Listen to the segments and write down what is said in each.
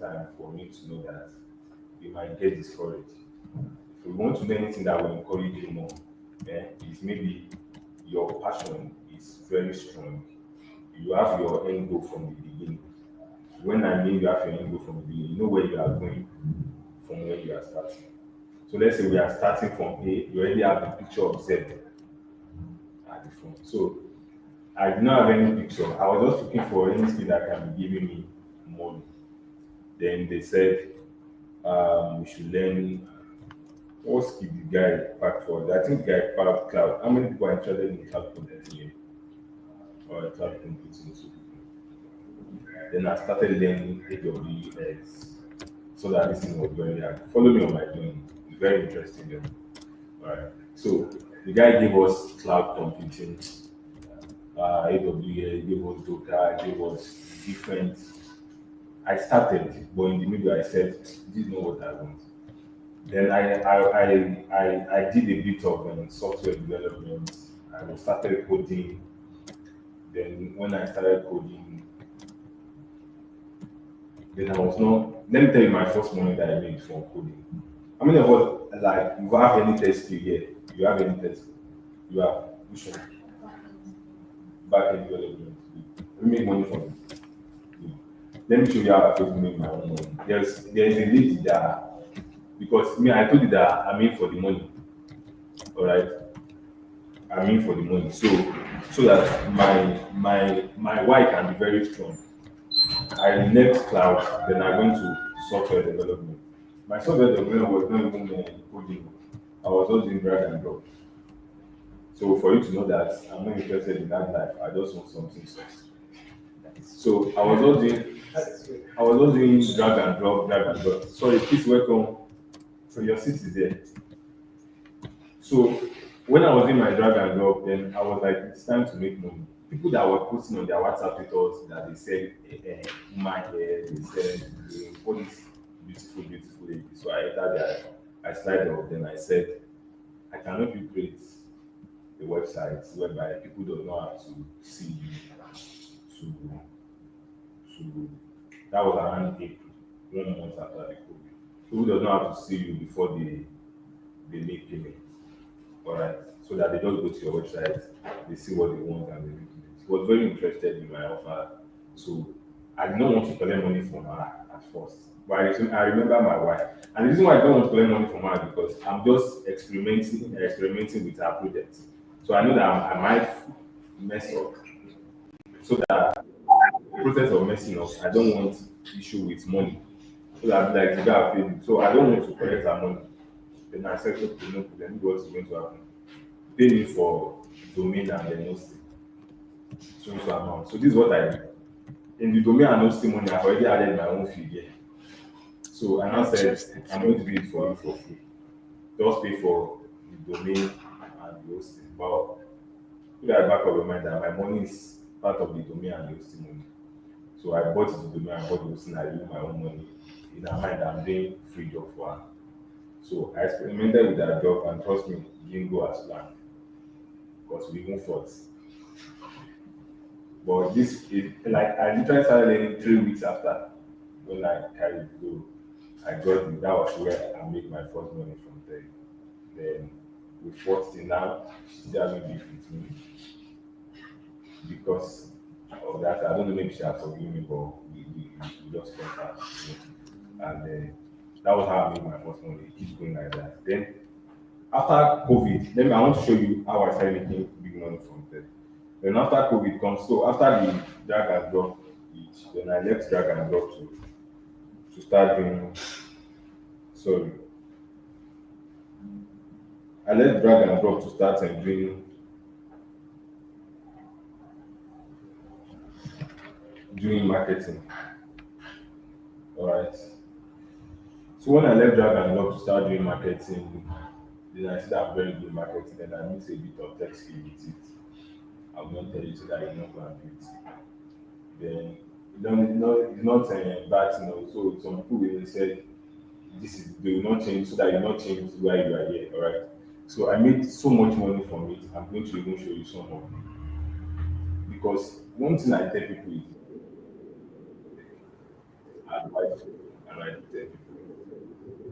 time for me to know that you might get discouraged. If you want to do anything that will encourage you more, is maybe your passion is very strong. You have your end goal from the beginning. When I mean you have your end goal from the beginning, you know where you are going from where you are starting. So let's say we are starting from A, you already have the picture of Z at the front. So I did not have any picture. I was just looking for anything that can be giving me money. Then they said we should learn what skill the guy packed for. I think the guy packed cloud. How many people are interested in cloud computing here? Or cloud computing? So then I started learning AWS so that this thing was very hard. Follow me on my journey. It's very interesting. Then. All right. So the guy gave us cloud computing, AWS, gave us Docker, gave us different. I started, but in the middle I said, "This is not what I want." Then I did a bit of software development. I started coding. Then when I started coding, then I was not. Let me tell you my first money that I made from coding. How many of us like you have any test skill here? You have any test? You have which one? Back end development. We make money from it. Let me show you how I first make my own money. There's a lady that because me I told you that I'm in for the money. All right, I'm in for the money. So that my why can be very strong. I left cloud, then I went to software development. My software development was not even coding. I was just doing drag and drop. So for you to know that I'm not interested in that life, I just want something else. So I was not doing drag and drop. Sorry, please welcome. So your seat is there. So when I was in my drag and drop, then I was like, it's time to make money. People that were posting on their WhatsApp status that they said, my hair, they said, all this beautiful, beautiful lady. So I entered there, I slide up, then I said, I can help you create a website whereby people don't know how to see you to that was around April, 1 month after the COVID. People don't know how to see you before they make payment. All right. So that they just go to your website, they see what they want and they make payment. He was very interested in my offer. So I did not want to collect money from her at first. But I remember my wife. And the reason why I don't want to collect money from her is because I'm just experimenting with her project. So I know that I might mess up. So that the process of messing up, I don't want issue with money. So that like the guy paid me. So I don't want to collect her money. Then I said, okay, no problem, what's going to happen? Pay me for domain and then hosting. So amount. So this is what I do. In the domain and hosting money, I've already added my own fee here. So I now said, I'm going to do it for you for free. Just pay for the domain and the hosting. But put that back of your mind that my money is part of the domain and the hosting money. So I bought the domain, I bought the hosting, I use my own money. In her mind, I'm doing free job for her. So I experimented with that job and trust me, it didn't go as planned because we even fought. But this is like I literally started learning 3 weeks after when I carried go. I got it. That was where I made my first money from there. Then we fought till now. She still having beef with me because of that. I don't know maybe she has forgiven me, but we just fought her. And that was how I made my first money. It keeps going like that. Then after COVID, I want to show you how I started making big money from there. Then after COVID comes, so after the drag and drop, then I left drag and drop to start doing. Sorry, I left drag and drop to start and doing marketing. All right. So when I left drag and drop to start doing marketing, then I said I'm very good in marketing, and I mix a bit of tech skill with it. I will not tell you so that you know what I'm doing. Then it's not a bad thing. Also, some people will say this is they will not change so that you not change why you are here. All right. So I made so much money from it. I'm going to even show you some of it because one thing I tell people is advice. and I tell people,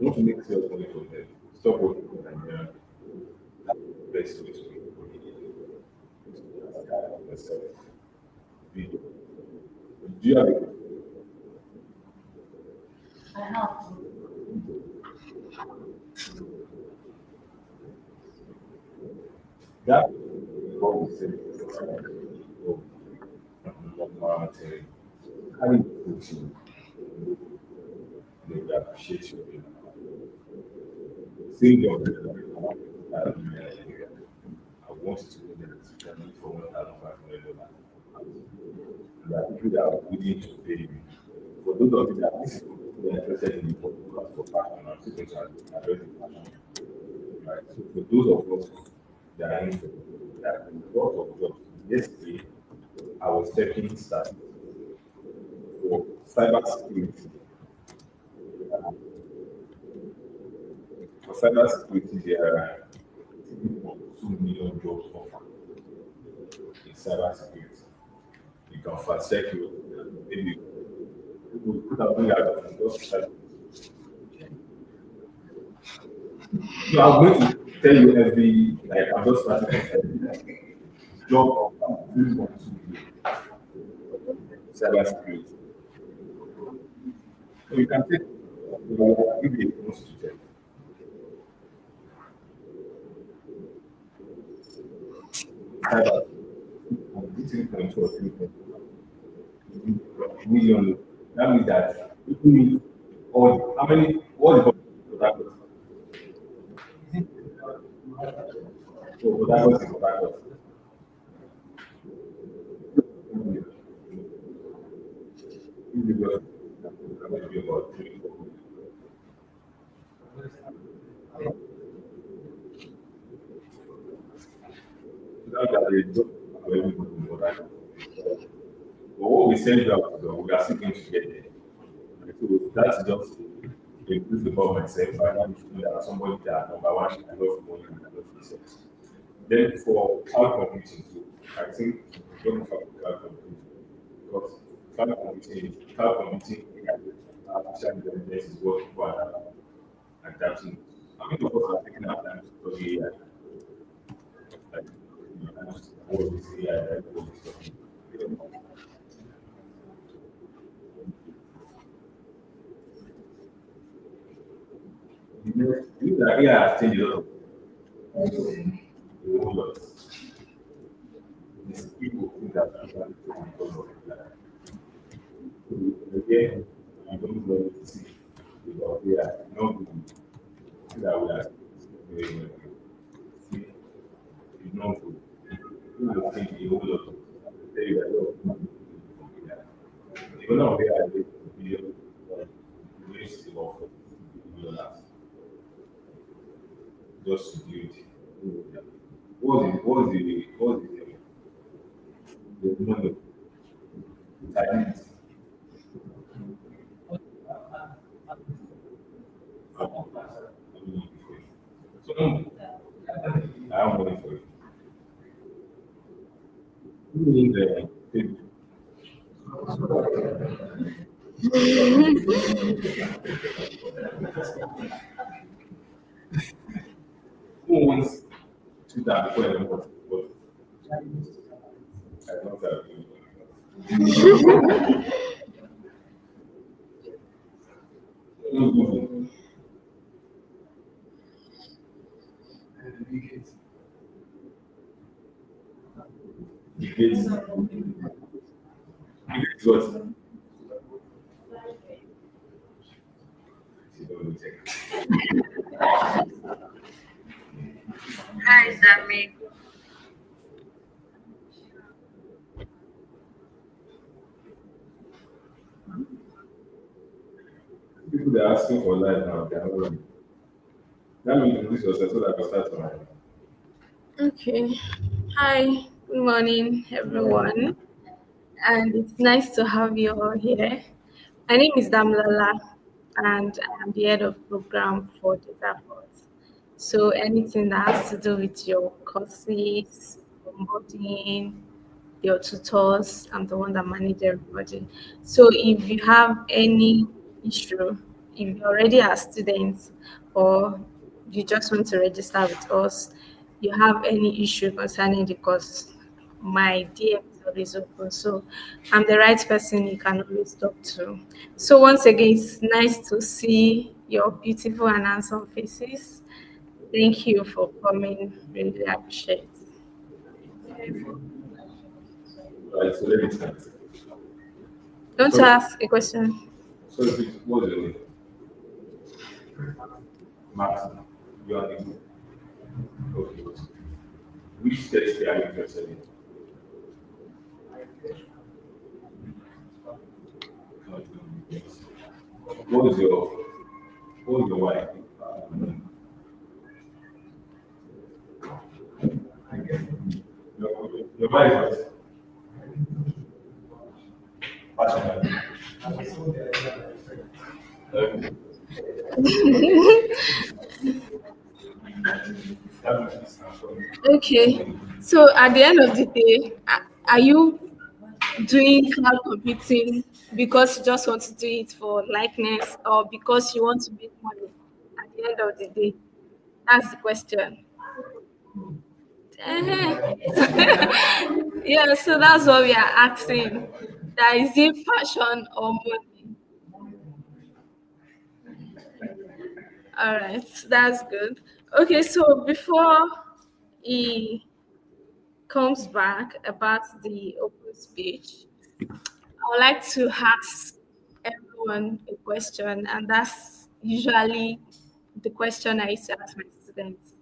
you want to make sales money from them, stop working for Nigeria. That's the best way to make money. Yourself. Do you have that? What we say, oh, normal thing. Having coaching, they will appreciate you. Same job, I want you to know that you can do for $1,500. There are people that are willing to pay you. For those of you that are interested in the podcast for passion, I'm still going to address the passion. Right? So for those of us that are in that a lot of jobs, yesterday I was checking stats for cyber security. For cyber security, there are 2 million jobs offered in cyber security. You can fast check you, maybe people put up the just so I'm going to tell you every like I'm just starting job offer 3.2 cyber security. So you can take if it wants to check cyber 3.2 or 3.2 million. That means that people need all how many what is for that person? So for that person for that person. Individual that be about 3 4 so that they don't have everybody for that. But what we send out, we are still going to get there. So that's just to improve about myself. I want to know that somebody that number one, I love money and I love research. Then for cloud computing too, I think don't have cloud computing because cloud computing, artificial intelligence is what people are adapting. I mean, of course, are taking our time to study AI. Like, what is AI? What is talking? You know, that AI has changed a lot of a whole lot. These people think that people are because of that. So again, I don't know to see about AI. Not good. That we are very well. See, it's not good. People think a whole lot of tell you that a lot of people think that. Even though AI is a billion, waste about $40 just to do it. What is the money? I need so I have money for it. Who needs who wants to that before I know what I don't have Google. Debates. Debates what? She don't know check. Hi, Sammy. People that are asking for life now, they are not ready. That means introduce yourself so that I can start from Okay. Hi, good morning, everyone. And it's nice to have you all here. My name is Damlala, and I'm the head of program for Data Force. So anything that has to do with your courses, onboarding, your tutors, I'm the one that manages everybody. So if you have any issue if you already are students or you just want to register with us, you have any issue concerning the course, my DM is always open. So I'm the right person you can always talk to. So once again, it's nice to see your beautiful and handsome faces. Thank you for coming. Really appreciate. Right, so let me start. You want to So, ask a question? so if it was your name, Martin, you are the okay. Which test are you interested in? What is your wife? Your wife is passionate. Okay. That makes sense. Okay. So at the end of the day, are you doing cloud computing because you just want to do it for likeness or because you want to make money at the end of the day? That's the question. Ehen. Yeah, so that's what we are asking. That is it passion or money? All right, that's good. Okay, so before he comes back about the open speech, I would like to ask everyone a question, and that's usually the question I used to ask my students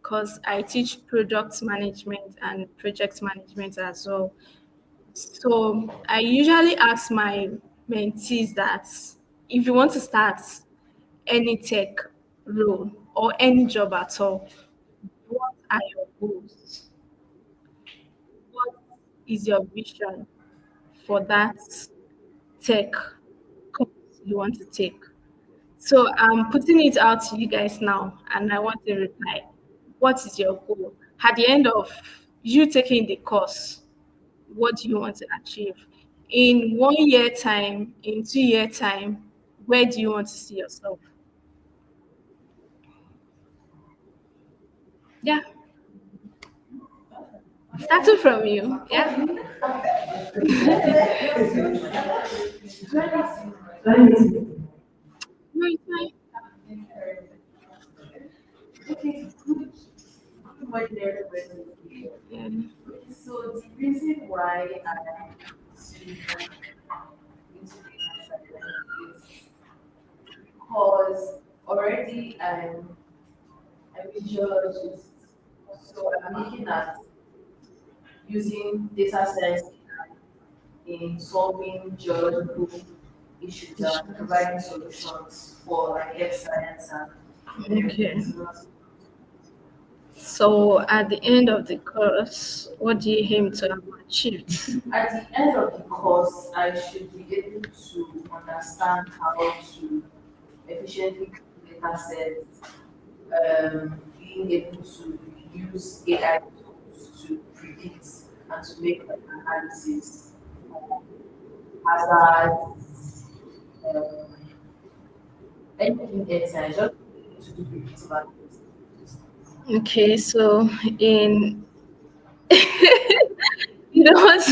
because I teach product management and project management as well. So I usually ask my mentees that if you want to start any tech role or any job at all, what are your goals? What is your vision for that tech course you want to take? So I'm putting it out to you guys now, and I want a reply. What is your goal? At the end of you taking the course, what do you want to achieve? In 1 year time, in 2 year time, where do you want to see yourself? Yeah, starting from you. Yeah. No, it's fine. Okay, good morning, everybody. Yeah. So the reason why I into data science is because already I'm a geologist, so I'm looking at using data science in solving geological issues and providing solutions for like earth science and Okay. everything. So So at the end of the course, what do you aim to have achieved? at the end of the course, I should be able to understand how to efficiently create data sets, being able to use AI tools to predict and to make like analysis, hazards, um, anything else. I just need to do predictive analysis. Okay, so in you don't want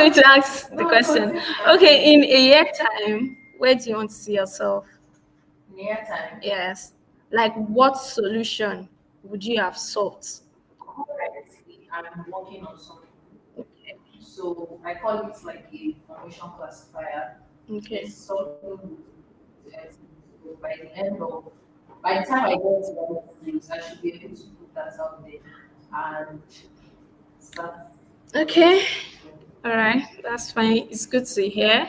me to ask the No, question. continue. Okay, in a year time, where do you want to see yourself? Near time. Yes. Like what solution would you have solved? Currently, I'm working on something. Okay. So I call it like a formation classifier. Okay. It's something so by the time I get to that stage, I should be able to put that out there and start. Okay. All right. That's fine. It's good to hear.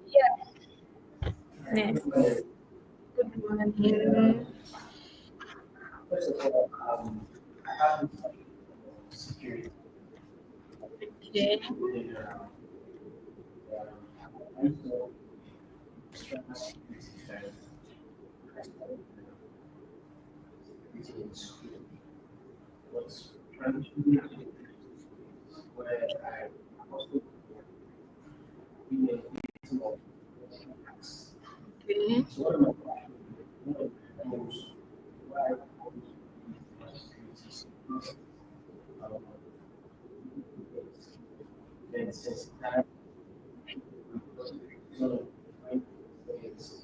Yeah. Next. Good morning. First of all, I have security Okay. within also external security and I studied security in school. What's trying to do where I also be a victim of attacks. Okay. So what am I passionate about? One of the most why I always believe in security skills, um, then since that one of my is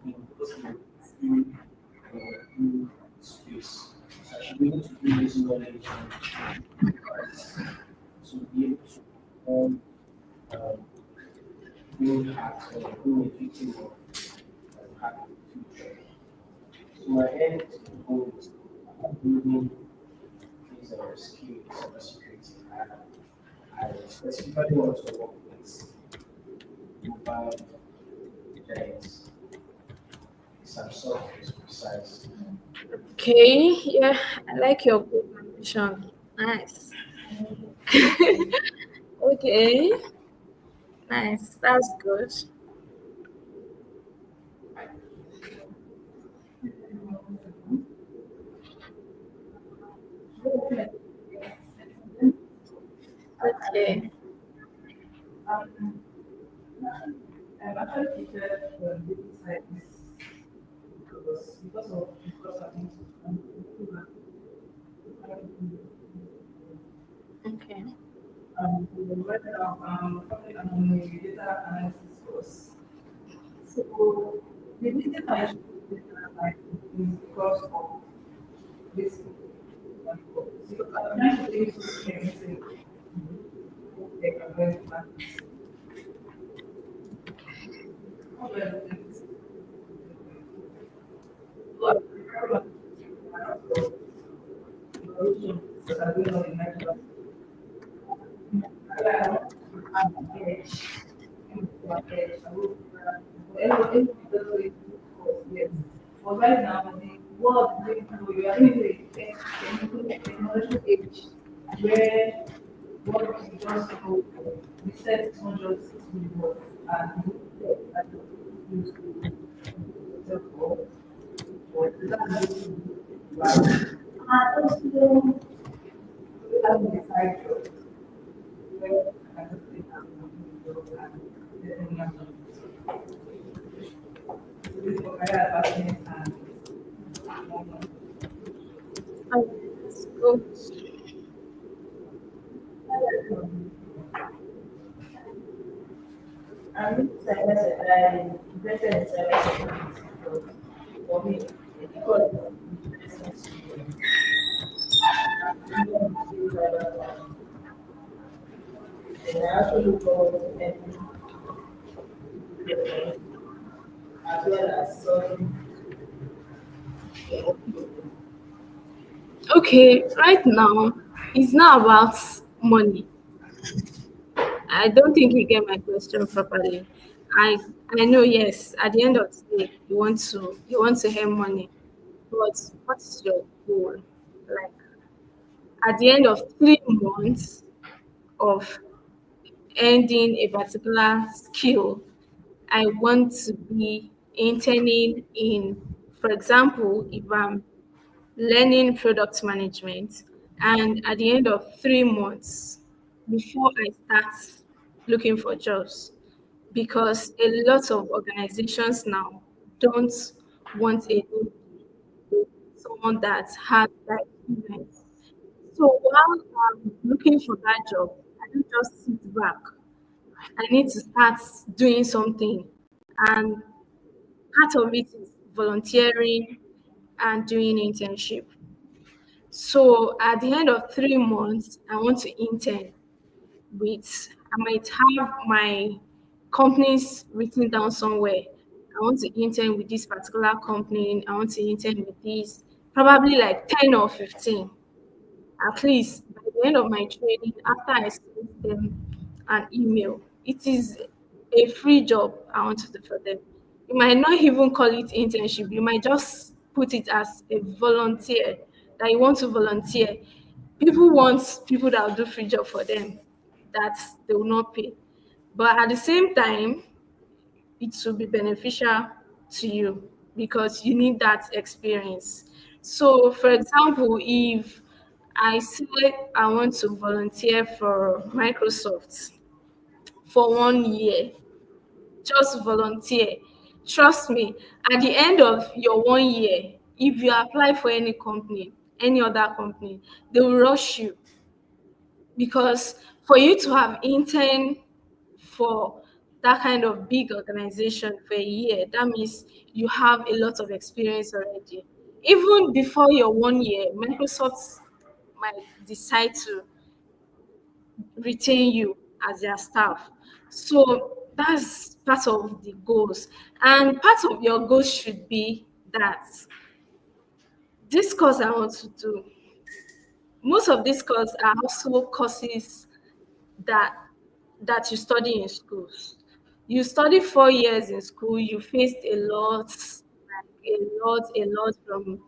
in putting through through space. So I should be able to bring this knowledge and to be able to um, um, build hacks or build a victim of hack in the future. So my end goal is building these skills in cybersecurity. I specifically want to work with mobile giants. Samsung is precise. Okay. Yeah, I like your good ambition. Nice. Okay. Nice. That's good. Okay. I'm actually prepared for dating sites because of this. Okay. Right now, probably I'm on a data analysis course. So the reason I choose data analysis is because of this. Because I'm trying to take something and say, okay, I'm going to practice. How do I do this? So I prefer because I don't know the next one. Yeah, I'm edge. I will, everyone does it, of course, yes. But right now, the world is going through, you are in a technological age where what we just know, we said it's not just people and we that use to for that's right. And also, we have the side job where I just think I'm job and getting this for career advancement and more money. Oh, that's good. I'm interested in cybersecurity for me because and I also look forward to helping as well as solving. Okay, right now, it's not about money. I don't think you get my question properly. I I know, yes, at the end of the day, you want to earn money, but what is your goal? Like at the end of 3 months of ending a particular skill, I want to be interning in, for example, if I'm learning product management, and at the end of 3 months, before I start looking for jobs, because a lot of organizations now don't want someone that has that experience. So while I'm looking for that job, I don't just sit back. I need to start doing something. And part of it is volunteering and doing internship. So at the end of 3 months, I want to intern I might have my companies written down somewhere. I want to intern with this particular company. I want to intern with this, probably like 10 or 15. At least by the end of my training, after I send them an email, it is a free job I want to do for them. You might not even call it internship, you might just put it as a volunteer, that you want to volunteer. People want people that will do free job for them, that they will not pay. But at the same time, it will be beneficial to you because you need that experience. So, for example, if I say I want to volunteer for Microsoft for 1 year, just volunteer. Trust me, at the end of your 1 year, if you apply for any company, any other company, they will rush you, because for you to have intern for that kind of big organization for a year, that means you have a lot of experience already. Even before your 1 year, Microsoft might decide to retain you as their staff. So that's part of the goals. And part of your goals should be that this course I want to do, most of these courses are also courses that that you study in schools. You study 4 years in school, you faced a lot from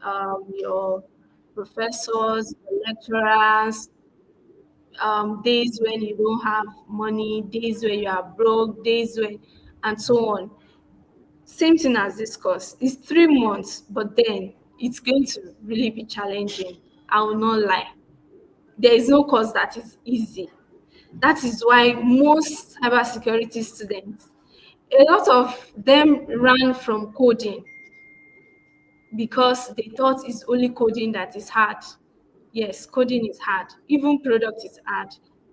your professors, your lecturers, days when you don't have money, days when you are broke, days when, and so on. Same thing as this course. It's 3 months, but then it's going to really be challenging. I will not lie. There is no course that is easy. That is why most cybersecurity students, a lot of them ran from coding because they thought it's only coding that is hard. Yes, coding is hard. Even product is hard.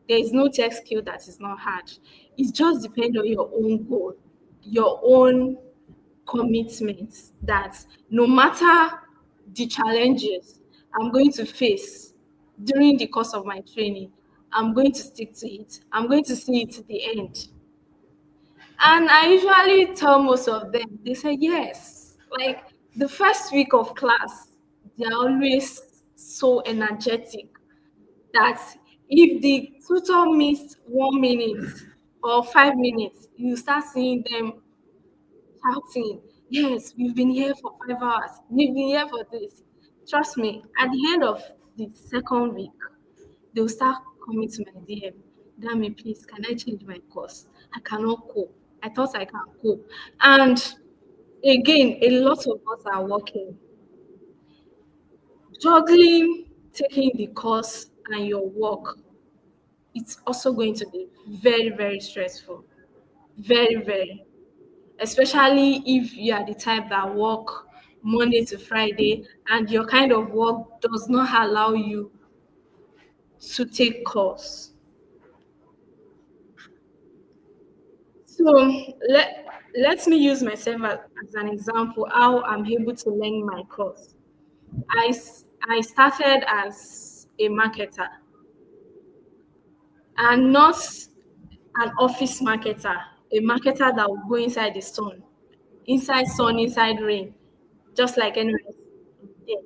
There is no tech skill that is not hard. It just depends on your own goal, your own commitment, that no matter the challenges I'm going to face during the course of my training, I'm going to stick to it. I'm going to see it to the end. And I usually tell most of them, they say yes. Like the first week of class, they're always so energetic that if the tutor missed 1 minute or 5 minutes, you start seeing them shouting, yes, we've been here for 5 hours, we've been here for this. Trust me, at the end of the second week, they'll start coming to my DM. Dami, please, can I change my course? I cannot cope. I thought I can cope. And again, a lot of us are working, juggling, taking the course and your work. It's also going to be very, very stressful. Very, very. Especially if you are the type that work Monday to Friday and your kind of work does not allow you to take course. So let me use myself as an example how I'm able to learn my course. I started as a marketer and not an office marketer, a marketer that will go inside sun, inside rain, just like anyone else. Yeah.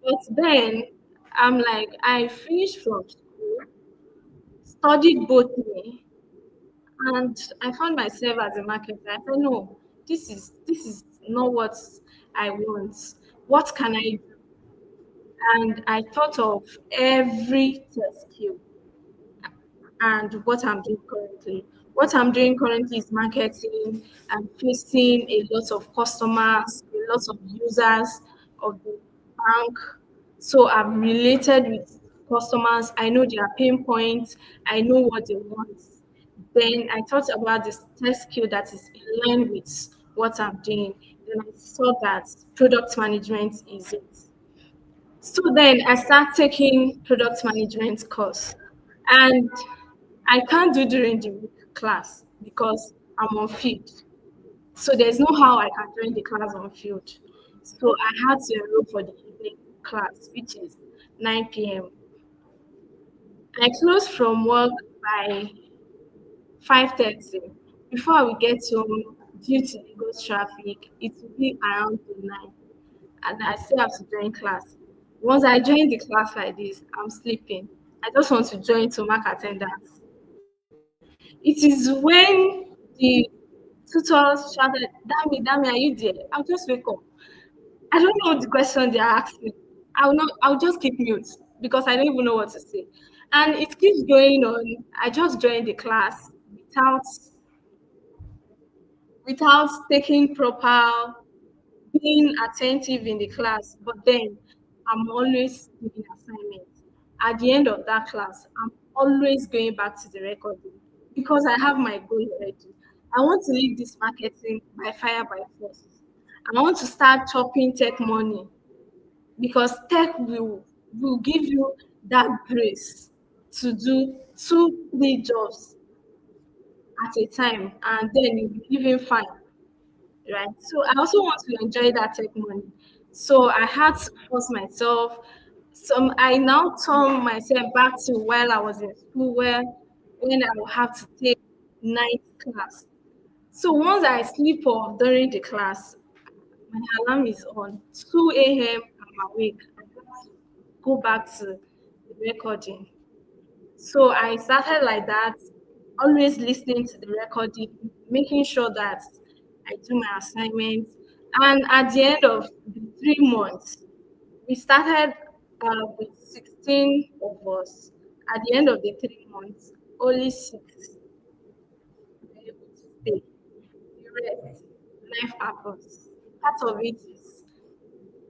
But then I'm like, I finished from school, studied botany, and I found myself as a marketer. I said, no, this is not what I want. What can I do? And I thought of every test skill and what I'm doing currently. What I'm doing currently is marketing. I'm facing a lot of customers, a lot of users of the bank. So I'm related with customers. I know their pain points. I know what they want. Then I thought about this test skill that is in line with what I'm doing. Then I saw that product management is it. So then I start taking product management course. And I can't do during the week class because I'm on field. So there's no how I can join the class on field. So I had to enroll for the evening class, which is 9 p.m. I close from work by 5:30. Before I will get home, due to the ghost traffic, it will be around to 9. And I still have to join class. Once I join the class like this, I'm sleeping. I just want to join to mark attendance. It is when the tutor shouted, Dami, are you there? I'll just wake up. I don't know the question they are asking. I'll just keep mute because I don't even know what to say. And it keeps going on. I just joined the class without taking proper being attentive in the class, but then I'm always doing assignments. At the end of that class, I'm always going back to the recording because I have my goal already. I want to leave this marketing by fire by force. I want to start chopping tech money because tech will give you that grace to do two, three jobs at a time, and then you'll be living fine, right? So I also want to enjoy that tech money. So I had to force myself. Some I now turn myself back to while I was in school, where when I will have to take night class. So once I sleep off during the class, my alarm is on 2 a.m. I'm awake. I have to go back to the recording. So I started like that, always listening to the recording, making sure that I do my assignments. And at the end of the 3 months, we started with 16 of us. At the end of the 3 months, only six were able to stay. The rest, life happens. Part of it is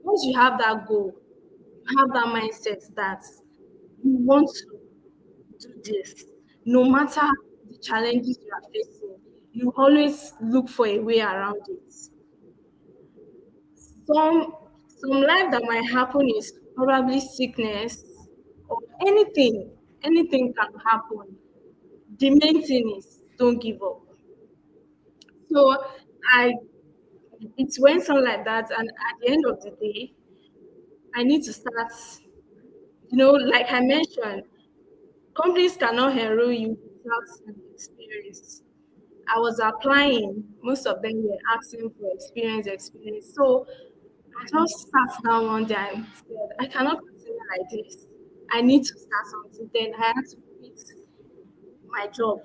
once you have that goal, you have that mindset that you want to do this, no matter the challenges you are facing, you always look for a way around it. Some some life that might happen is probably sickness or anything. Anything can happen. The main thing is don't give up. So I it went on like that, and at the end of the day, I need to start. Like I mentioned, companies cannot enroll you without an experience. I was applying, most of them were asking for experience. So I just sat down one day and said, I cannot continue like this. I need to start something. Then I had to quit my job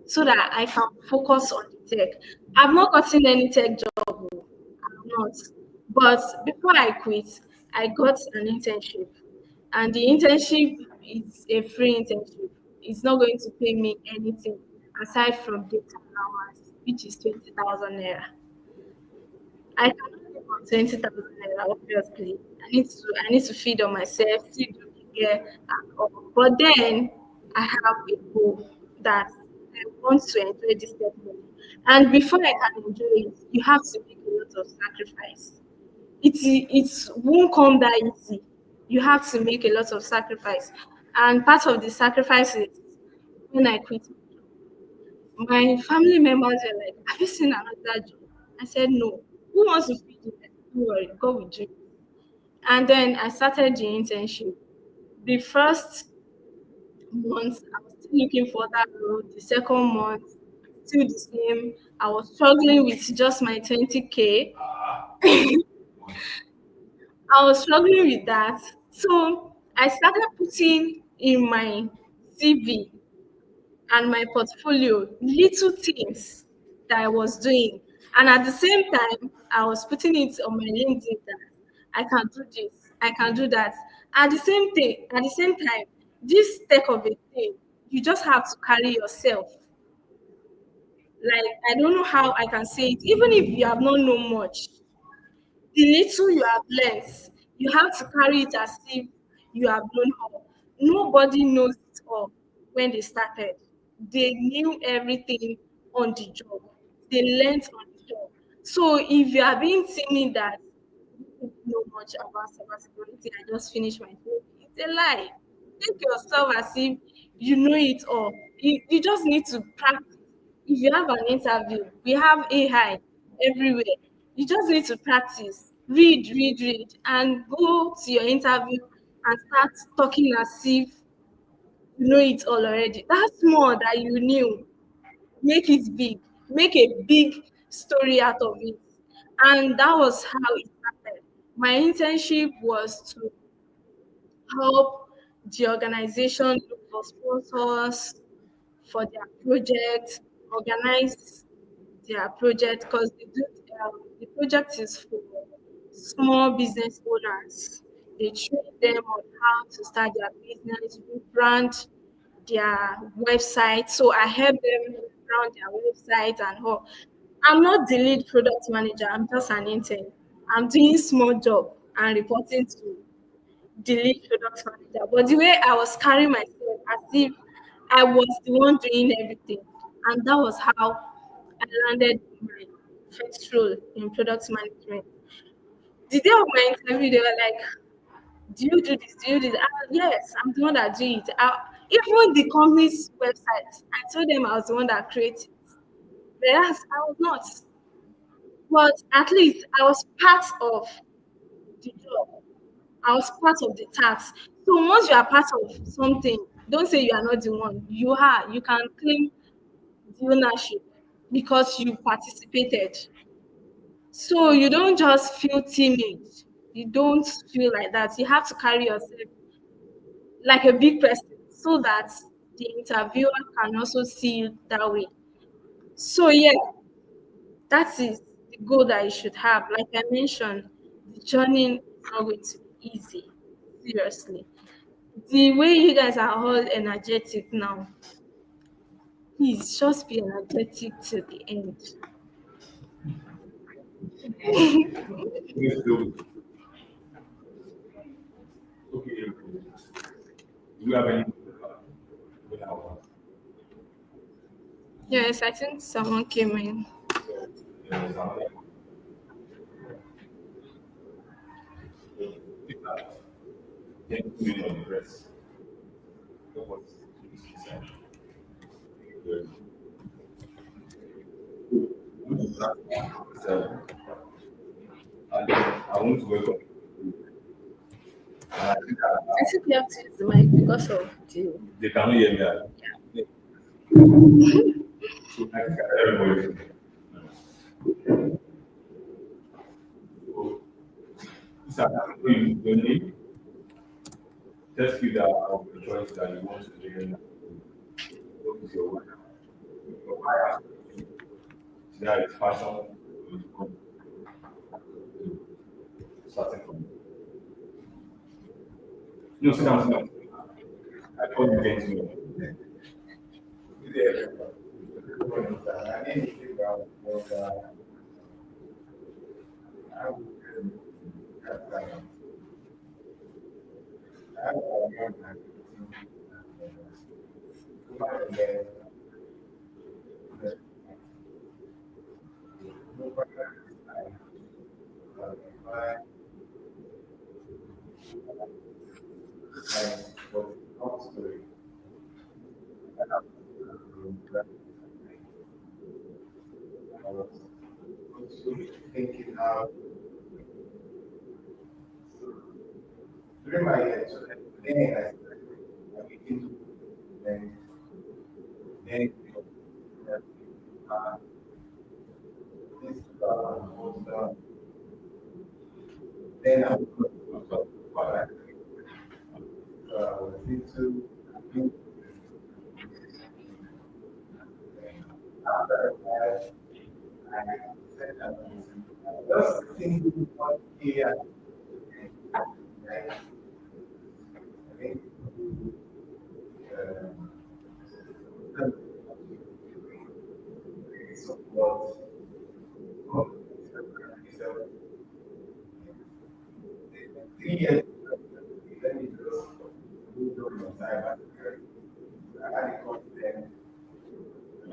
so that I can focus on the tech. I've not gotten any tech job, I'm not. But before I quit, I got an internship. And the internship is a free internship. It's not going to pay me anything aside from data allowance, which is 20,000 naira. I cannot live on 20,000 naira, obviously. I need to feed on myself, still do the care and all. But then I have a goal that I want to enjoy this technology. And before I can enjoy it, you have to make a lot of sacrifice. It won't come that easy. You have to make a lot of sacrifice. And part of the sacrifice is when I quit my family members were like, have you seen another job? I said, no. Who wants to feed you? Don't worry, God will do it. And then I started the internship. The first month, I was still looking for that role. The second month, still the same. I was struggling with just my 20K. I was struggling with that. So I started putting in my CV and my portfolio little things that I was doing. And at the same time, I was putting it on my LinkedIn that I can do this, I can do that. At the same time, this step of a thing, you just have to carry yourself. Like I don't know how I can say it, even if you have not known much, the little you have learned, you have to carry it as if you have known all. Nobody knows it all when they started. They knew everything on the job. They learned on the job. So if you are being timid that you don't know much about cybersecurity, I just finished my PhD, it's a lie. Take yourself as if you know it all. You just need to practice. If you have an interview, we have AI everywhere. You just need to practice, read, and go to your interview and start talking as if you know it all already. That's more that you knew. Make it big. Make a big story out of it. And that was how it started. My internship was to help the organization look for sponsors for their project, organize their project because the project is for small business owners. They train them on how to start their business, rebrand their website. So I help them rebrand their website and all. I'm not the lead product manager. I'm just an intern. I'm doing small job and reporting to the lead product manager. But the way I was carrying myself as if I was the one doing everything. And that was how I landed my first role in product management. The day of my interview, they were like, "Do you do this? Do you do that?" Yes, I'm the one that do it. Even the company's website, I told them I was the one that created it. Whereas I was not. But at least I was part of the job. I was part of the task. So once you are part of something, don't say you are not the one. You are. You can claim the ownership because you participated. So you don't just feel timid. You don't feel like that. You have to carry yourself like a big person so that the interviewer can also see you that way. So yeah, that is the goal that you should have. Like I mentioned, the journey is not going to be easy. Seriously. The way you guys are all energetic now, please just be energetic to the end. Let's do it. Okay. Do you have any? Yes, I think someone came in. Yes, thank you on the press. That was good. So, and I want to welcome you. And I think I think you have to use the mic because of the. they cannot hear me. So I think everybody. So, this is your name. Just give that out the choice that you want to do. What is your work? Your why? That is passion. Starting from. No, sit down, sit down. I call you gentleman. Yeah.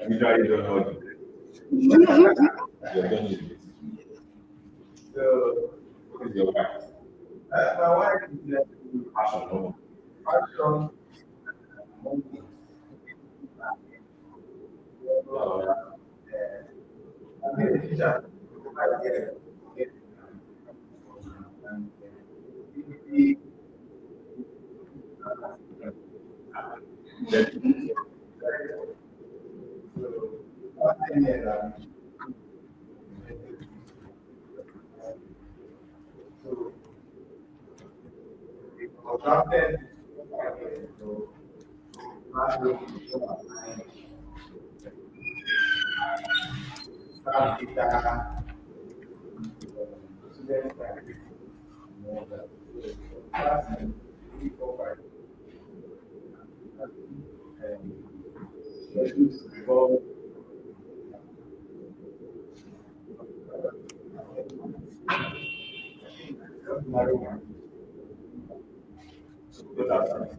Usually don't know you're done with it. What is your wife? Passion, no? Uh, but that's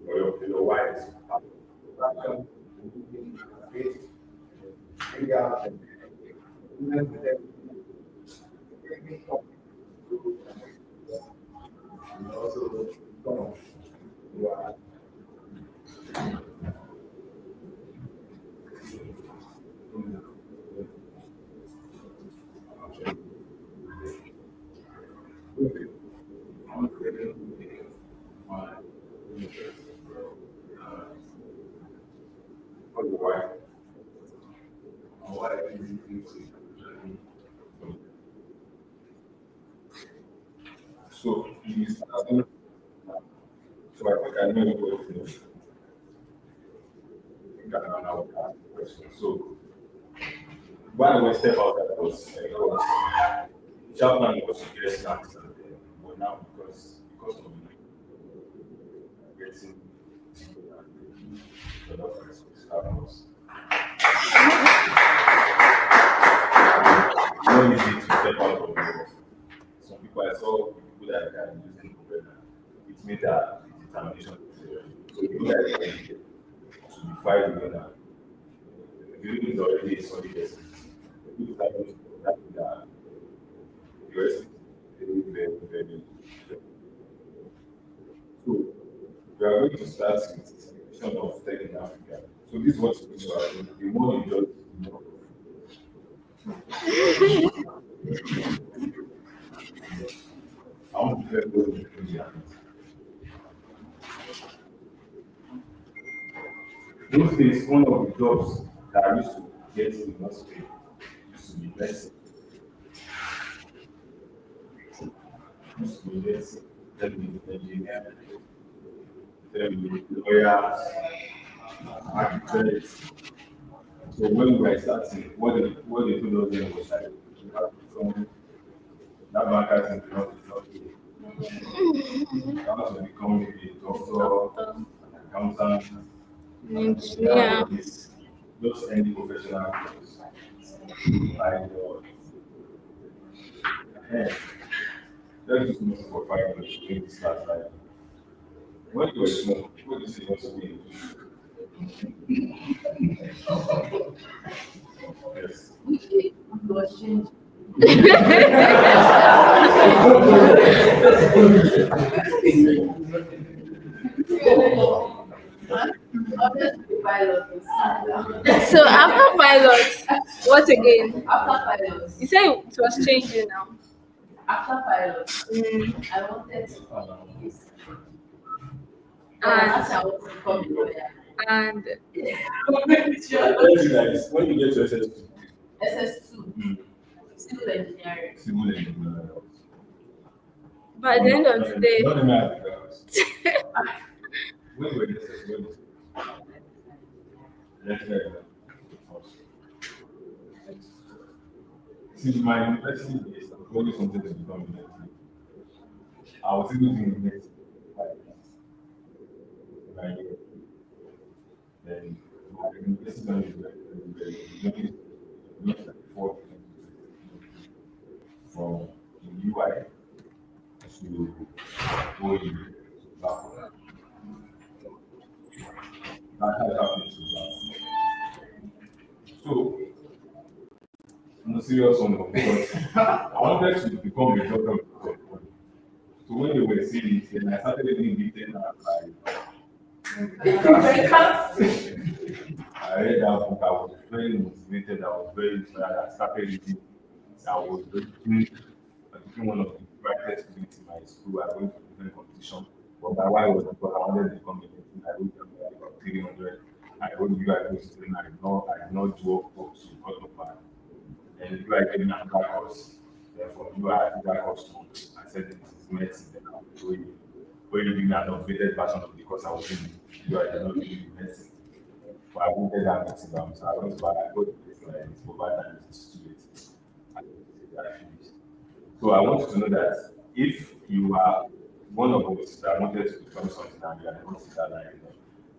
or your wife. Or your wife. So you starting. So I think I know what you think I know how to ask the question. So when I went step out, that was Chapman was suggesting answer, but now because of getting a lot of response, no easy to step out of the some people I saw people that are using umbrella. It made that determination. So people that can to be fighting together, the building is already a solid essence. People that use that the rest is very. So we are going to start with the question of tech in Africa. So this is what you are the more you judge, the more I want to tell you those days, one of the jobs that I used to get the most pay used to be medicine. Used to be medicine, then be engineer, then be lawyers, architects. So when we were starting, what they told us then was like you have to become that bankers and not you have to become maybe a doctor, Doctor, an accountant, engineer. this those any professional jobs. Like hey, let's just move for 5 minutes to this last time. When you were small, what did you say you want to be? Yes. It was changed. Obviously, pilot is So after pilot, what again? after pilot. You said it was changing now. After pilot, Mm. I wanted to be this. And I want to become a lawyer. and When you get to SS2, SS2, civil engineering. civil engineering. by the end of the day, Not even at the girls. When you were in SS2, let's get it. Since my university days, I was always wanted to become a medicine. I was even doing medicine. Like, then my university is very like 4 from UI to OU. That had happened to that. So, I'm a serious one because I wanted to become a doctor. So when they were saying it, then I started being gifted like I read that book, I was very motivated, I was very inspired, I started reading. I was became one of the brightest students in my school. I went to different competition. But my why was because I wanted to become a medicine. I wrote about 300. I wrote you guys I did not do up to cut off my and you are getting another course. Therefore, you are that course. I said this is medicine, then I'll show you. When you give me an updated version of the course I was in, you are not doing medicine. But I wanted that medicine, so I went to buy, I got this like this mobile and it's too late. I finished. So I want you to know that if you are one of us that wanted to become something and you are not in that line,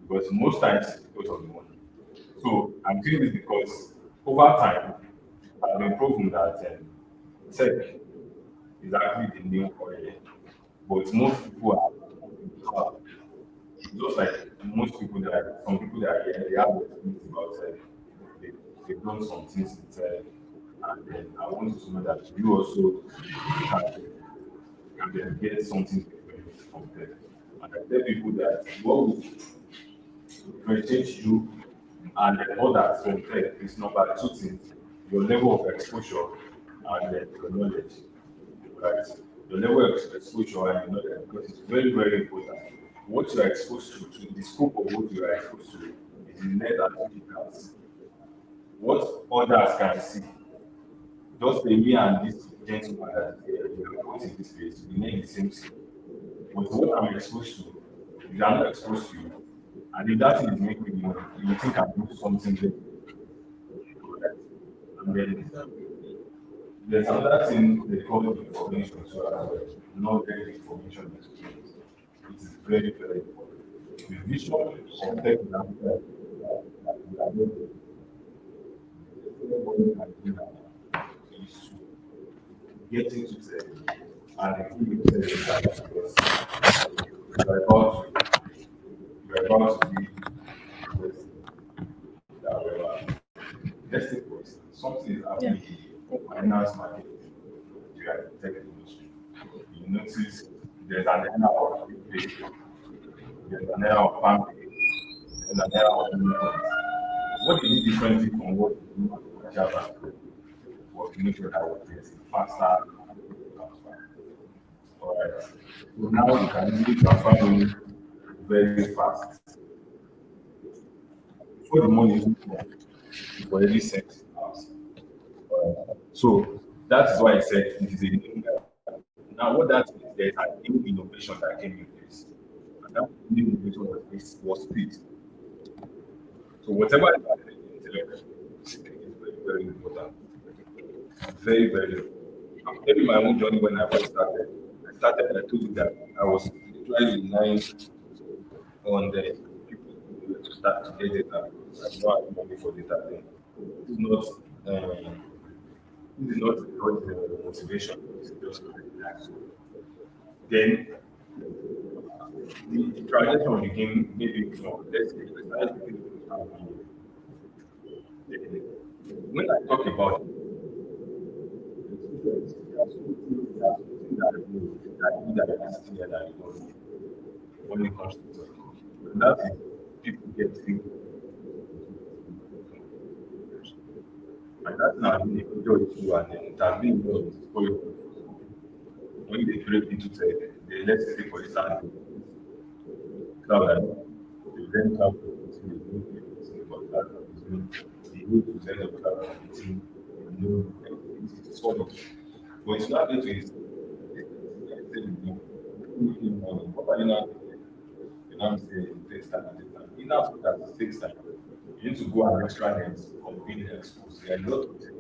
because most times it's because of the money. So I'm doing this because over time, I've been proven that tech is actually the new oil, but most people are just like most people that some people that are here, they have experience about they, they've done some things in tech, and then I want you to know that you also can then get something different from tech. And I tell people that what will differentiate you and the others from tech is number two things, your level of exposure and your knowledge, right? Your level of exposure and your knowledge, because it's very, very important. What you are exposed to the scope of what you are exposed to is the net and digital. What others can see. Just say me and this gentleman that we are both in this place, we name the same thing. But what I'm exposed to, if I'm not exposed to you, and if that thing is making me money, you will think I'm doing something very correct. And then there's another thing they call information as well. Not very information experience. It is very, very important. The vision of tech is that we are not everybody can do now is to get into tech and improve yourself because you're about to you're about to be investing that way. Let's take for instance, something is happening in the finance market, you are in the tech industry. You notice there's an era of pay, there's an era of farm pay, there's an era of unicorns. What is it differently from what you do at Java was to make sure that was getting faster and faster. All right. So now you can easily transfer money very fast. Before the money is come, you've already sent it out. So that is why I said it is a new era. Now, what that means, there's an new innovation that came in place. And that new innovation was speed. So whatever is happening in television, speed is very, very important. Very, very. I'm telling my own journey when I first started. I told you that I was literally relying on the people to start to get data. I don't have money for data then. It's not this is not because motivation, it's just like so. Then the transaction became maybe let's say the started became when I talk about that is clear that you don't when it comes to tech. And that is people getting and that's not a major issue and it has been spoiled when they break into tech, they let's say for example cloud and they then cloud computing, they don't pay anything for cloud computing, they need to send up cloud computing, you know, it is solid. But it's not going to making money. What are you not doing? You know what I'm saying? It takes time and time. In as much as it takes time, you need to go an extra length of being exposed. There are a lot of things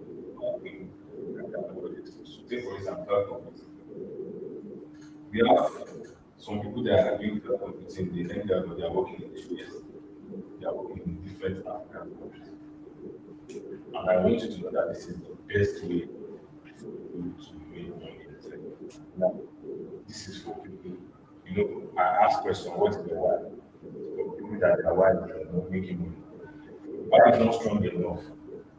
being that can avoid exposed. So take for example, cloud computing. We have some people that are doing cloud computing, they think that they are working in the US, they are working in different African countries. And I want you to know that this is the best way for you to make money in tech. Now, this is for people, you know, I ask question, what is the why? For people that are why they are not making money. Why is not strong enough?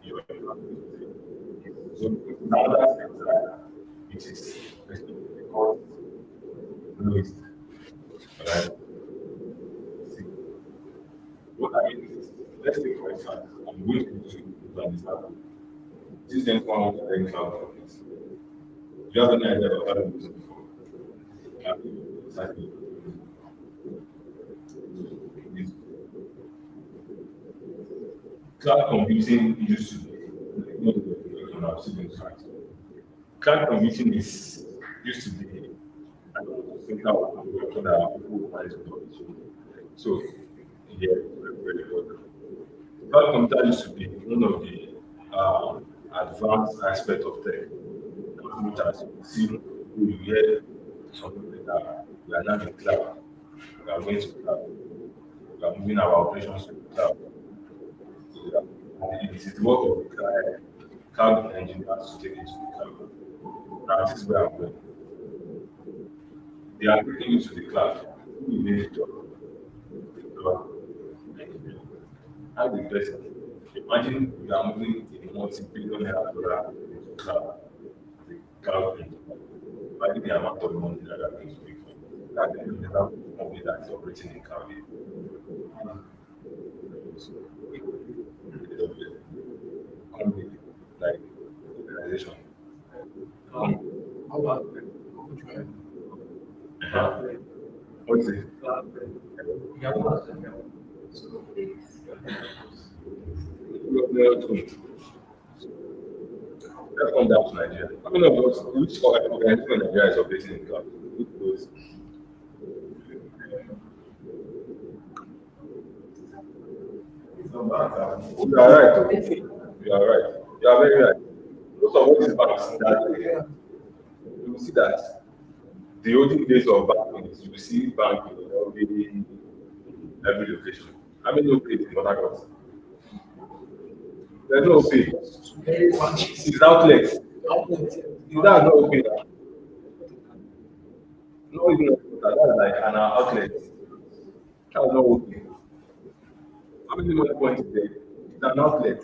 You are not going to take. So now that it is because noise, right? See, what I mean is, let's take for example, I'm going to understand. This then come out to learn cloud computing. Do you have any idea about cloud computing before? Exactly. Cloud computing used to be, not the I'm still in fact. Cloud computing is used to be I don't know, central computer that people manage to talk to. So yeah, very good. Cloud computer used to be one of the advanced aspect of tech. Which as you see, you hear something that we are now in cloud. We are going to cloud. We are moving our operations to cloud. So, it is the work of the cloud engineers to take it to the cloud. Now, this is where I'm going. They are taking you to the cloud. Who will make job? The cloud engineer. How the person? Imagine you are moving a multi-billion dollar into cloud, the cloud engineer. Imagine the amount of money that that is making. That's the only company that is operating in cloud. So, company, like organization. How about which one? Uh-huh. What is it? You have to ask them. So, Let's come down to Nigeria. How many of us, which organization in Nigeria is operating in cloud? Which those? You are right. You are right. You are very right. Most of all these banks that you will see that the olden days of banking is you will see banking in every location. How many OP in Port Harcourt? There's no OP. very much. It's outlets. Is that no OP now? No, even that's like an outlet. That's no OP. How many money points is there? It's an outlet.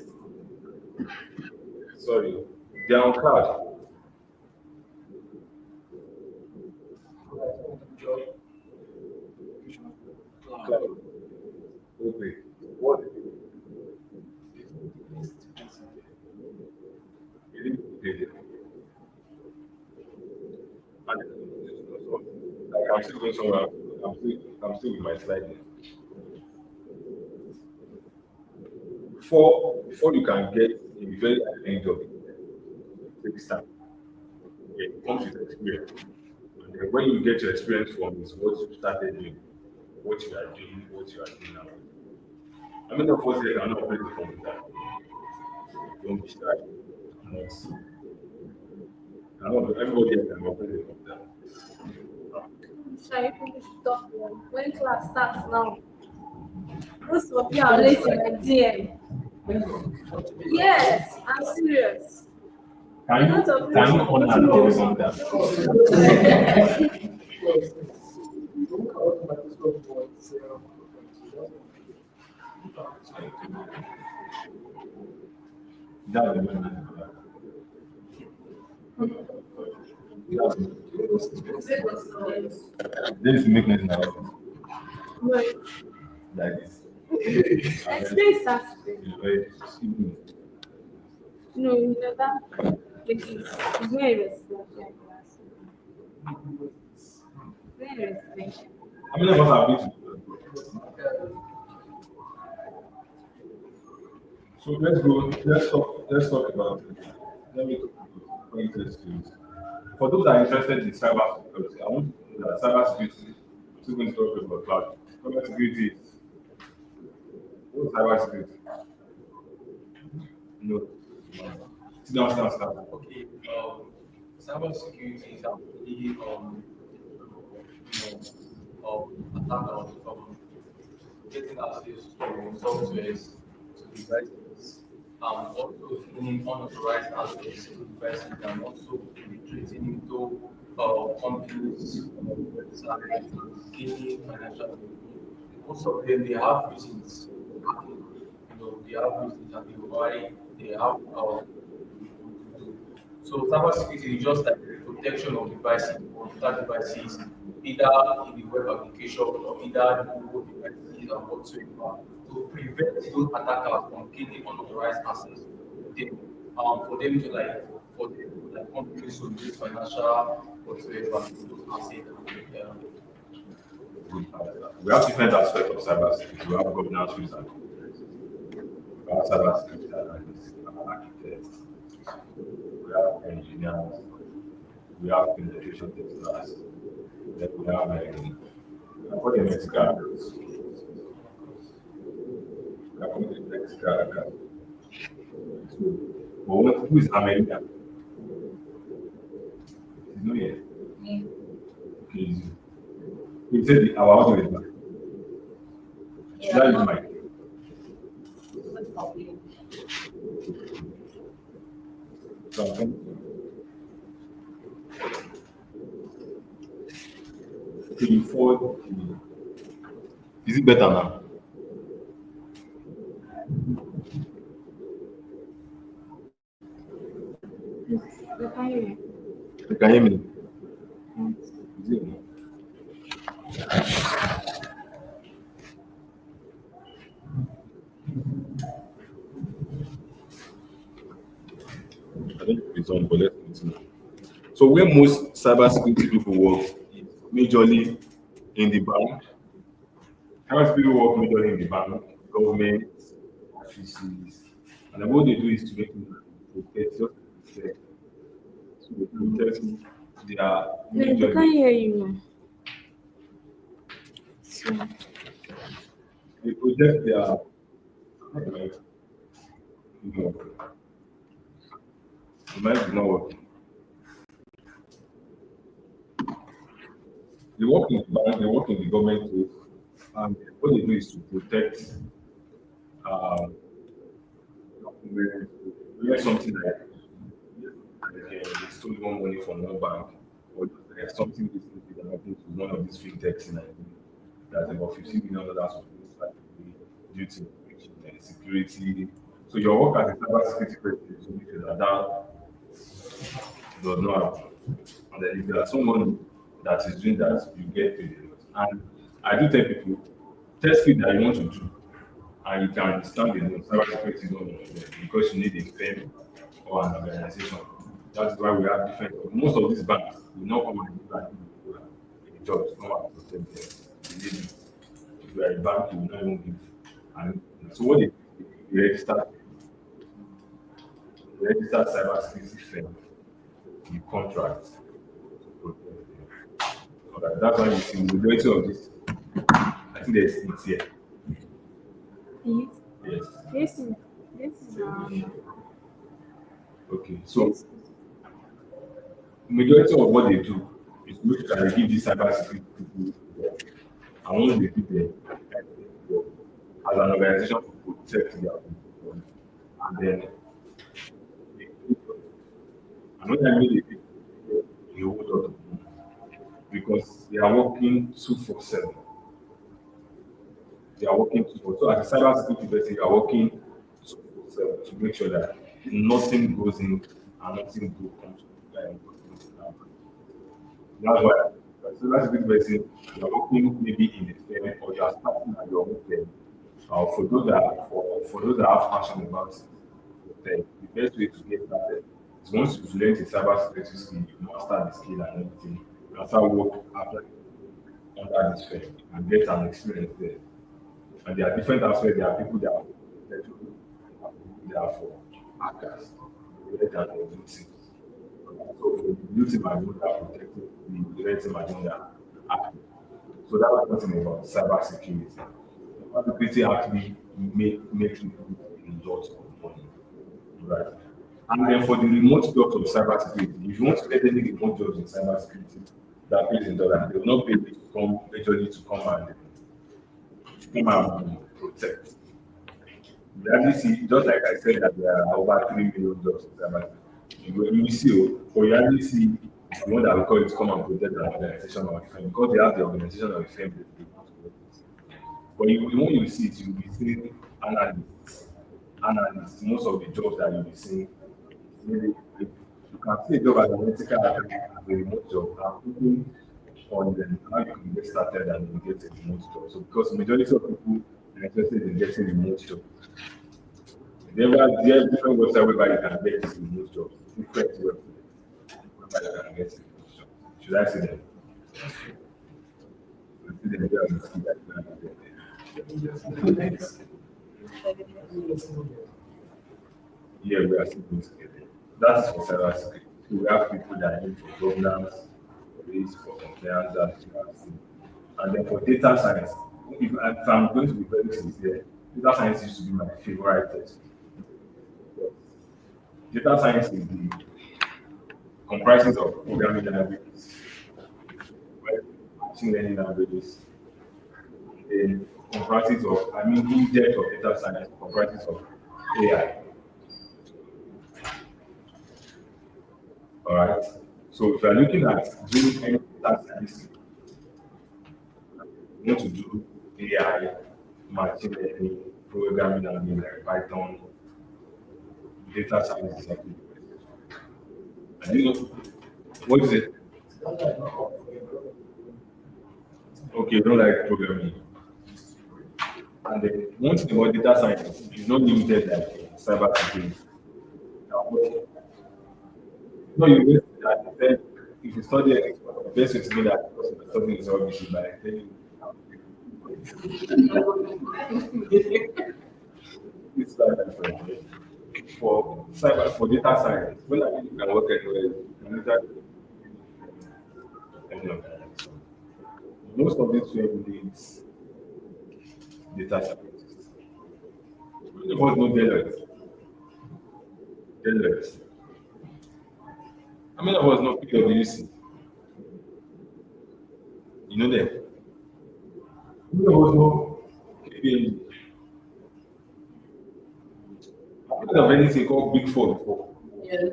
Sorry. They are on cloud. Cloud. OP. What is it? You need to pay them. Like I'm still going somewhere. I'm still with my slide. Before you can get a very high job, it takes time. Yeah, it comes with experience. And then when you get your experience from is what you started doing, what you are doing, what you are doing now. I mean, of course, they cannot operate from that. Don't be shy. Not, everybody else can operate from that. Shall you finish stop when class starts now? Most of you are late in my DM. Yes, I'm serious. Can you on and off from that? That's the main Then if you make noise now, Wait, like this. next day is Saturday. It's very evening. No, you know that it's very residential class. Very residential. How many of us have been to? So let's go. Let's talk about it. Let me talk about pointed skills. For those that are interested in cyber security, I want to know that cyber security. I'm still going to talk about cloud. Cyber security is what is cyber security? No. Sit down, stand, stand. Okay, cyber security is actually attack getting access to softwares, to devices, also gaining unauthorized access to devices, and also penetrating into companies' websites, gaining financial gain. Most of them they have reasons, they have reasons and why they have to do. So cybersecurity is just like the protection of devices, computer devices, either in the web application or either the mobile devices or whatsoever, to prevent those attackers from gaining unauthorized access to them, for them to companies to use financial whatsoever to those assets. We have different aspects of cyber security. We have governance risk and compliance. We have cyber security analysts, architects, we have engineers, we have penetration testers, then we have for the medical actors. We have the medical actors. So, who is American? He's not here. Okay, he said our audio is back. Should I use my something. Okay, you fall. Is it better now? You can hear. You can hear me? Yes. Is it? I don't know if it's on, but let's continue. So where most cybersecurity people work is majorly in the bank. Cybersecurity people work majorly in the bank, government, offices, and then what they do is to make it protect just protect, to protect their No, they majorly can't hear you. So, they protect their the mic is not working. They work in the bank, they work in the government too, and what they do is to protect um, where something like they stole one money from one bank, or there's something recently that happened to one of these fintechs in Nigeria that about $15 million was lost like, due to security. So your work as a cybersecurity person is to make sure that does not happen. And then if there are someone that is doing that, you get paid a lot. And I do tell people, test it that you want to do, and you can understand the name. Cybersecurity is not one of them because you need a firm or an organization. That's why we have different. Most of these banks will not come and give a job to come and protect them. Believe me, if you are a bank, you will not even give. And so what they register cybersecurity firm, you contract to protect them. So that's why you see the majority of this. I think there's it's here. yes. Yes. Yes. Yes. Okay. So majority of what they do is make sure that they give these cybersecurity people work. And once they give them work as an organization to protect their people, and then they and when I mean they pay a whole lot of money because they are working 247. They are working 247. So as a cybersecurity person, you are working 247 to make sure that nothing goes in and nothing goes comes out. That's why. So that's a good person. You're working maybe in the firm or you're starting at your own firm. For those that have passion about the best way to get started is once you've learned the cybersecurity skill, you master the skill and everything. You can start work after under this firm and get an experience there. And there are different aspects. There are people that are protected, there are for hackers, red and the blue team. So for the blue team and blue that are protected, the red team and blue that are active. So that was nothing about cyber security. Cybersecurity actually make people a lot of money. Right. And then for the remote jobs of cybersecurity, if you want to get any remote jobs in cybersecurity that pays in dollars, they will not pay you to come majorly to come and protect. You actually see, just like I said, that there are over 3 million jobs in cybersecurity. You will see, or you actually see the one that we call it to come and protect an organization or a firm because they have the organization or a firm that they want to work with. But when you see it, you'll be seeing analysts. Analysts, most of the jobs that you'll be seeing, maybe you can see a job as an ethical hacker as a remote job. I'm thinking on how you can get started and you get a remote job. So because majority of people are interested in getting remote jobs. There are different websites whereby you can get remote jobs. Different websites whereby you can get remote jobs. Should I say them? I see them there on the screen that you can get there. Yeah, we are still going together. That's for cybersecurity. So we have people that need for governance, for risk, for compliance, that's what you have seen. And then for data science, if I'm going to be very sincere, data science used to be my favorite test. Data science is the comprises of programming languages, right? Machine learning languages, then comprises of, I mean, in depth of data science comprises of AI. All right. So if you are looking at doing any task like this, you want to do AI, machine learning, programming, and like Python, data science is something. And you know, what is it? Okay, you don't like programming. And then one thing about data science is not limited like cyber security. No, you waste that. Then if you study it, the best way to do that because the studying is rubbish is by telling you it's like different. For cyber for data science, when I mean you can work anywhere, you can literally any of that. So most of this field needs data scientists. There was no Deloitte. Deloitte. I mean, there was no PwC. You know that. There was no KPMG. I heard of anything called Big Four before. Yeah.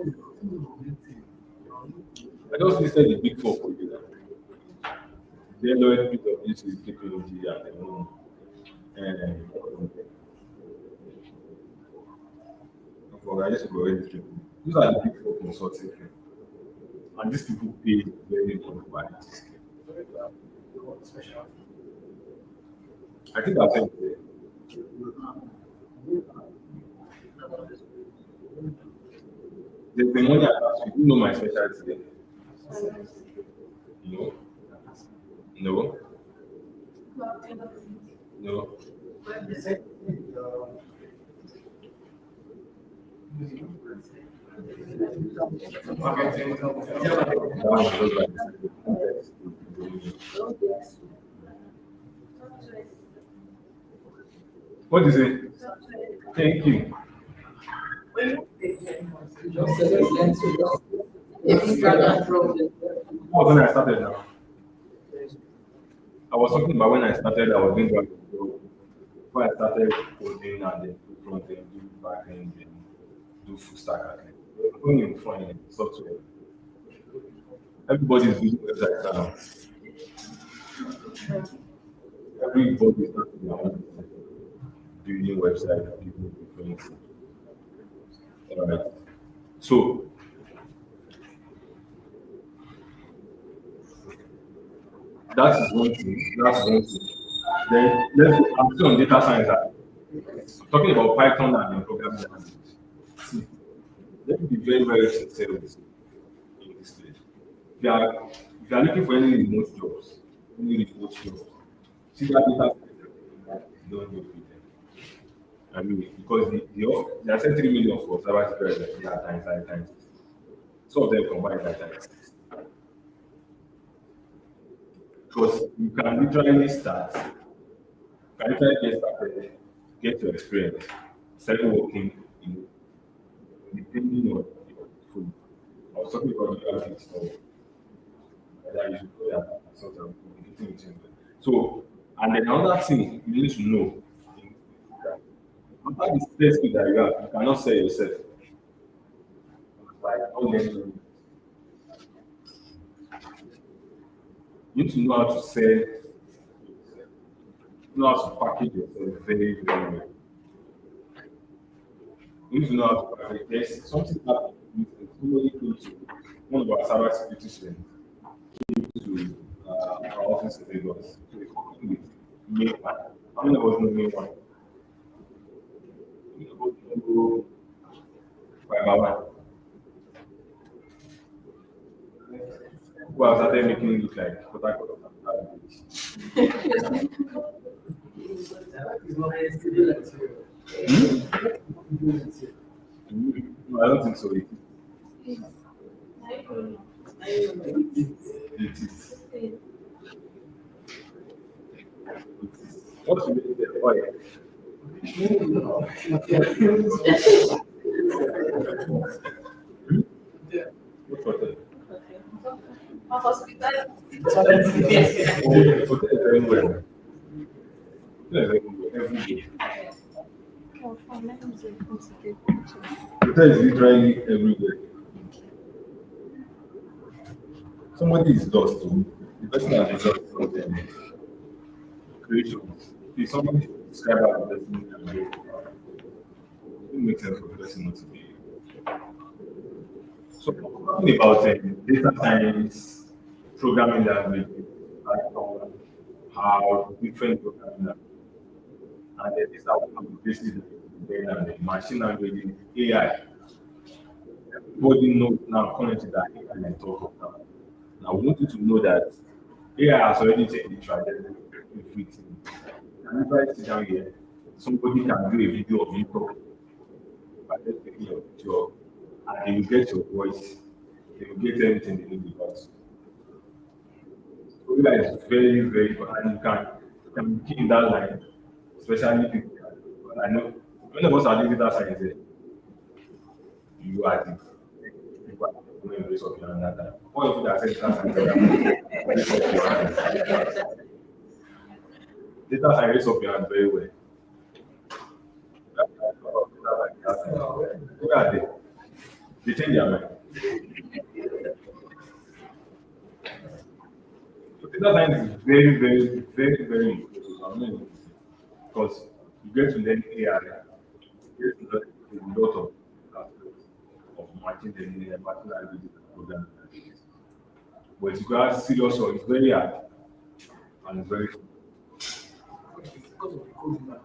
I just listed the Big Four for you. Deloitte, PwC, KPMG, and I just go ahead and these are the Big Four consulting firms. And these people pay very good by I think I've said it. There's the money attached. You know my specialty there. No, no, no. That one was like what is it? Thank you. What was when I started now? I was talking about when I started, I was doing graphic. So before I started coding and then do front end, do back end, and do full stack. Going in front end software. Everybody's using websites now. Everybody's not building websites, building different. All right. So that is one thing. That's one thing. Then let's go. I'm still on data science. Talking about Python and programming language. See, let me be very, very sincere with you in this stage. If you are looking for any remote jobs, see that data science, don't go with them. I mean, because they are saying 3 million for cyber security at times, 5 times. Some of them combine at times. Because you can literally start, you can literally get started, get your experience, start working in depending on your food. I was talking about the graphics stuff that you should do that sort of getting into. So, and then another thing you need to know is that after the first skill that you have, you cannot sell yourself. Like all them you need to know how to sell yourself, know how to package yourself very, very well. You need to know how to package. There's something happened. Somebody came to one of our cyber security students to our office in Lagos. So we working with main one. How many of us know main one? We know fiber one. Well, I started making it look like Port Harcourt. No, I don't think so. It is. What's the oh, yeah. What's hotel? Hospital. Hotel is everywhere. Hotel is everywhere. Hotel is literally everywhere. somebody is lost too. The person has results from them creation. If somebody should describe how the person can be, it makes sense for the person not to be. So talking about data science, programming language, Python, how different programming language, and then these are basically the machine language, AI. Everybody knows now currently that AI is talk of now. Now, we want you to know that AI has already changed the trajectory of everything. And if I sit down here, somebody can do a video of you talking, by just taking your picture, and they will get your voice, they will get everything they need about you. So AI is very, very good, and you can be in that line, especially people. I know many of us are doing data science. You are the people are going to raise up your hand that time. All of you that say data science, raise up your hand. Data science raise up your hand very well. Where are they? They change their mind. So data science is very, very, very, very important because you get to learn AI, you get to learn a lot of aspects of machine learning and machine language and programming languages. But if you go out serious, so it's very hard and it's very Because of the code now.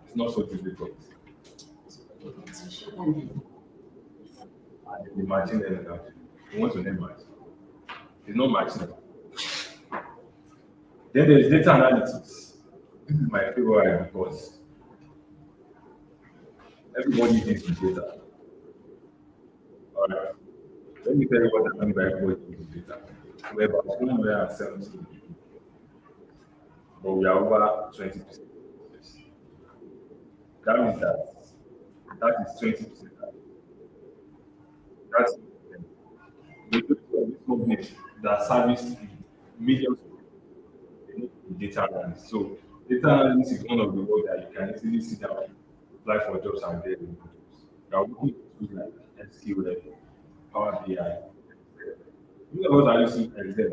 it's not so difficult. And the machine learning language, you want to learn machine. It's not machine. Then there is data analytics. This is my favorite because everybody deals with data. All right. Let me tell you what I mean by everybody deals with data. We're about 270 people, but we are over 20%. That means that is 20%. That's the majority of these companies that service millions of people, they need data analysts. So data analyst is one of the roles that you can easily sit down, apply for jobs and get the jobs. You are working with tools like SQL, Power BI. Many of us are using Excel,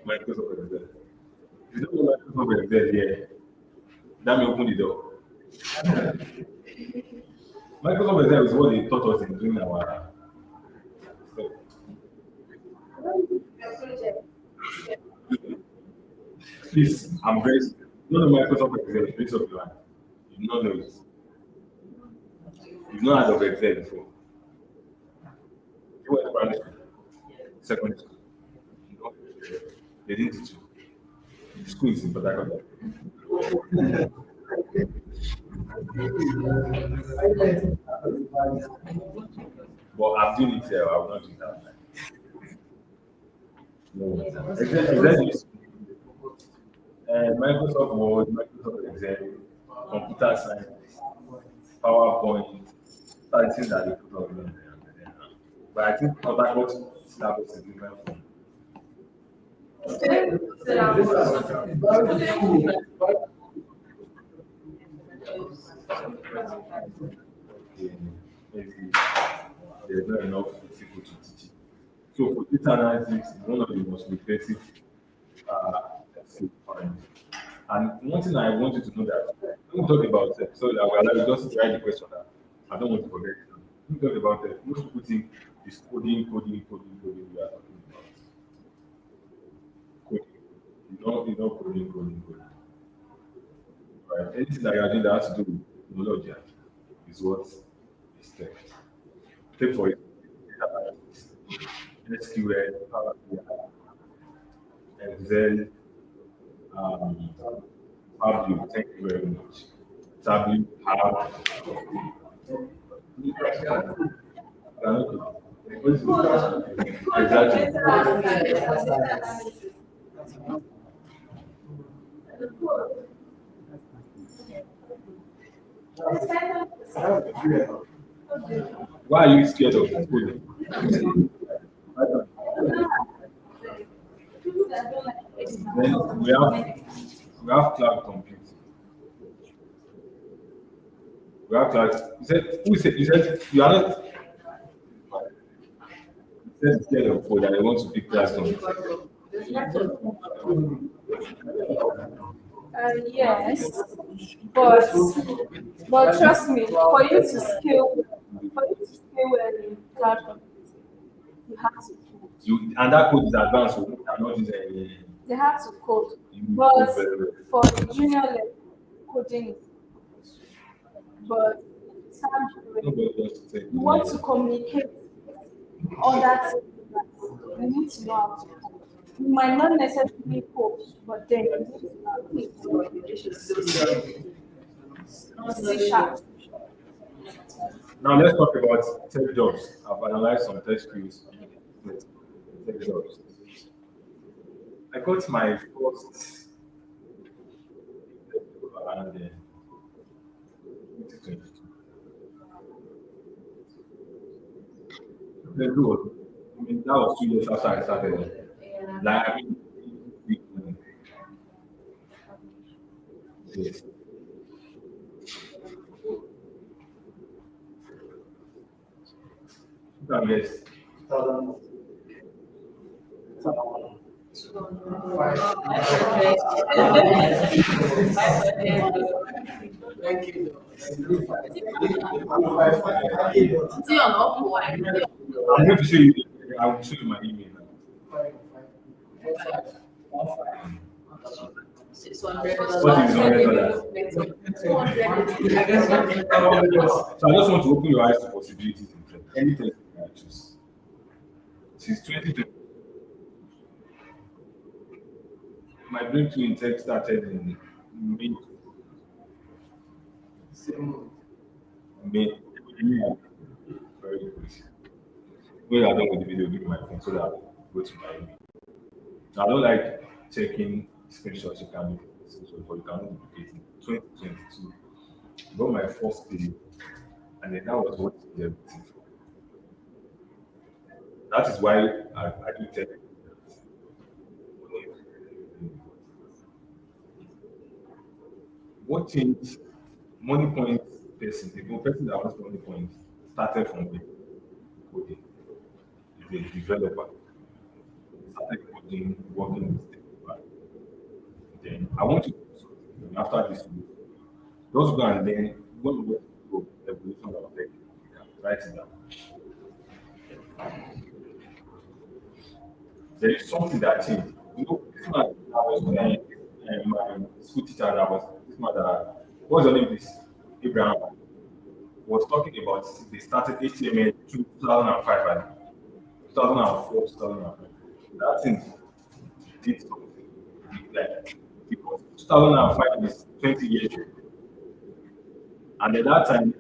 Microsoft Excel. If you don't know Microsoft Excel here, that may open the door. Microsoft Excel is what they taught us in doing our stuff. Please, I'm very you know Microsoft Excel, please of your hand. You do not know it. You've not heard of Excel before. You went to primary school, secondary school. You know, they didn't teach you. The school is in Port Harcourt. But I'm doing it here, I will not do that. No, Excel is Microsoft Word, Microsoft Excel, computer science, PowerPoint, something that they put on there. But I think Port Harcourt syllabus is different from maybe there's not enough people to teach it. So for data analytics, it's one of the most lucrative field find. And one thing I want you to know that when we talk about so that we are like just write the question that I don't want to forget it. When we talk about most people think it's coding we are talking about. Coding. You know coding. Right. Anything that you are doing that has to do with knowledge is what is tech. Take for it, SQL, Power BI, Excel, Tableau. Thank you very much. Tableau, how? Exactly. Why are you scared of coding? Then we have cloud computing. We have cloud. You said you are not. You they're scared of code and they want to pick class on. Yes, but trust me, for you to scale well in cloud computing, you have to code. And that code is advanced, so you cannot use any. They have to code. You But code very well. for the junior level, coding is compulsory. But when Nobody wants to take you want to communicate with other teams, you need to know how to code. You might not necessarily code, but then you need to know how to code. C sharp. Now let's talk about tech jobs. I've analyzed some tech skills. Tech jobs. I got my first around 2022. The role, I mean, that was 2 years after I started. Like, I mean, big money. Yes. Yes. Thank you. I'm going to show you. I will show you my email now. What is $100? So I just want to open your eyes to possibilities in tech. Anything you can choose. Since 2020, my breakthrough in tech started in May. May. Very good. When I'm done with the video, give me my phone so that I'll go to my email. I don't like checking screenshots. You can do screenshots, but you cannot duplicate it. 2022, I got my first pay, and then that was what they're waiting for. That is why I do tech. What changed? Money point person, the person that wants money points started from the coding. Is a developer. Started coding, working with developer. Then I want to do something after this. Just go and then when we go evolution of tech, you can write it down. There is something that changed. You know, this man I was my school teacher that was this man that what's your name please? Abraham was talking about they started HTML 2005 and 2004, 2005. That thing did something like because 2005 is 20 years ago. And at that time,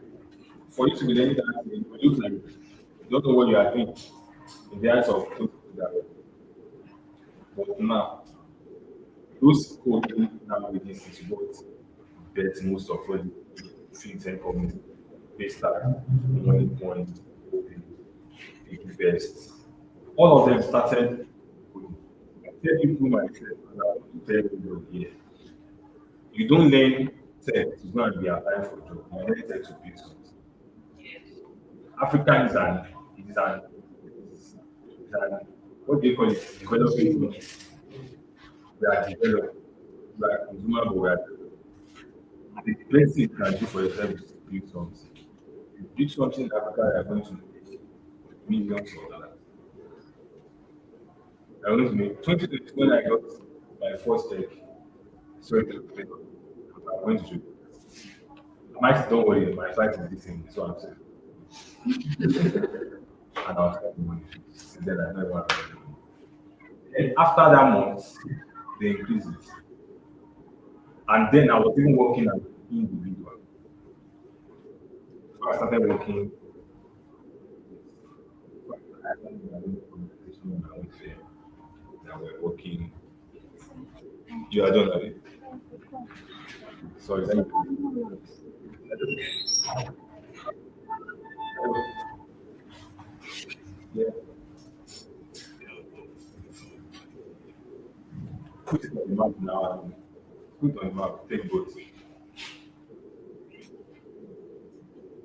for you to be learning that thing, you look like you don't know what you are doing in the eyes of those people that were. But now, those coding nowadays is what bet most of what the fintech companies based on money point, the invest. All of them started coding. I tell people myself, and I want to tell you here, you don't learn tech to go and be applying for job. You learn tech to build something. African is an what do you call it? Developing country. We are developed. We are consumer, but we are developed. The best thing you can do for yourself is to build something. You build something in Africa, you are going to make millions of dollars. I was make 2020 when I got my first tech. Sorry to play. I'm going to show you. My don't worry, my flight is this thing, so I'm saying. And I was spending money. Since then I never want to. And after that month, they increased it. And then I was even working as an individual. So I started working. I started doing communication on my own firm. That we're working. You are done already. Sorry, thank you. Yeah. Put it on the map now. Put on the map. Take both. Take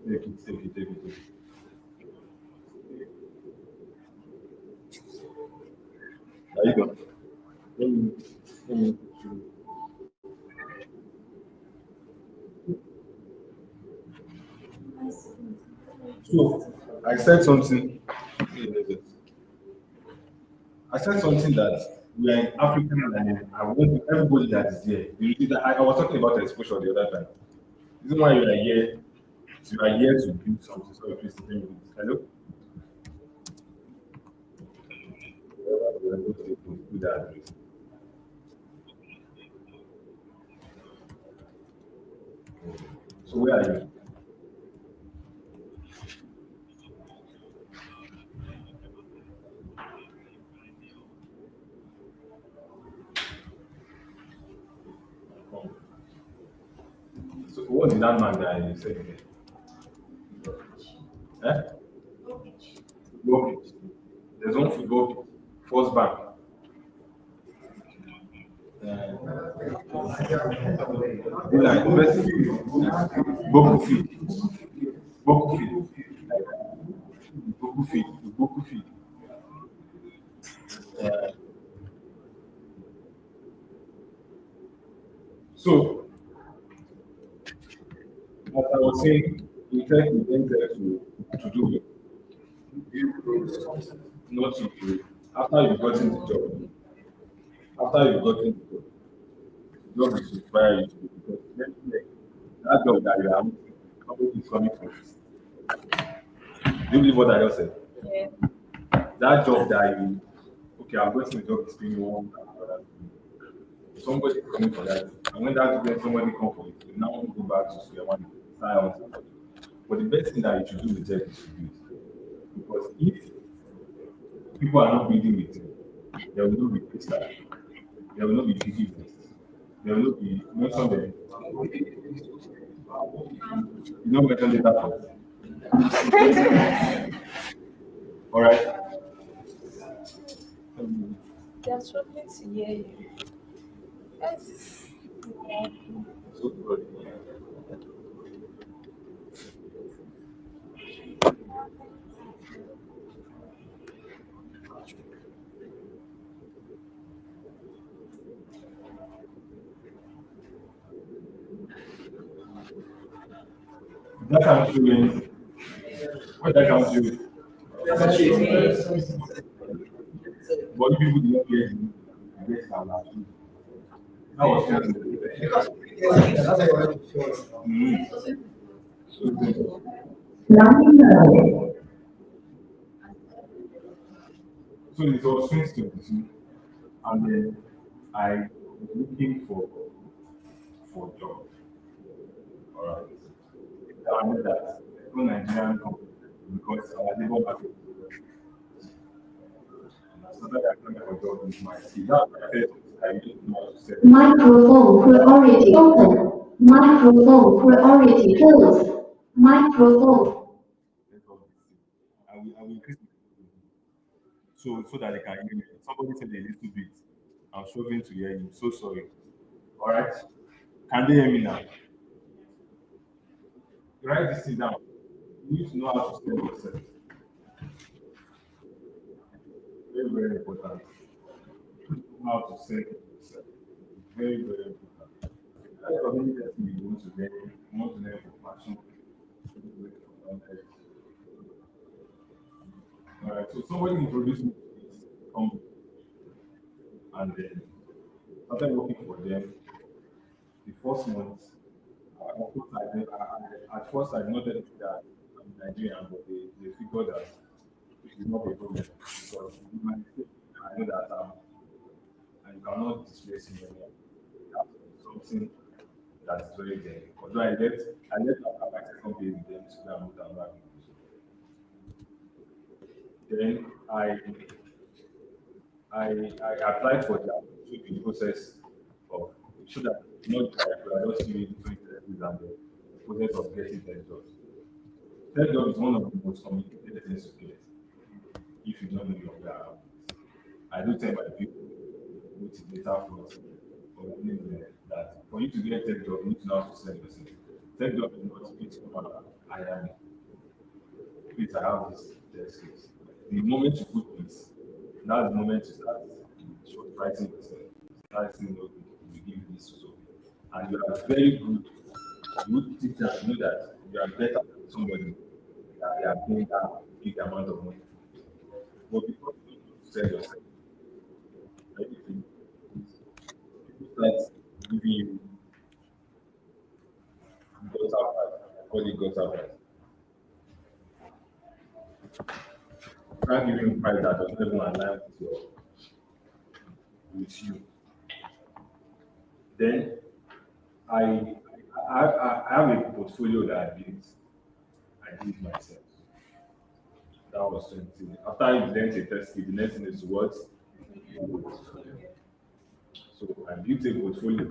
it. Are you done? Let me, let me, so I said something. I said something that we are in African and I want everybody that is here. I was talking about exposure the other time. The reason why you are here to build something. So please tell me. Hello? We are going to do that. So where are you? So what did that man that you said again? Eh? Football pitch. There's one football pitch. First bank. Be like best Boku feed. Boku feed. Boku feed. Boku feed. Uh, so as I was saying, you try to enter to do it. Not to after you've gotten the job. After you've gotten the job is require you to do because that job that you are somebody is coming for it. Do you believe what I just said? Yeah. That job that you okay, I'm going to the job is paying you one somebody is coming for that. And when somebody comes for it, you now go back to square one, start out. But the best thing that you should do with them is to build. Because if people are not building with you, there will not be freestyle, there will not be forgiveness, there will not be mention them. You know mention data first. All right. They are struggling to hear you. Yes. So good. That comes you what that comes you. But if people do not hear you, get that last. That was mm. So, so it was since 22, and then I was looking for job. All right. I knew that no Nigerian company because our labor market and I started applying for job with my skill. That's why I said I didn't know how to say. Microphone priority open. Microphone priority closed. Microphone. I will increase it so that they can hear me. Somebody said a little bit. I'm struggling to hear you. So sorry. All right. Can they hear me now? Write this thing down. You need to know how to spell yourself. Very, very important. Know how to say yourself. Very, very important. That's the only thing you want to learn. You want to learn for passion. You want to learn for knowledge. All right. So somebody introduced me to this company, and then started working for them. The first month, of course, at first I did not tell them that I'm Nigerian, but they figured that it is not a problem because in my mistake, I know that and you cannot displace me anymore. That's something that is very there. Although I left after my second day with them to go and move back. Then I applied for that through the process of so that not that I just see it doing interviews and the process of getting the jobs. That job is one of the most complicated things to get if you don't know your way around. I do tell my people with data flows or anywhere that for you to get tech job, you need to know how to sell yourself. Tech job is not it's I am please I have this tech skills. The moment you put this, that's the moment you start she was writing yourself, writing you give this so, and you are very good. You would sit down, you know that you are better than somebody that they are paying that big amount of money. But because you don't want to sell yourself, everything people start giving you gutter price. I call it gutter price. Start giving you price that does not even align with you. Then I, I have a portfolio that I built. I did it myself. That was 20. After you learn a test kit, the next thing is what? So I built a portfolio,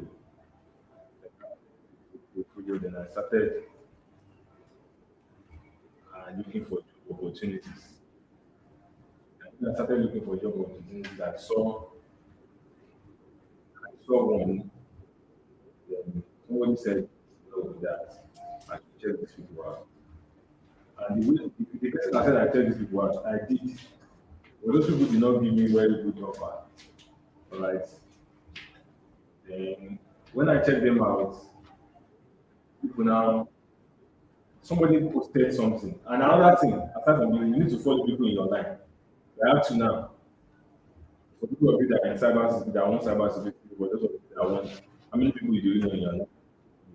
then I started looking for job opportunities. And when I started looking for job opportunities, I saw one. Then somebody said, no, that I should check these people out. And the person that said I check these people out, I did. But those people did not give me very good offer. All right. Then when I checked them out, people now somebody posted something. And another thing, aside from you need to follow people in your life. You have to now. For people of you that are in cyber that want cyber security, for those of you that want, how many people you do know in your life?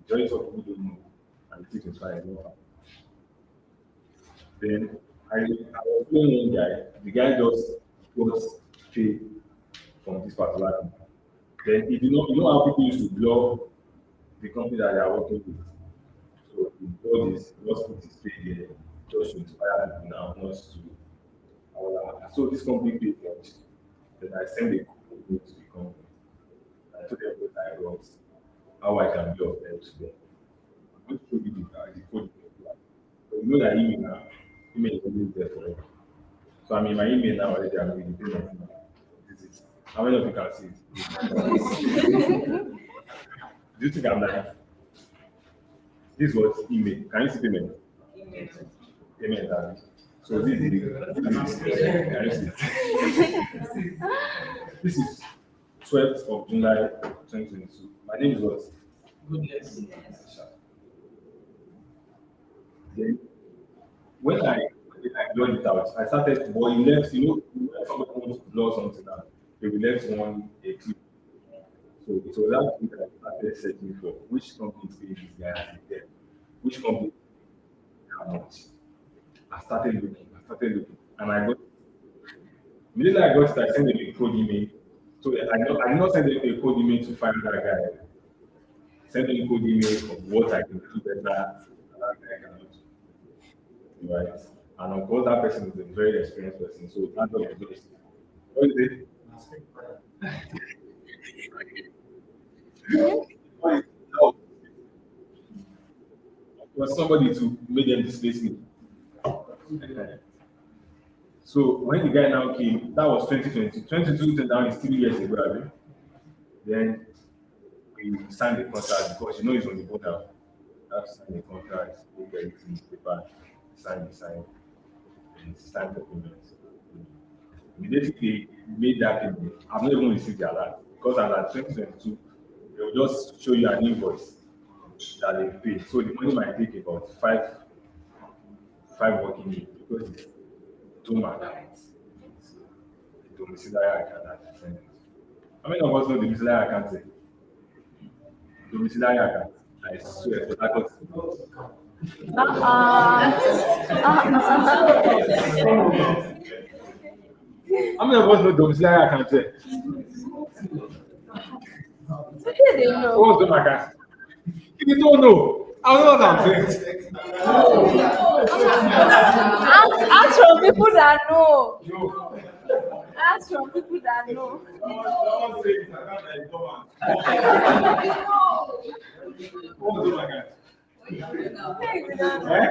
Majority of people don't know, and they think it's fine. No. Then I was following one guy. The guy just got paid from this particular thing. Then he did not, you know how people used to blog the company that they are working with. So he bought this, just put his pay there, just to inspire people now, not to all that. So this company paid for it. Then I sent a code to the company. I told them what I wrote, how I can be of help to them. I'm going to show you the code. So you know that email now, email is always there forever. So I'm in my email now already, I'm in the payment now. This is it. How many of you can see it? Do you think I'm lying? This is what email. Can you see payment? Payment. So this is can you see? This is 12th of July 2022. My name is what? Goodness. Then when I blog it out, I started, but he left, when somebody wants to blog something out, they will left a clip. So it was that thing that I started searching for which company is paying this guy as a debt, which company, how much. I started looking, and I got immediately I got it, I sent them a code email. So I did not send them a code email to find that guy. Send them a code email of what I can do better than that guy cannot do. Right? And of course that person is a very experienced person. So that's what I'm going to say. What is it? No, was somebody to make them displace me. So when the guy now came, that was 2020. 2022 now is 3 years ago, right? Then we signed the contract because he's on the board now. Have to sign the contract, take everything, paper, sign, and sign the payment. Immediately they made that payment. I've not even received the alert because at 2022, they will just show you an invoice that they paid. So the money might take about five working days because it's two account. Domiciliary account at the same. How many of us know domiciliary account? Domiciliary account. I swear, I got how many of us know domiciliary account? Okay, they know. What's the account? If you don't know, I don't know what I'm saying. Ask from people that know. No. Ask from people that know. Someone say it's account that is dormant. What's the account? Eh?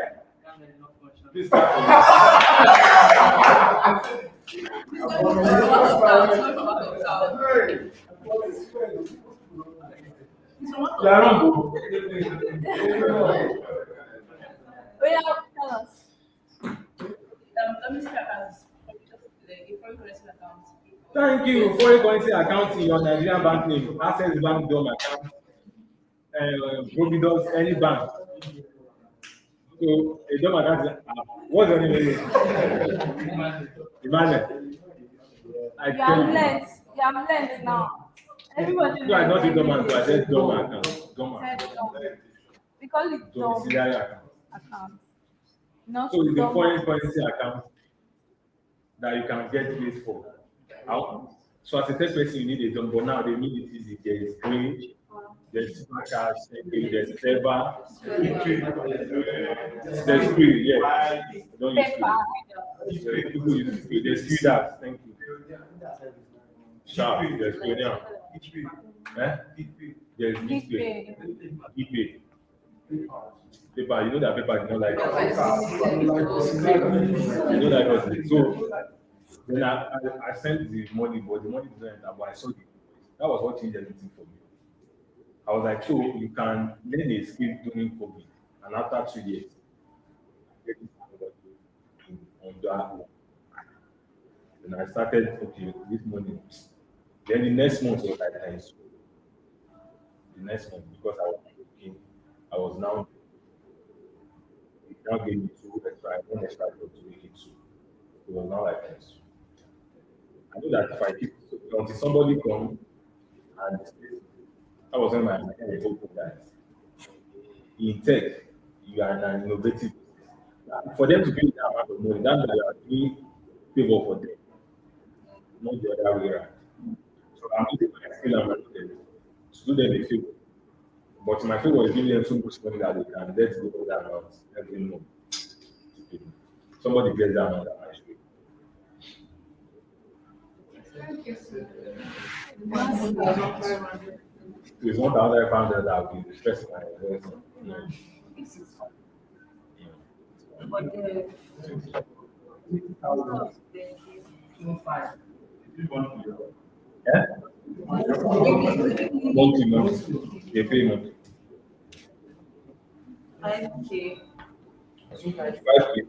Please start from Tell us. Let me start as just the foreign currency account Thank you. Foreign currency account in your Nigerian bank name, Access Bank, Dom account, Providence, any bank. So a Dom account, what's your name? Emmanuel. I You tell have you, learnt. You have learnt now. Everybody you are not a Dom learns account, I said Dom account. Dom said account. dumb. We call it dumb Domiciliary account. account, not So it's a dumb foreign account. currency account that you can get paid for. So as a third person, you need a Dom, but now they need it easy. There is green, there's super cash, there's clever, there's free, yeah. Don't use Paper. free. People use free. There's free that. Thank you. Sharp, there's free now. Eh? There's Big display. pay. Paper. Paper, you know that paper is not like you know that was so then I sent the money, but the money didn't enter, but I saw the that was what changed everything for me. I was like, so you can learn a skill during COVID, and after 2 years, get it on that. Then I started, okay, this money. Then the next month was like times two. The next month, because I was working, I was now it now gave me two extra, one extra job to make it two. It was now like times two. I know that if I keep until somebody come and that was when my mind was open that in tech, you are an innovative. For them to give you that amount of money, that's why you are doing favor for them, not the other way around. So I'm using my skill and my knowledge to do them a favor. But my favor is giving them so much money that they can let go of that amount every month. Somebody gets that amount actually. So it's not another founder that will be stressing my investment. No. Yeah? Monthly, monthly. They pay monthly. 5K. 5K.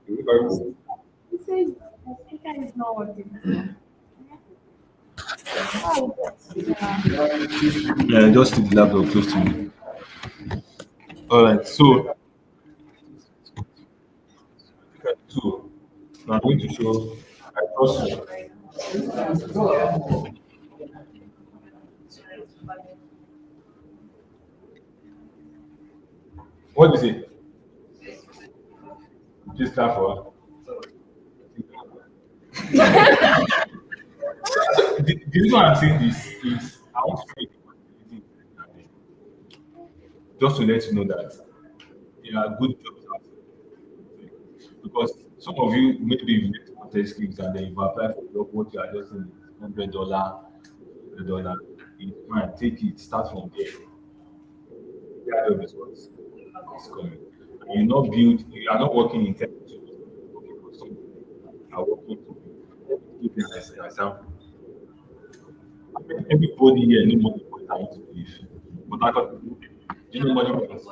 He says the speaker is not working. Oh, Yeah, just keep the laptop close to me. All right, so I'm going to show. I trust you. What is it? Just clap for her. The reason why I'm saying this is I want to make just to let you know that there are good jobs out there. Because some of you maybe you get content skills and then you apply for job what you are just in $100. It's fine, take it, start from there. That job is what is coming. And you're not build, you are not working in tech to working for somebody. You are working to give them as an example. Everybody here know money points I want to give. But I got do you know money points?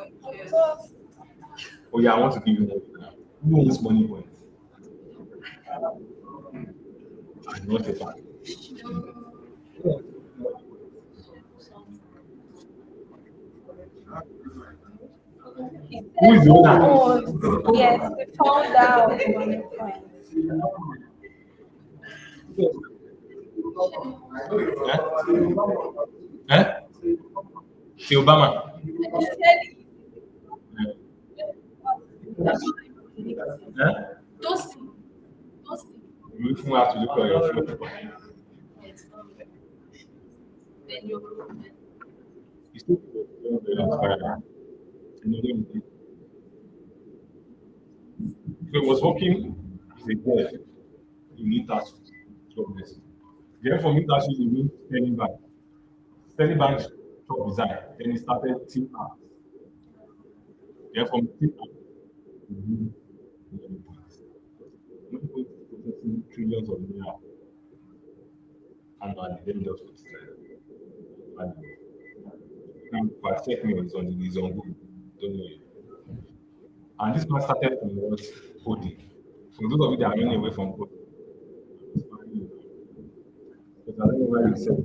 Oh yeah, I want to give you money now. Who wants money points? I'm not a fan. Who is the owner? oh, yes, we found out one point. Eh? Eh? See Obama. He said Eh? those You even have to look at your phone. then you You still very transparent. And you don't need- If it was working as a boy, you need that job lesson. Then for me, that's what you mean spending back. Spending back job design. Then he started team art. Then from team art, you need money points. Money points is processing trillions of naira annually. Let me just put it like that. And fact check me is on Google. Don't know it. And this man started from what coding. For those of you that are running away from coding, where he said,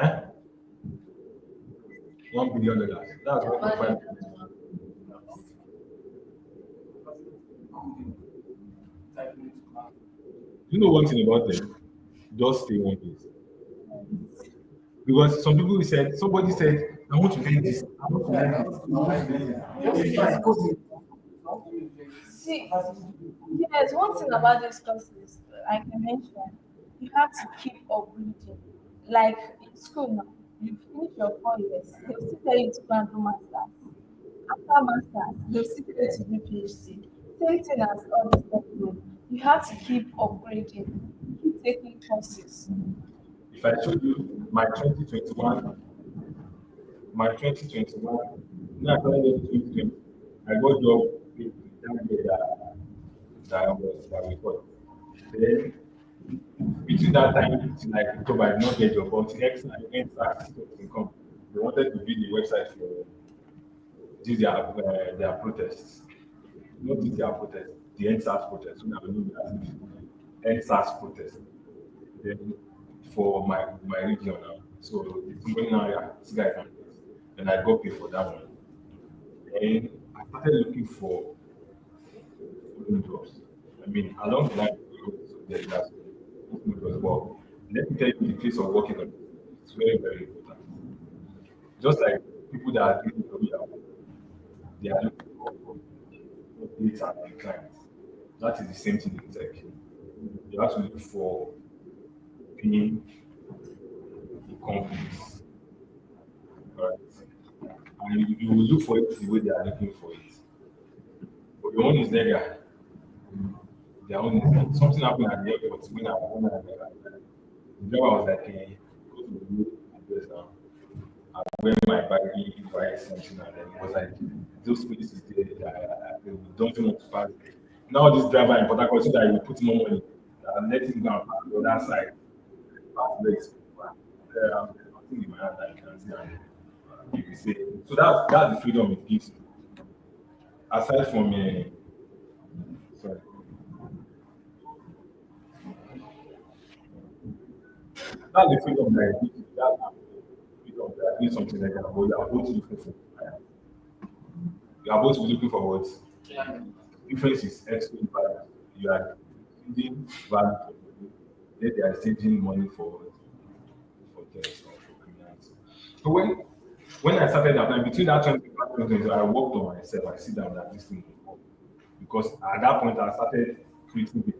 eh? $1 billion. That's 1.5. You know one thing about them? Just stay one place. Because some people said, somebody said, I want to learn this. I want to learn this. See, yes, one thing about this course is, like I mentioned, you have to keep upgrading. Like in school now, you finish your 4 years, they'll still tell you to go and do masters. After masters, they'll still tell you to do PhD. Same thing as all this stuff. You have to keep upgrading, keep taking courses. If I showed you my 2021, no, I started in 2020. I got job in that year that we got. Then between that time to like October, I did not get job until next tax income. They wanted to build the website for this their protests. Not this their protest, the NSAS protest. So now we know that NSAS protest. Then for my region now. So it's going now, yeah, this guy can do it. And I got paid for that one. And I started looking for foreign jobs. I mean, along the line, there's that jobs. But let me tell you, the place of working on it's very, very important. Just like people that are doing the career, they are looking for updates and clients. That is the same thing in tech. You have to look for paying the companies. Right? And you will look for it the way they are looking for it. But your own is legal. Their own is not. Something happened at the airport when I was there. The driver was like, hey, go to the new address now. I went my baggy right something and then it was like those places there they don't want to pass. Now this driver in Port Harcourt so that you put more money and let him go on the other side. Pass legs. Nothing in my hand that you can see and you will say. So that's the freedom it gives you. Aside from sorry. That's the freedom that it gives you. That's the freedom that doing something like that. But you are both looking for you are both looking for what? Difference is extreme value. You are exchanging value for money. Then they are exchanging money for things or for criminals. So when I started applying between that 2020, I worked on myself. I sit down that this thing will work. Because at that point I started creating it.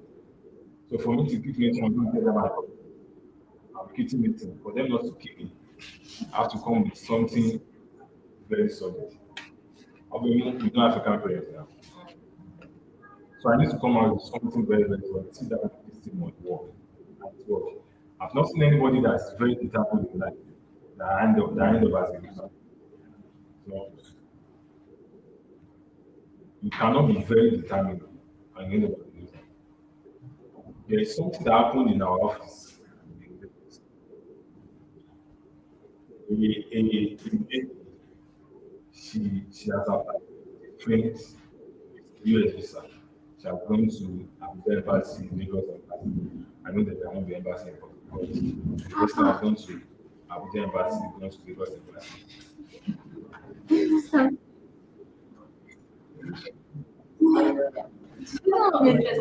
So for me to keep me from doing them, I'm keeping it for them not to keep me. I have to come with something very solid. Obviously, we don't have African parents now. So I need to come out with something very, very solid. See that this thing won't work. And it work. I've not seen anybody that's very determined in life that end up as a loser. So you cannot be very determined and end up as a loser. There is something that happened in our office. A she has applied friends US visa. She has gone to Abuja Embassy in Lagos Embassy. I know that there won't be embassy in Port Harcourt. The person has gone to Abuja Embassy, gone to Lagos Embassy.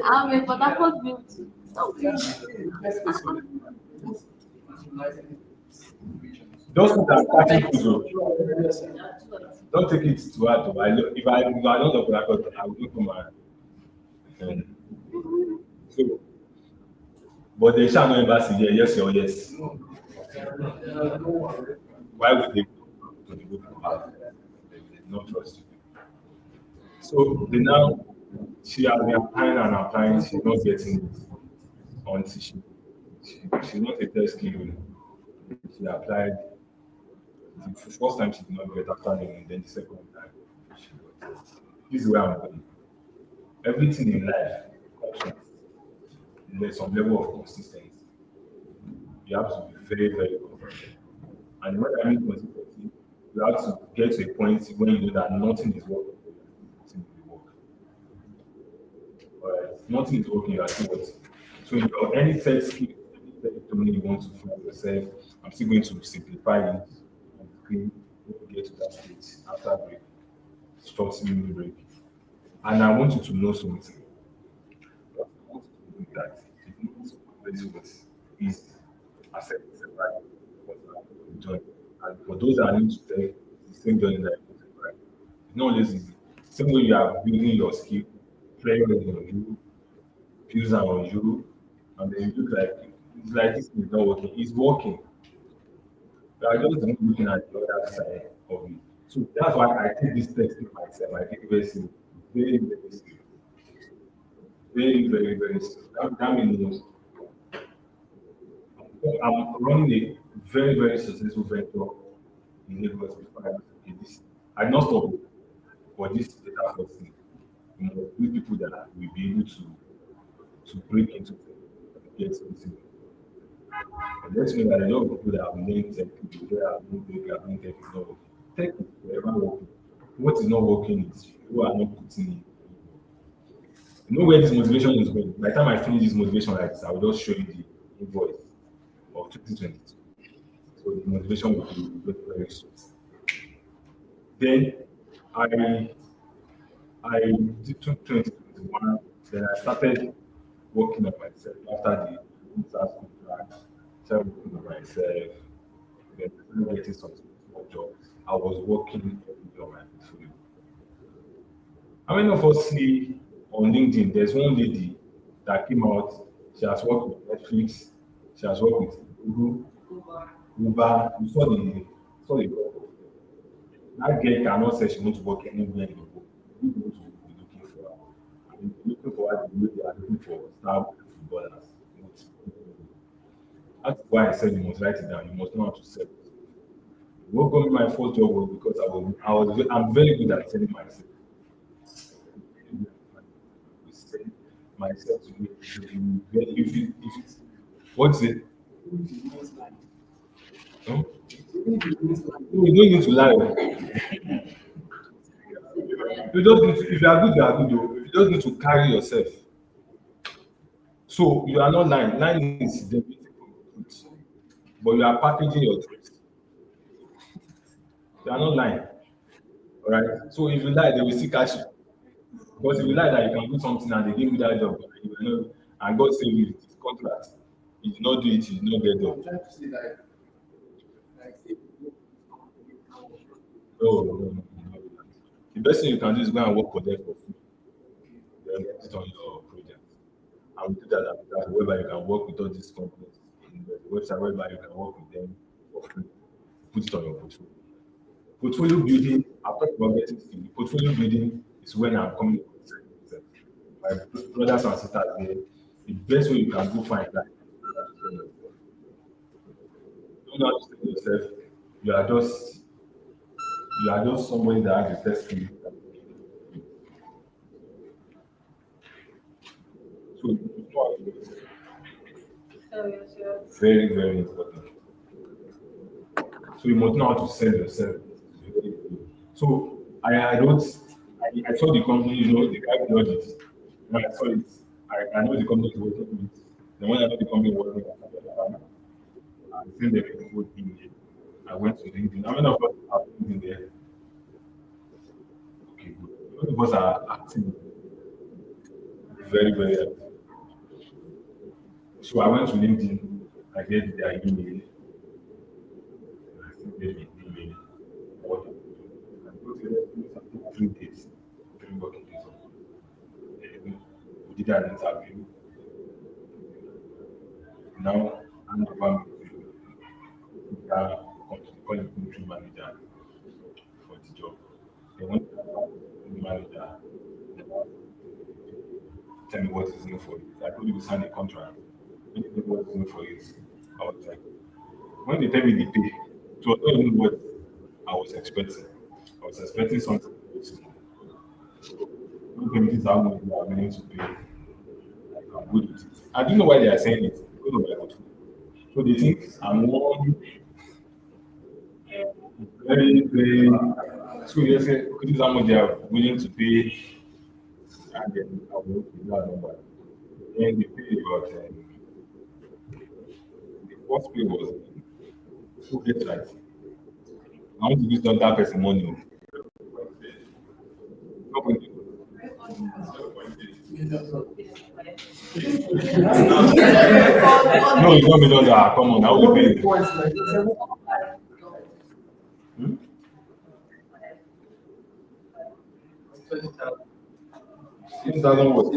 I'm a but that was beautiful. Those who are starting to don't take it to heart. If I don't know Port Harcourt, I will go to my so but they shall no embassy here, yes or yes. Why would they go to the book? They not trust you. So they now she has been applying and applying, she's not getting it until she's not a test giver. She applied the first time she did not get after and then the second time she got it. This is where I'm going. Everything in life comes with there's some level of consistency. You have to be very, very consistent. And when I mean consistency, you have to get to a point when you know that nothing is working. Nothing will work. Alright, nothing is working, you are still what? So in your any tech skill, Tell me you want to find yourself. I'm still going to simplify it on the screen when we get to that stage after break, short mini break. And I want you to know something. I want you to know that the most progress is accepting separate what I'm doing. And for those that are new to tech, it's the same journey that you separate. It's not always easy. Same way you are building your skill, playing on you, views are on you, and then you look like it's like this is not working. It's working. You are just not looking at the other side of it. So that's why I take this text to myself. I take it very simple. Very, very simple. Very, very, very simple. That means I'm running a very, very successful venture in Lagos before I was in this. I not stop it, but this data first thing. You know, with people that will be able to break into get something. And let's know that a lot of people that have learned tech, people that have learned tech is not working. Tech is forever working. What is not working is you are not putting in. You know where this motivation is going. By the time I finish this motivation like this, I will just show you the invoice of 2022. So the motivation will be very, very short. Then I I did 2021. Then I started working on myself after the SaaS contract. Started working on myself. Then I started getting some small jobs. I was working every day on my portfolio. How many of us see on LinkedIn? There's one lady that came out. She has worked with Netflix. She has worked with Google, Uber. You saw the that girl cannot say she wants to work anywhere in the world. We want to be looking for her. I mean, looking for her the way they are looking for star footballers. That's why I said you must write it down. You must know how to sell. What got me my first job was because I'm very good at selling myself. Sell myself to you. If it's what's it? No? You don't need to lie. You don't need to, if you are good, you are good. Though. You just need to carry yourself. So you are not lying. Lying is deviating from the truth. But you are packaging your truth. You are not lying. All right. So if you lie, they will still catch you. Because if you lie that you can do something and they give you that job, you know, and God save you with his contract. If you did not do it, you did not get I'm job. trying to say like, No, no, no, no. The best thing you can do is go and work for them for free. Then put it on your project. I will do that whereby you can work with all these companies in the website whereby you can work with them for free. Put it on your portfolio. Portfolio building, I'm talking about getting skill. Portfolio building is when I'm coming up with myself. My brothers and sisters there, the best way you can go find that you don't know how to sell yourself. You are just you are just somebody that has the best skill. So you know how to do it. So yes. Very, very important. So you must know how to sell yourself. Very good. So I wrote, I saw the company, you know, the guy brought it. When I saw it, I know the company is working with. Then when I know the company is working with, I sent them a good email. I went to LinkedIn. How many of us have LinkedIn there? Okay, good. How many of us are active? Very, very active. So I went to LinkedIn, I get their email, I sent them an email. What I go to them, something 3 days, 3 working days. Then we did an interview. Now hand over me to that call him country manager for the job. They want the manager tell me what is in for it. I told you we signed a contract. When they tell me what is in for it, I was like, when they tell me the pay, it was not even what I was expecting. I was expecting something very small. Don't tell me this is how much they are willing to pay. Like, I'm good with it. I don't know why they are saying it because of my portfolio. So they think I'm one very, very. So they say, okay, this is how much they are willing to pay, and then I will look at that number. Then they pay about first play was who gets right. I want to use that person money. Not going to- No, it's not million dollar. Come on, I will pay. Hmm? 6,000 what?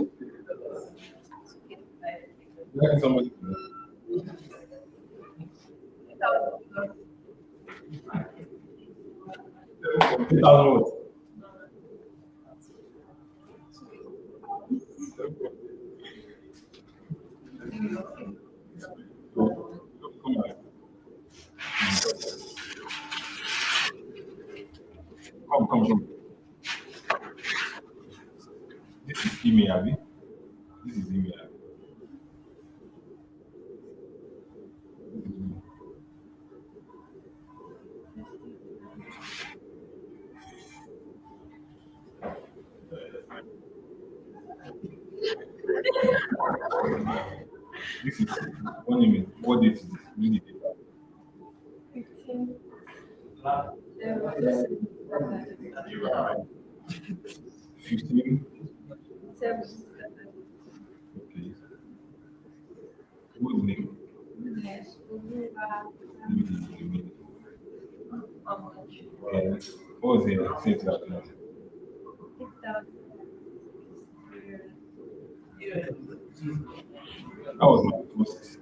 Like somebody. 2,000 what? Come on. Come. This is email, Abby. This is email. This is what email. What date is this? Read it. 15. Okay. What's the name? What was the same that? That was my first.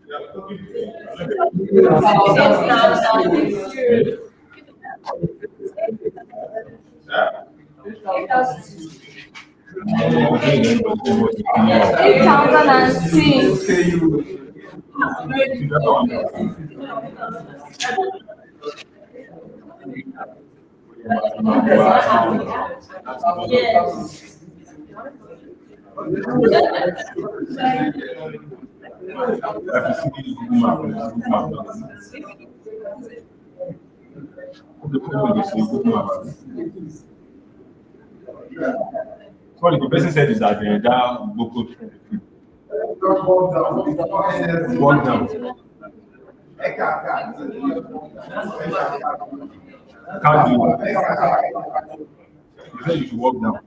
Eight thousand and six. Sorry, the person said is that that Boko walk down. Can't do it. You said you should walk down.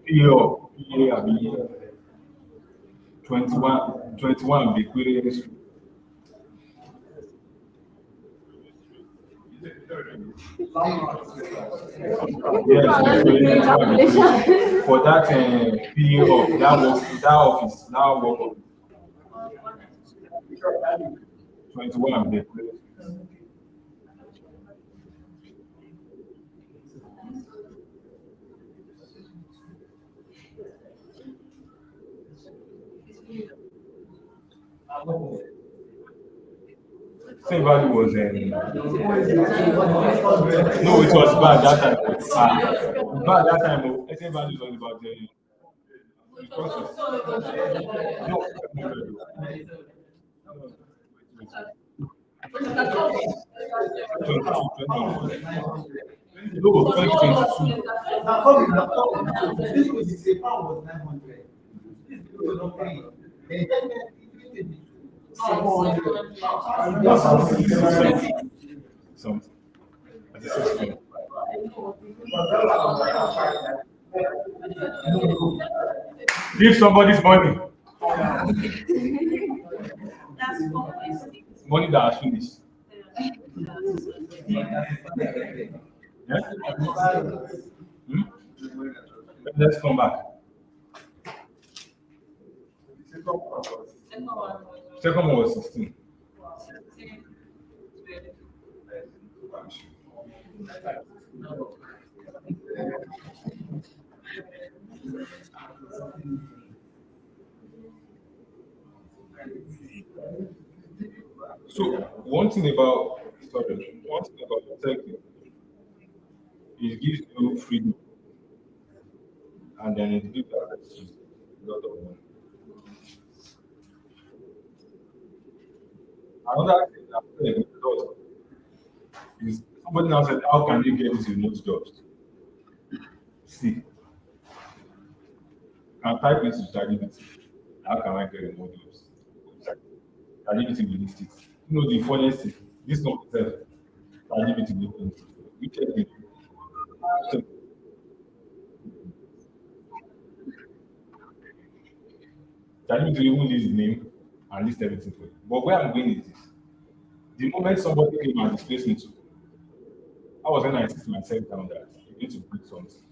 PO, 21 be queries. Yes, for that PO, that office, now work 21 be queries. Same value was no, it was bad that time. Bad that time. Same value was about no, 2022. This was the pound was 900. This was not paying. Then definitely 700. Something. Give somebody's money. Money that has finished. Yeah? Hmm? Let's come back. Second one was 16. So one thing about teching, it gives you freedom, and then it gives you a lot of money. Another thing that it does is somebody now said, how can you get these remote jobs? See, can type into ChatGPT. How can I get more jobs? ChatGPT will list it. You know the funniest thing, this company itself, ChatGPT will list it. You check it. So, ChatGPT will even list his name and list everything for you. But where I'm going is this. The moment somebody came and displaced me to, I was when I sit myself down that you need to build something.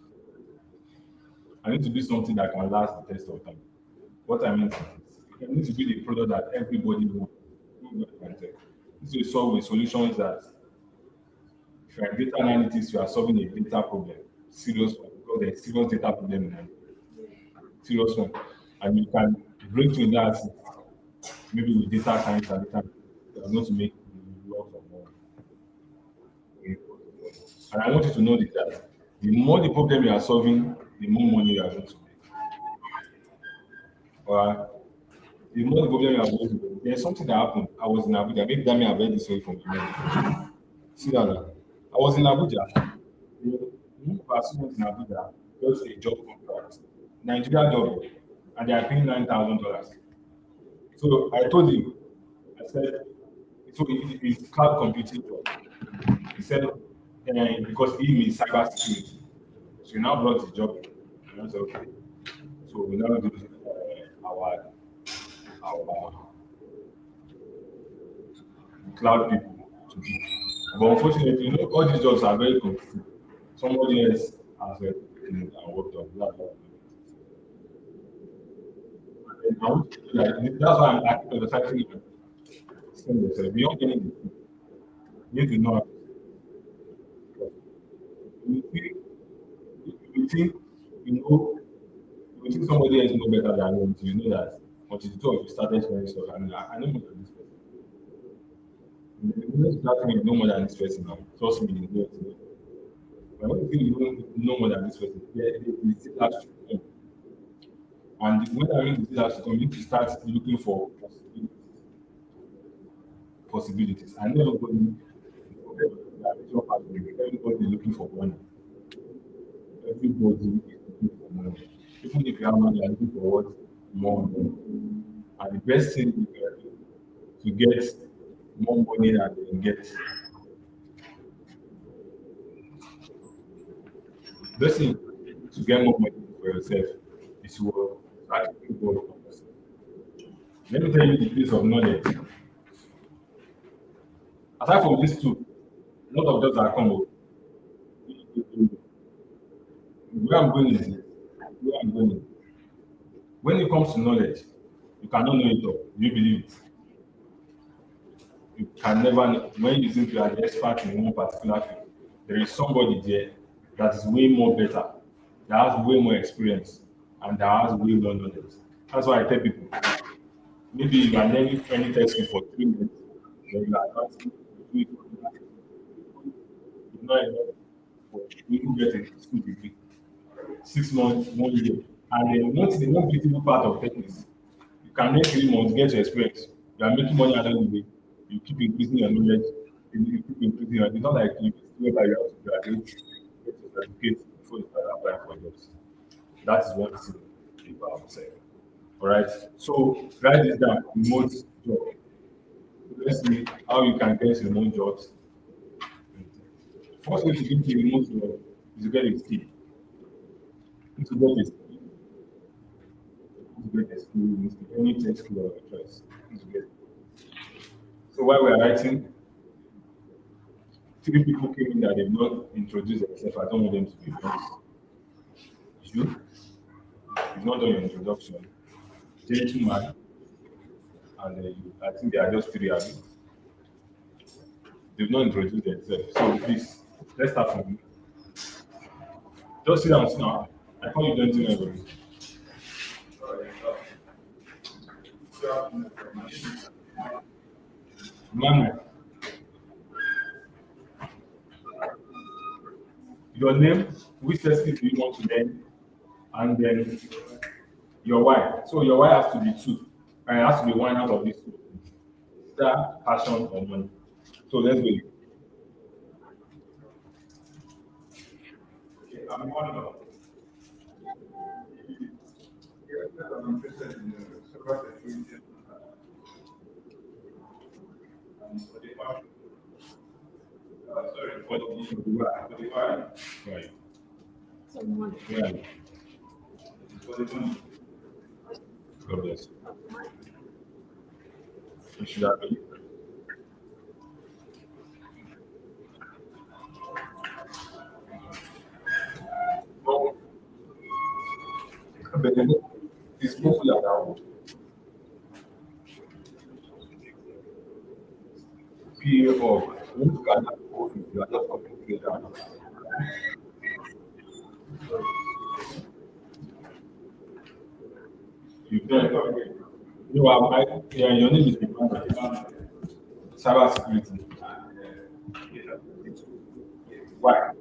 I need to do something that can last the test of time. What I mean is this. You need to build a product that everybody wants. Everybody can take. This will solve with solutions that if you're in data analytics, you are solving a data problem. Serious one. Because there's serious data problem in Nigeria. Serious one. And you can break through that maybe with data science and data you are going to make lots of money. And I want you to know that the more the problem you are solving, the more money you are going to make. Or the more the problem you are going to make. There's something that happened. I was in Abuja. Maybe that may have heard this way from you. See that now? I was in Abuja. One of our students in Abuja got a job contract, Nigeria job, and they are paying $9,000. So I told him, I said, so it's cloud computing job. He said, because he is cyber security. So he now brought the job. And I said, okay. So we now do our cloud people to do. But unfortunately, all these jobs are very competitive. Somebody else has and worked on that. And I want to do that. That's why I'm acting on the factory. Beyond anything, you need to know. You think, you think, you know, you think somebody else know better than you until you know that until the two of you started sharing stuff. I mean, I know more than this person. The moment you start saying you know more than this person now, trust me, you know it. But when you think you don't know more than this person, they still have to come. And when I mean they still have to come, you need to start looking for possibilities. I know everybody looking for money. Everybody is looking for money. Even if you have money, you're looking for what? More money. And the best thing you can do to get more money than you can get. Best thing to get more money for yourself is to actually work on yourself. Let me tell you the place of knowledge. Aside from these two, a lot of jobs are come. Where I'm going is this. Where I'm going is when it comes to knowledge, you cannot know it all. You believe it. You can never know. When you think you are the expert in one particular field, there is somebody there that is way more better, that has way more experience, and that has way more knowledge. That's why I tell people, maybe you are learning any test for 3 months, then you are advancing to do it for another 6 months. It's not enough for you to get a school degree. 6 months, 1 year. And then the one beautiful part of tech is you can make 3 months, get your experience. You are making money along the way. You keep increasing your knowledge. You keep increasing your. It's not like you whereby you have to graduate, get your certificate before you start applying for jobs. That is one thing about say. All right. So write this down. Remote job. Let's see how you can get remote jobs. First way to get a remote job is to get a skill. To get a skill. To get a skill, any tech skill of your choice. To get. So while we are writing, 3 people came in that they've not introduced themselves. I don't want them to be honest. You, you've not done your introduction. Gentleman, and I think they are just 3 of you. They've not introduced themselves. So please, let's start from you. Just sit down now. I call you gentleman. Manuel, your name, which test do you want to learn, and then your why. So your why has to be two, and it has to be one out of these two. That passion or money. So let's go. Okay, I'm interested in Right. Someone. Yeah. God bless. You should have been. No, but it's popular now. Peer of when you are not talking, you are not talking together. You don't. You are yeah, your name is cyber security. Why?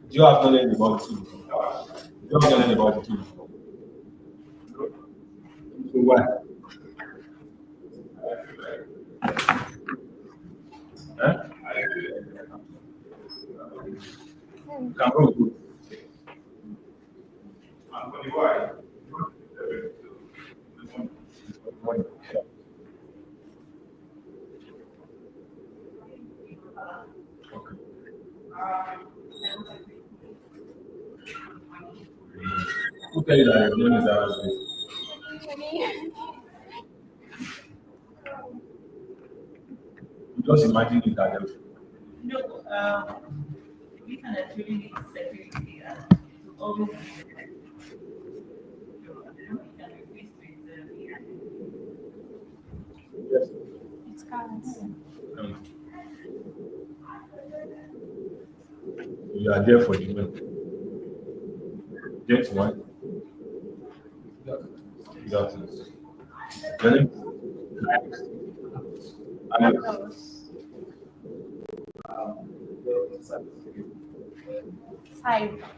Do you have knowledge about it? Do you have knowledge about it? So why? Huh? Can go. Why? Okay. Who tell you that your name is Arabic? You just imagine it that way. No, we can actually need security and to always we can replace with Yes. It can't. Um, you are there for the money. Get one. Without it. Your name is Alex. Alex. Cyber.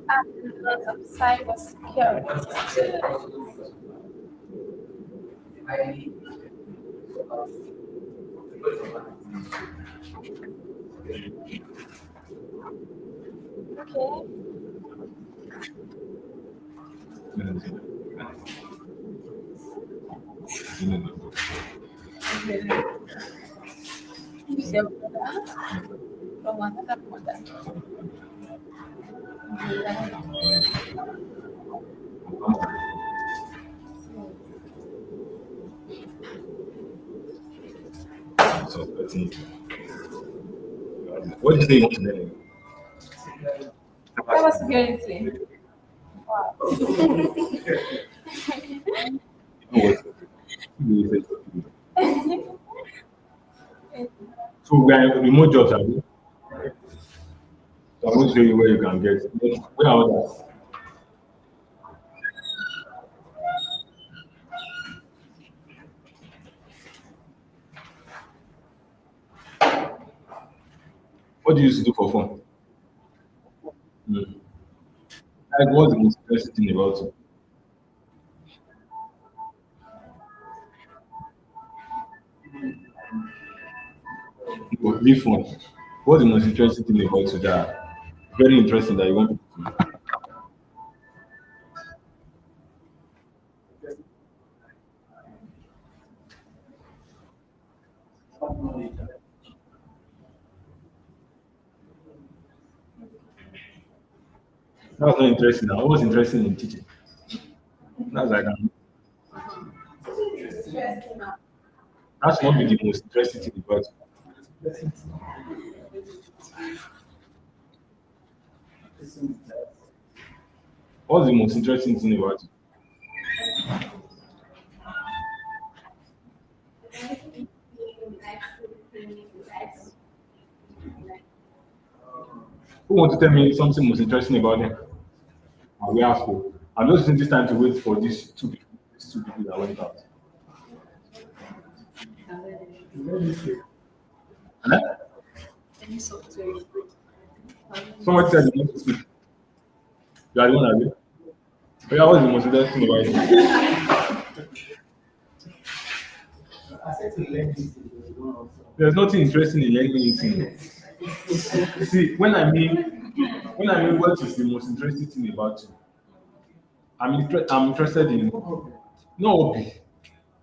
And lots of cyber security. Okay. Who's your brother? From another mother. So, let's see. What do you say you want to learn? Cyber security. Wow. You know what? You say. So we are in remote jobs, are we? So I will show you where you can get. Where are others? What do you used to do for fun? Hmm. Like, what's the most interesting thing about it? No, leave fun. What's the most interesting thing about it that very interesting that you want people to know? That's not interesting. Now, what's interesting in teaching? That's like that's not be the most interesting thing about it. What's the most interesting thing about it? Who wants to tell me something most interesting about them? We have to. I'm just using this time to wait for these two people that went out. Huh? any software. Someone said you want to speak. You are the one that did. But yeah, what's the most interesting about it? There's nothing interesting in learning anything. See, when I mean what is the most interesting thing about you? I'm interested in no hobby,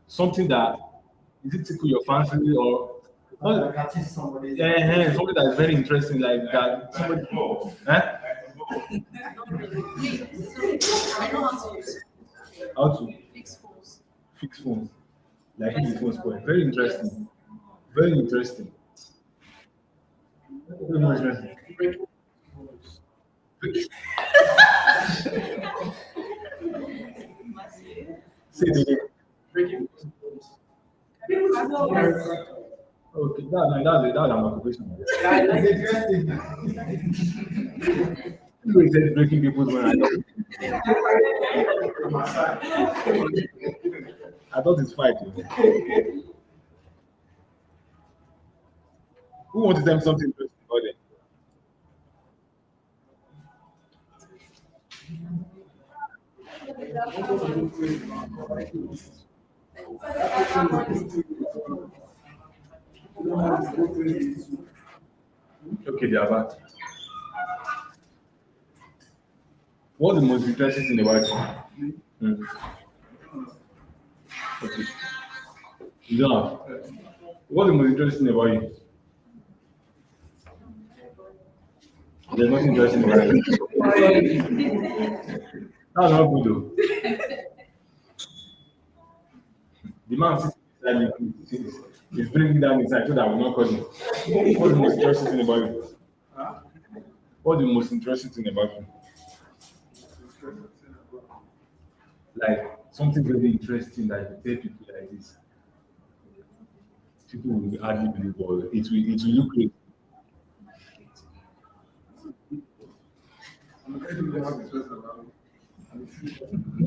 something that is it tickle your fancy or not, something that is very interesting like that. Somebody, eh? How to fix phones, like if the phone spoil. Very interesting. Very interesting. Very interesting. Say it again. Okay, that's an occupation. You said breaking people's phone. I thought it's fight. Who wants to tell me something interesting about it? Okay, they are back. What's the most interesting thing about you? Hmm. Okay. You don't have. What's the most interesting about you? There's nothing interesting about you. That's not good though. The man sitting beside me is bringing down inside so that I will not call him. What's the most interesting thing about you? What's the most interesting thing about you? Like something very interesting that you tell people like this. People will hardly believe or it will look great.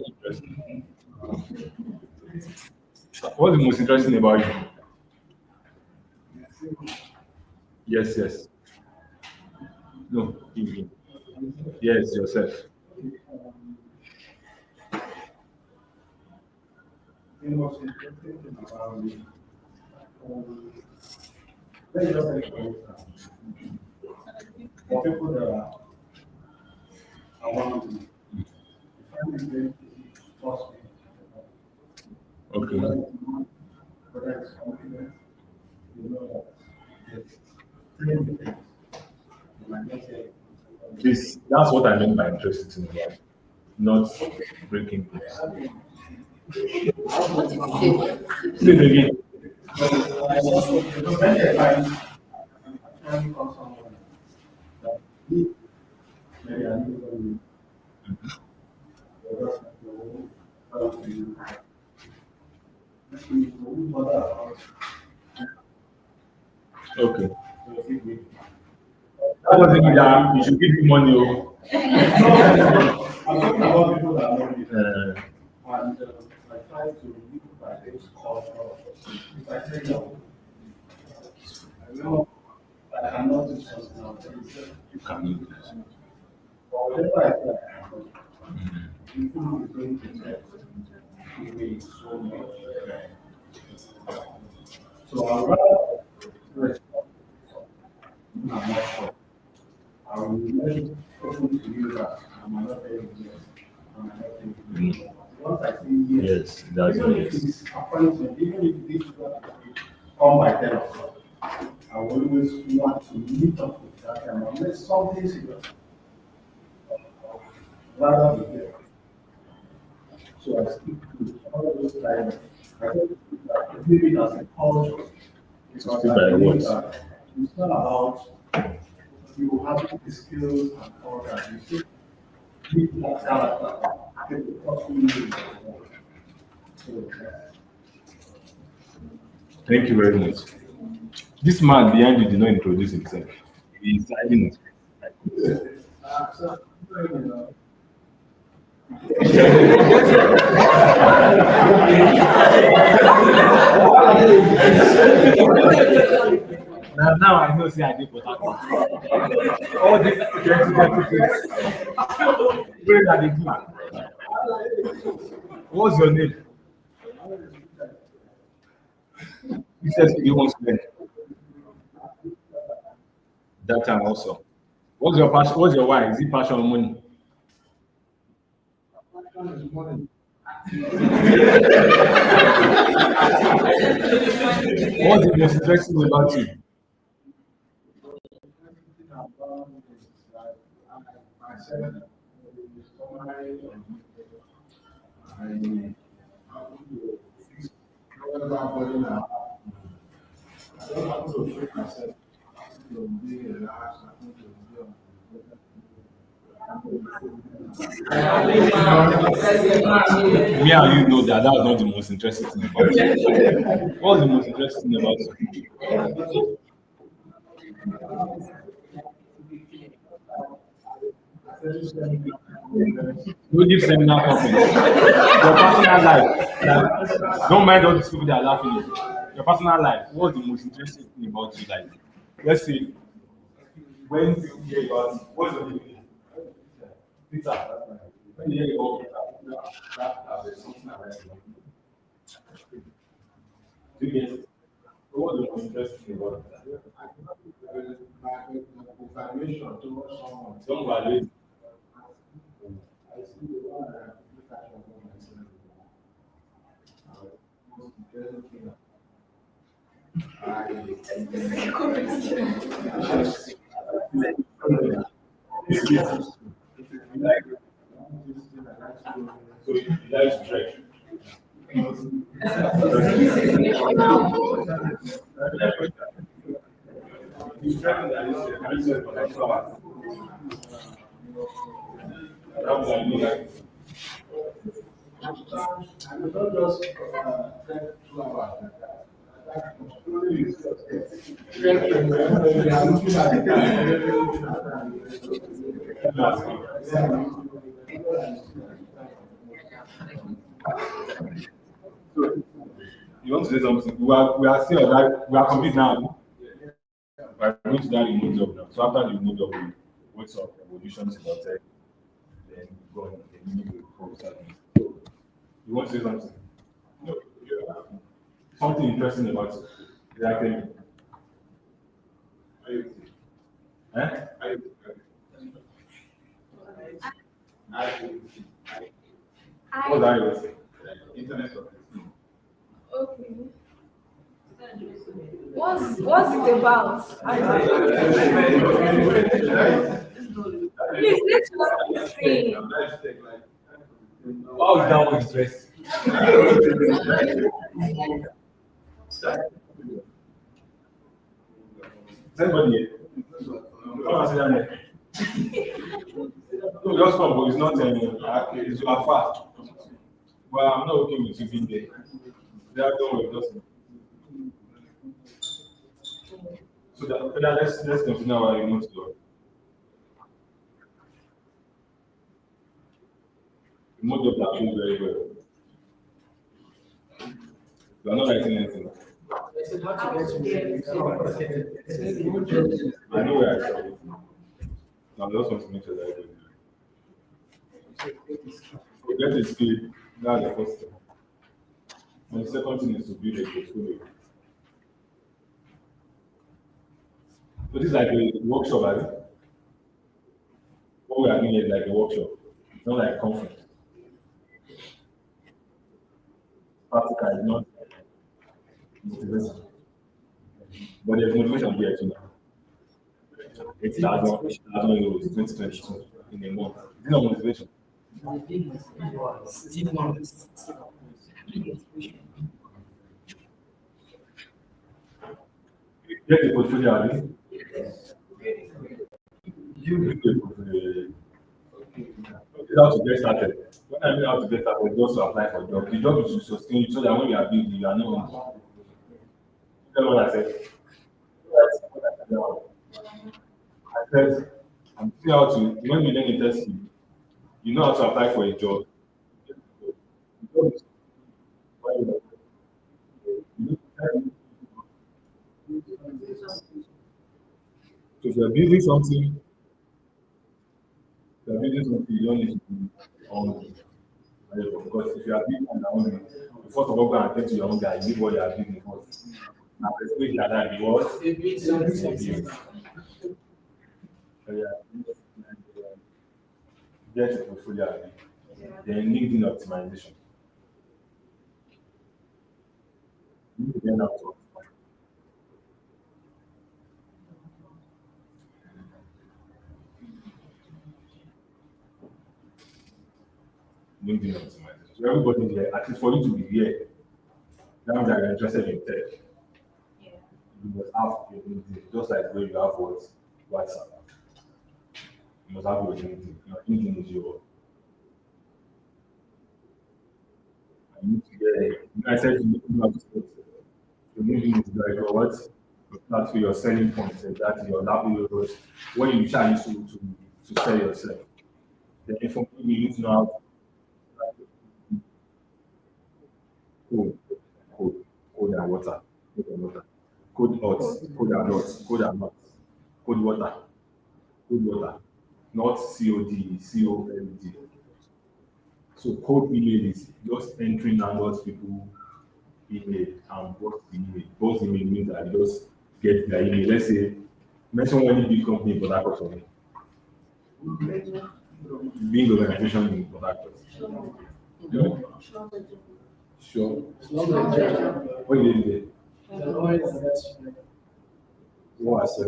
Interesting. What's the most interesting about you? Yes, yes. No, you. Yes, yourself. Okay. This that's what I mean by interested in life, not breaking things. Say it again. Okay. That doesn't mean that you should give me money. Oh. You can do this. Yes, that's yes. To speak by the words. Thank you very much. This man behind you did not introduce himself. He is hiding it. Now I know, see, I did Port Harcourt. All this dirty things. Where are they doing? What's your name? He says he wants to learn. That time also. What's your passion? What's your why? Is it passion or money? What's the most interesting about you? Me and you know that that was not the most interesting thing about you. What's the most interesting thing about you? No give seminar conference. Your personal life. Like, don't mind all these people that are laughing at you. Your personal life. What's the most interesting thing about you? Like, let's say, when you hear about what's your name? Peter. When you hear about Peter, there's something about you. Do you get it? So what's the most interesting thing about Peter? Don't value. So you like stretch. You stretch that you say, for like 2 hours. That was like, like, you want to say something? We are still like we are complete now. We are going to that remote job now. So after the remote job, we wait some evolutions in hotel, then go on the new for service. So you want to say something? No. Yeah. Something interesting about it. Exactly. Eh? What are you saying? Internet of things. Okay. What's it about? Please let's just say. How is that one stress? Somebody here. Come and sit down there. No, just come, but it's not it's you are far. Well, I'm not okay with you being there. They are done with just. So let's continue our remote job. Remote job are doing very well. You are not writing anything. I know where I saw it. Now, I just want to make sure that I do it. So get a skill. That's the first thing. And the second thing is to build a portfolio. So this is like a workshop, right? What we are doing is like a workshop. It's not like a conference. Practical is not motivation. But there's motivation here too now. 8,000 euros, 2022 in a month. It's not motivation. Get the portfolio, Abi. You build the portfolio. It's how to get started. When I mean how to get started, just to apply for job. The job is to sustain you so that when you are building, you are not on. You know what I said? I said, I'm see how to, when you learn a test, you know how to apply for a job. So if you're building something, you don't need to be on because if you are building on your own, first of all, go and get to your own guy, leave what you are building first. Now, expect that be what? So, yeah, get a portfolio. Then LinkedIn optimization. Then after LinkedIn optimization. So everybody here, at least for you to be here, that means that you're interested in tech. You must have your LinkedIn, just like where you have what WhatsApp. You must have your LinkedIn. Your LinkedIn is your. You need to get. I said you have to put your LinkedIn is like your what? That's your selling point. That's your level. When you try to sell yourself, the information you need to know how to code, code and water, code and water, code hot, code and hot, code and hot, code water, code water, not COD, COLD. So code email is just entering down what people email and what the email. Both email means that you just get their email. Let's say mention one big company in Port Harcourt for me. Big organization in Port Harcourt. Yeah. Sure. What do you do? What I said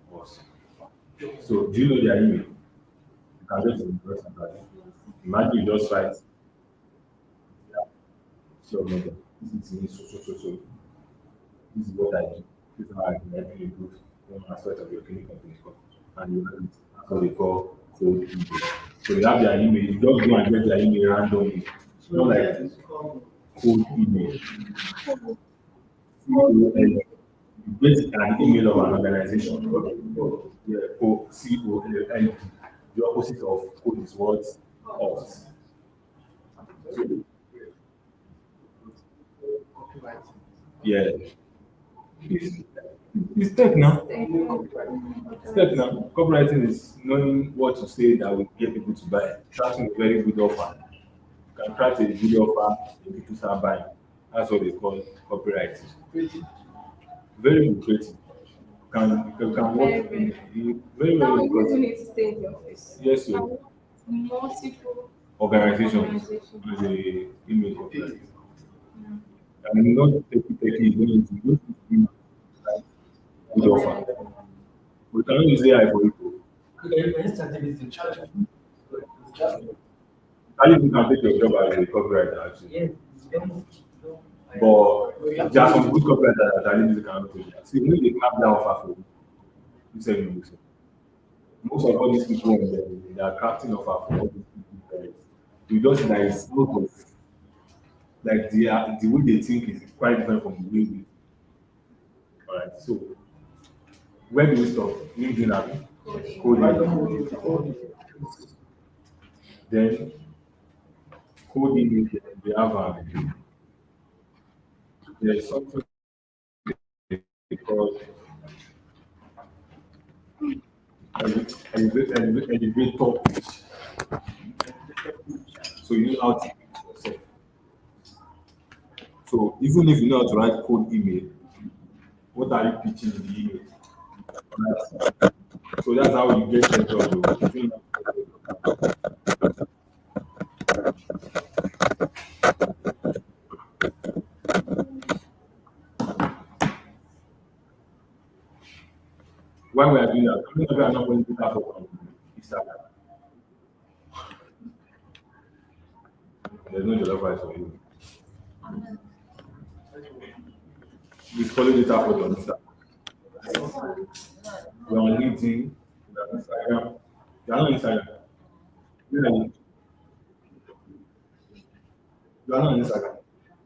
was. So do you know their email? You can just invest in that. Imagine you just write, yeah, so this is me, so. This is what I do. This is how I can help you improve one aspect of your clinic company. And you have it. That's what they call cold email. So you have their email, you just go and get their email randomly. It's not like cold email. C-O-L. You get an email of an organization. Yeah, COLD. The opposite of code is what? Opt. Yeah. It's, it's tech now. It's tech now. Copywriting is knowing what to say that will get people to buy. Crafting a very good offer. You can craft a good offer and people start buying. That's what they call copywriting. Very lucrative. You can work very Now well you because even need to stay in the office. yes, I so want multiple organizations organizations. as a email copywriter. And not take it going into good offer. We cannot use AI for it. At least you can take your job as a copywriter actually. But there are some good copywriters that really cannot take it. See, when they have that offer for you, you say you listen. Most of all these people they are crafting offer for all these people. You just see that it's not of like the way they think is quite different from the way we. Alright, so where do we stop? LinkedIn and coding. Then coding they have there's something called elevator pitch. So you know how to pitch yourself. So even if you know how to write code email, what are you pitching in the email? Alright. So that's how you get sent off. If you know why we are doing that, we are not going to that on Instagram. There's no jollof rice for you. We follow the tap on Instagram. We're on LinkedIn, we're on Instagram. You're not on Instagram. Where are you? You're not on Instagram.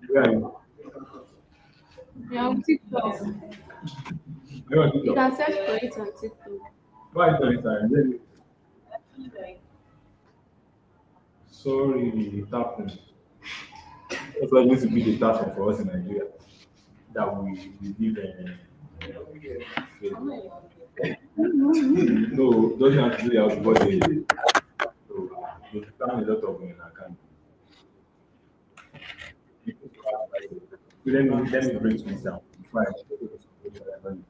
Where are you? Yeah, on TikTok. You're on You TikTok. can search for it on TikTok. Why are you on Instagram? Sorry, it happened. That's why it needs to be the task for us in Nigeria that we live in. No, doesn't have to be out what they do. So they found a lot of money in account. So let me break this down. Fine.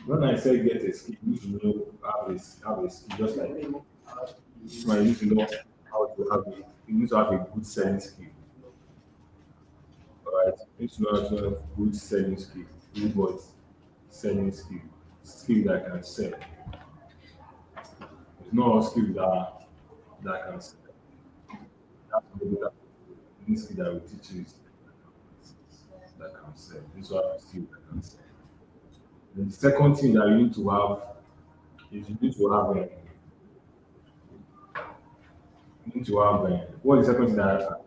When I say get a skill, you need to know have a skill. Just like you need to know how to have a you need to have a good selling skill. Alright, you need to know how to have good selling skill, good words, selling skill, skill that can sell. There's no all skill that can sell. That's maybe that any skill that will teach you is that can sell. This one is skill that can sell. The second thing that you need to have is you need to have you need to have what is the second thing that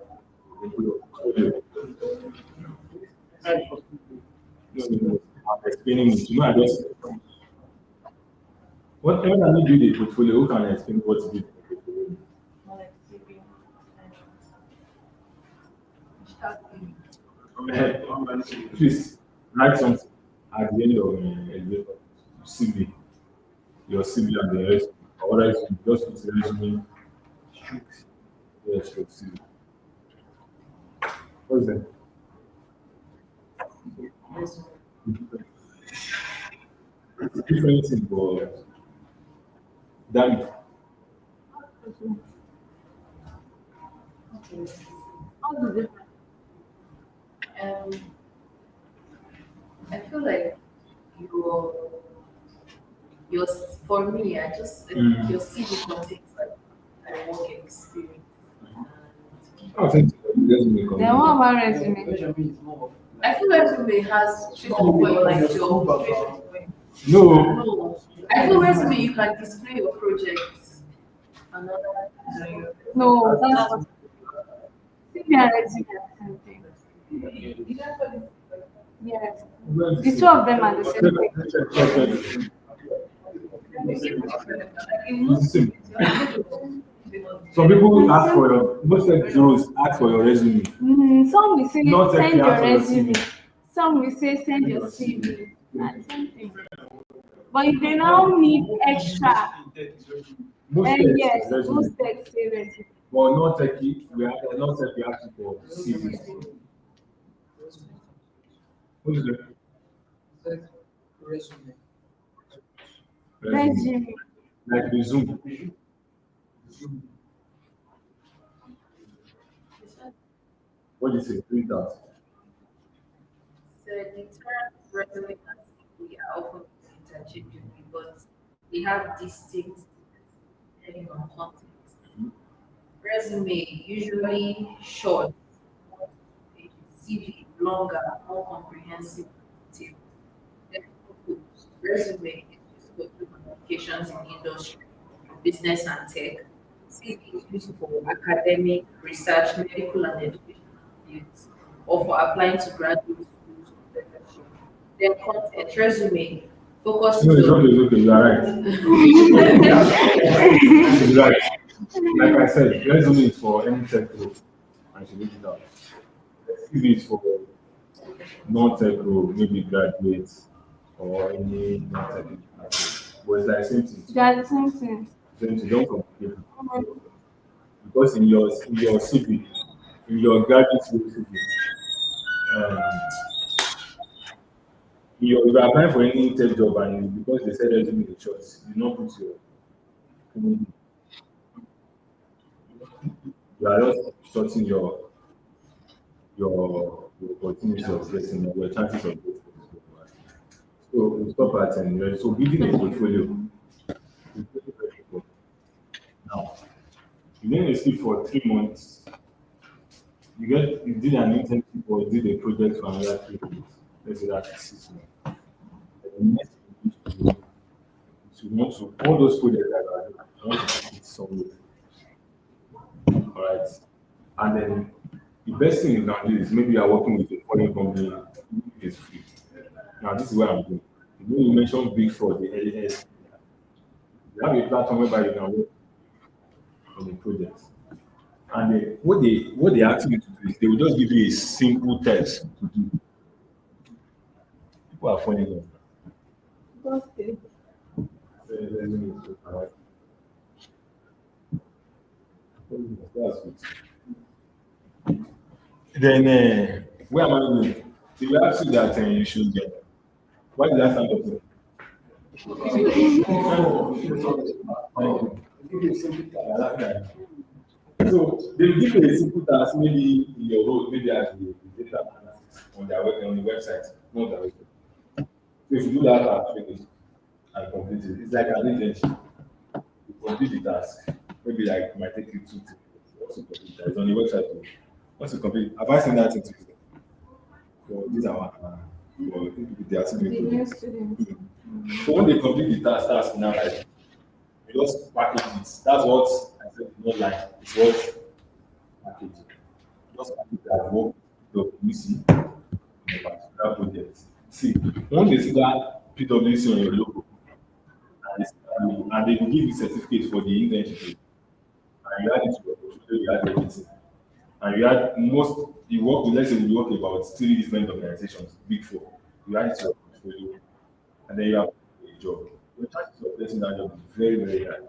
portfolio? No, no, no. I'm explaining it. You know, I just whatever that you do the portfolio, who can explain what it is? Please write something at the end of CV, your CV and the rest, or else you just put the resume. Yes, your CV. What is that? It's different thing, but damn it. All the different. Um, I feel like your your for me, I think your CV contains like a work experience. I think resume Then what content. about resume? Benjamin is more of I feel resume has should go like your No, no. I feel resume you can display your projects. Another No, that's what CV and resume are the same thing. Yes. The two of them are the same thing. some people ask for your most tech journals ask for your resume. Some will say Not send technically your ask for your resume. CV. Some will say send your CV. And same thing. But if they now need extra, Most then tech yes, is resume. most tech say resume. But not techie, we are not techie asking for CV. What is it? resume. Resume. Resume. Like resume. What do you say? Print out. So the term resume and CV are often used interchangeably, but they have distinct depending on context. Resume usually short, CV longer, more comprehensive, detailed. Then resume is used for communications in industry, business and tech. CV is used for academic, research, medical and educational fields, or for applying to graduate schools or fellowship. Then content resume No, focuses it's on okay, it's okay, you are right. You're right. Like I said, resume is for any tech role, and she leave it out. CV is for non-tech role, maybe graduates or any non-tech role. But it's like same thing. They are the same thing. Same thing, don't complicate it. Because in your CV, in your graduate CV, um, if you're applying for any tech job and because they said resume is short, you not put you are just shorting your opportunities of getting your chances of getting. So we stop at so building a portfolio is very, very important. Now, you need a skill for 3 months. You did an internship or you did a project for another 3 months. Let's say that's 6 months. And the next thing you need to do is you want to all those projects that you are doing, you want to put it somewhere. All right. And then the best thing you can do is maybe you are working with a foreign company, it's free. Now this is what I'm doing. You mentioned big fraud, the LAS. You have a platform whereby you can work on the project. And what they ask you to do is they will just give you a simple test to do. People are funny enough. Okay. Alright. That's good. Then where am I going? They will ask you that you should get. Why did I stand up here? Thank you. I like that. So they will give you a simple task, maybe in your role, maybe as the data analyst on their on the website, not their website. So if you do that task finish and complete it, it's like an agency. You complete the task. Maybe like it might take you 2 3 days. Once you complete that, it's on the website too. Once you complete, have I seen that into so these are what for the The activity. new students. So when they complete the task now like you just package it. That's what I said, not like it's what package. Just package that work PwC in a particular project. See, when they see that PwC on your logo and they will give you certificate for the internship, and you add it to your portfolio, you add everything. And you had most you work with, let's say we work about 3 different organizations, big four. You add it to your portfolio and then you have a job. Your chances of getting that job is very, very high.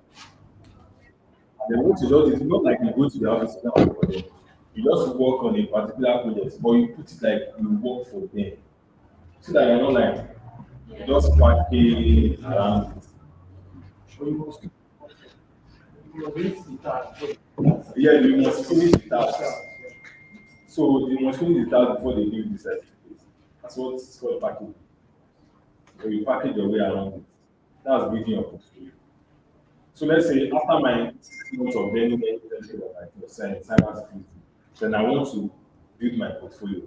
And then what you do is not like you go to the office and work for them. You just work on a particular project, but you put it like you work for them. So that you're not like just working around it. So you must reach the task. Yeah, you must finish the task. So you must finish the task before they give you the certificate. That's what it's called packaging. So you package your way around it. That's building your portfolio. So let's say after my 6 months of learning internship of like cyber security, then I want to build my portfolio.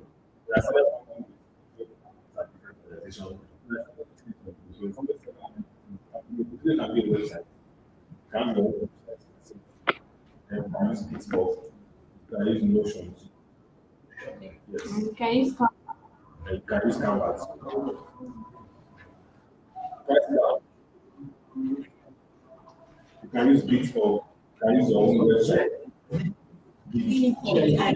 Then I started working with different organizations. So somebody said, the portfolio can be a website. It can be a website. So, and you can use GitHub. You can use Notion. Yes. Can you start? And you can use Canvas. Right now, you can use GitHub. You can use your own website. Can you yeah.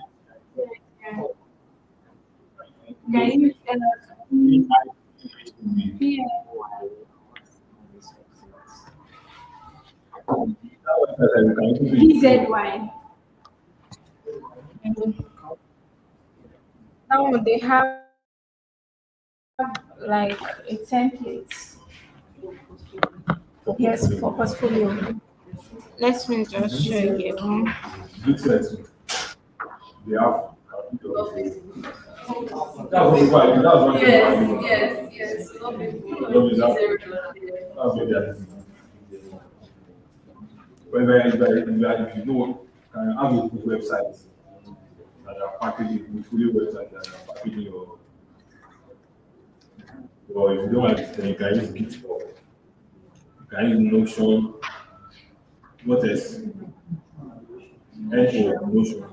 PZY. Now they have like a template. Yes, for portfolio. Let me just show you. Business, they have. That's what people are doing. That's what people are doing. Yes. Love it. Love is that's what they are doing. If you know, can have a good website that are packaging, with fully website that are packaging your, or if you don't have it, then you can use GitHub, you can use Notion, what else? Notion.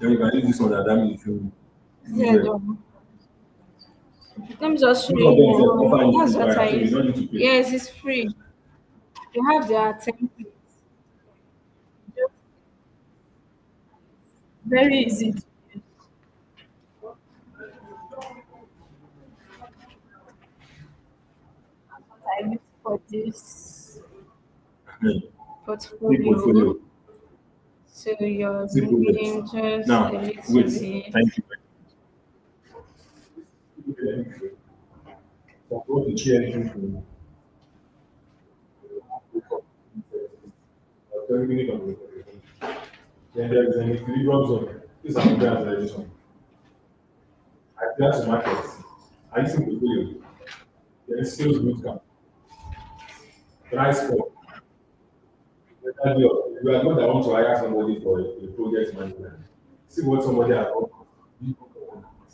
Then you can use this one that means if you Yeah, no. Let me just show some of them say offer you. you That's free what trial, I so you use. don't need to pay. Yes, it's free. You have their template. Just very easy to use. That's what I use for this Big portfolio. portfolio. So you're Simple reading words. just a Now, little wait. bit. Thank you. So go to share anything then there is an equilibrium zone. This is an organization. I plan to market. I using portfolio. Then sales bootcamp. Price for. You are not that want to hire somebody for a project management. See what somebody has done.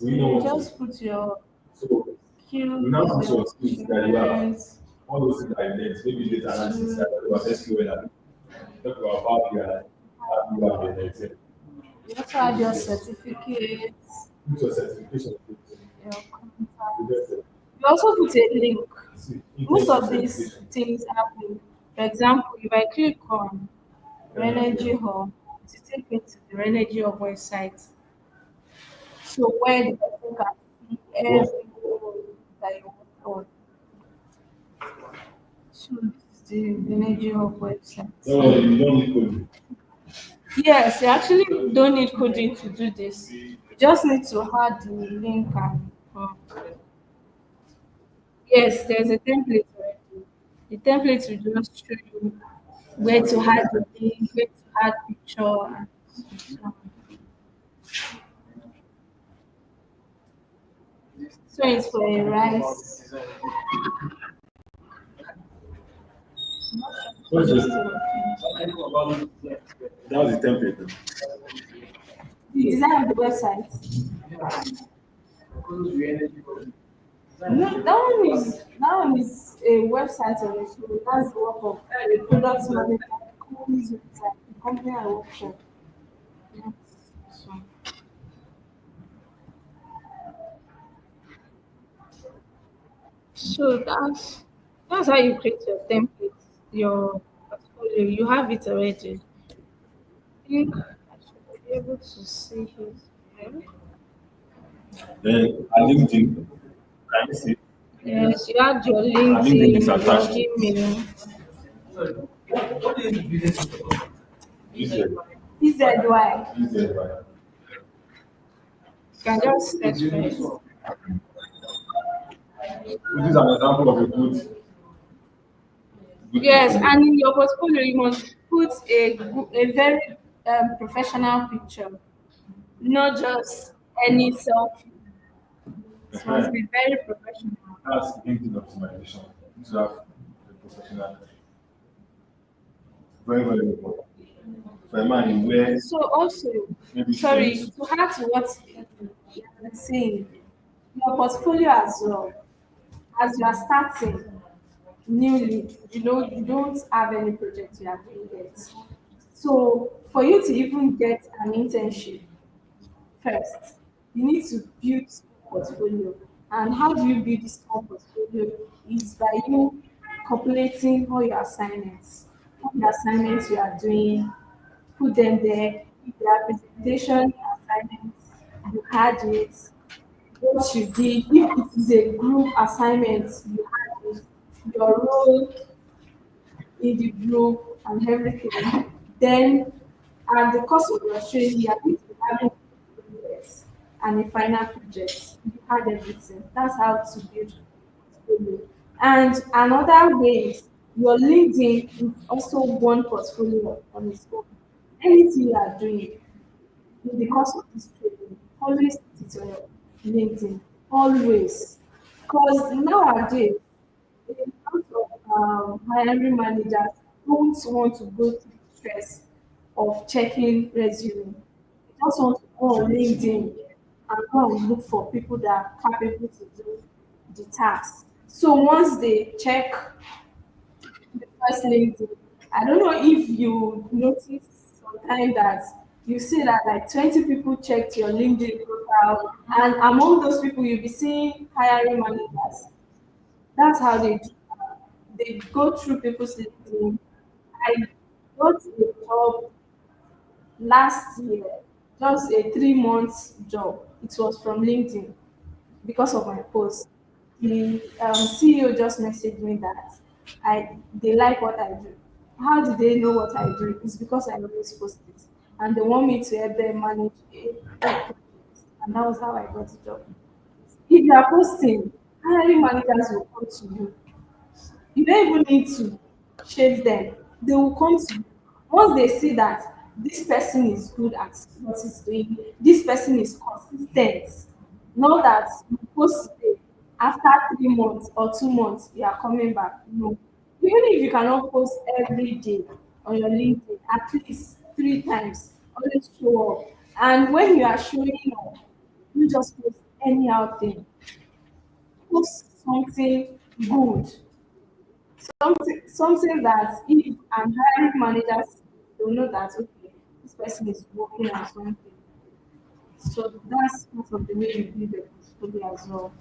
We know You what to. just put your So skills, you now put your your skills that you have. experience. All those things that you learned, maybe data analysis, talk about SQL, talk about Power BI, how you have been exam. You also add your certificates, Put your certification. your contact. You get it. You also put a link. See, Most internship of these certification. things have link. For example, if I click on Energy Hub, to take me to the Energy Hub website. So where the person can see What? everything that you want on. So this is the Energy Hub website. No, you don't need coding. Yes, you actually don't need coding to do this. You just need to add the link and Yes, there's a template already. The template will just show you where to add the link, where to add picture, and so on. So it's for a rice. What's It's this? still working. That was the template. The design of the website. No, that one is a website on its own. That's the work of a product manager, company's website, the company I work for. Yes. So, so that's how you create your template, your portfolio. You have it already. I think I should be able to see it here. Then I LinkedIn. Can you see? Yes, you add your I LinkedIn is LinkedIn, your attached. Gmail. Use it. PZY. Use it, right? You can just search for it. This is an example of a good Yes, portfolio. and in your portfolio, you must put a very professional picture, not just any selfie. It must be very professional. That's LinkedIn optimization. To have a professional, very, very important. For a man, where So also, maybe sorry, shirts. to add to what you are saying, your portfolio as well, as you are starting newly, you don't have any project you are doing yet. So for you to even get an internship, first, you need to build a portfolio. And how do you build this small portfolio? Is by you calculating all your assignments, all the assignments you are doing, put them there. If there are presentation assignments, you had it. What you did, if it is a group assignment, you had it. Your role in the group and everything. Then, at the course of your training, you are going to be having projects and a final project. You had everything. That's how to build portfolio. And another way is your LinkedIn is also one portfolio on its own. Anything you are doing in the course of this training, always put it on your LinkedIn. Always. Because nowadays, a lot of hiring managers don't want to go through the stress of checking resume. They just want to go on LinkedIn and go and look for people that are capable to do the task. So once they check the first LinkedIn, I don't know if you notice sometime that you see that like 20 people checked your LinkedIn profile, and among those people you'll be seeing hiring managers. That's how they do. They go through people's LinkedIn. I got a job last year, just a 3 months job. It was from LinkedIn because of my post. The CEO just messaged me that they like what I do. How do they know what I do? It's because I always post it, and they want me to help them manage a project. And that was how I got the job. If you are posting, hiring managers will come to you. You don't even need to chase them. They will come to you. Once they see that this person is good at what he's doing, this person is consistent. Know that you post today, after 3 months or 2 months, you are coming back. No. Even if you cannot post every day on your LinkedIn, at least 3 times, always show up. And when you are showing up, you just post anyhow thing. Post something good, something that if and hiring managers will know that okay, this person is working on something. So that's part of the way you build a portfolio as well.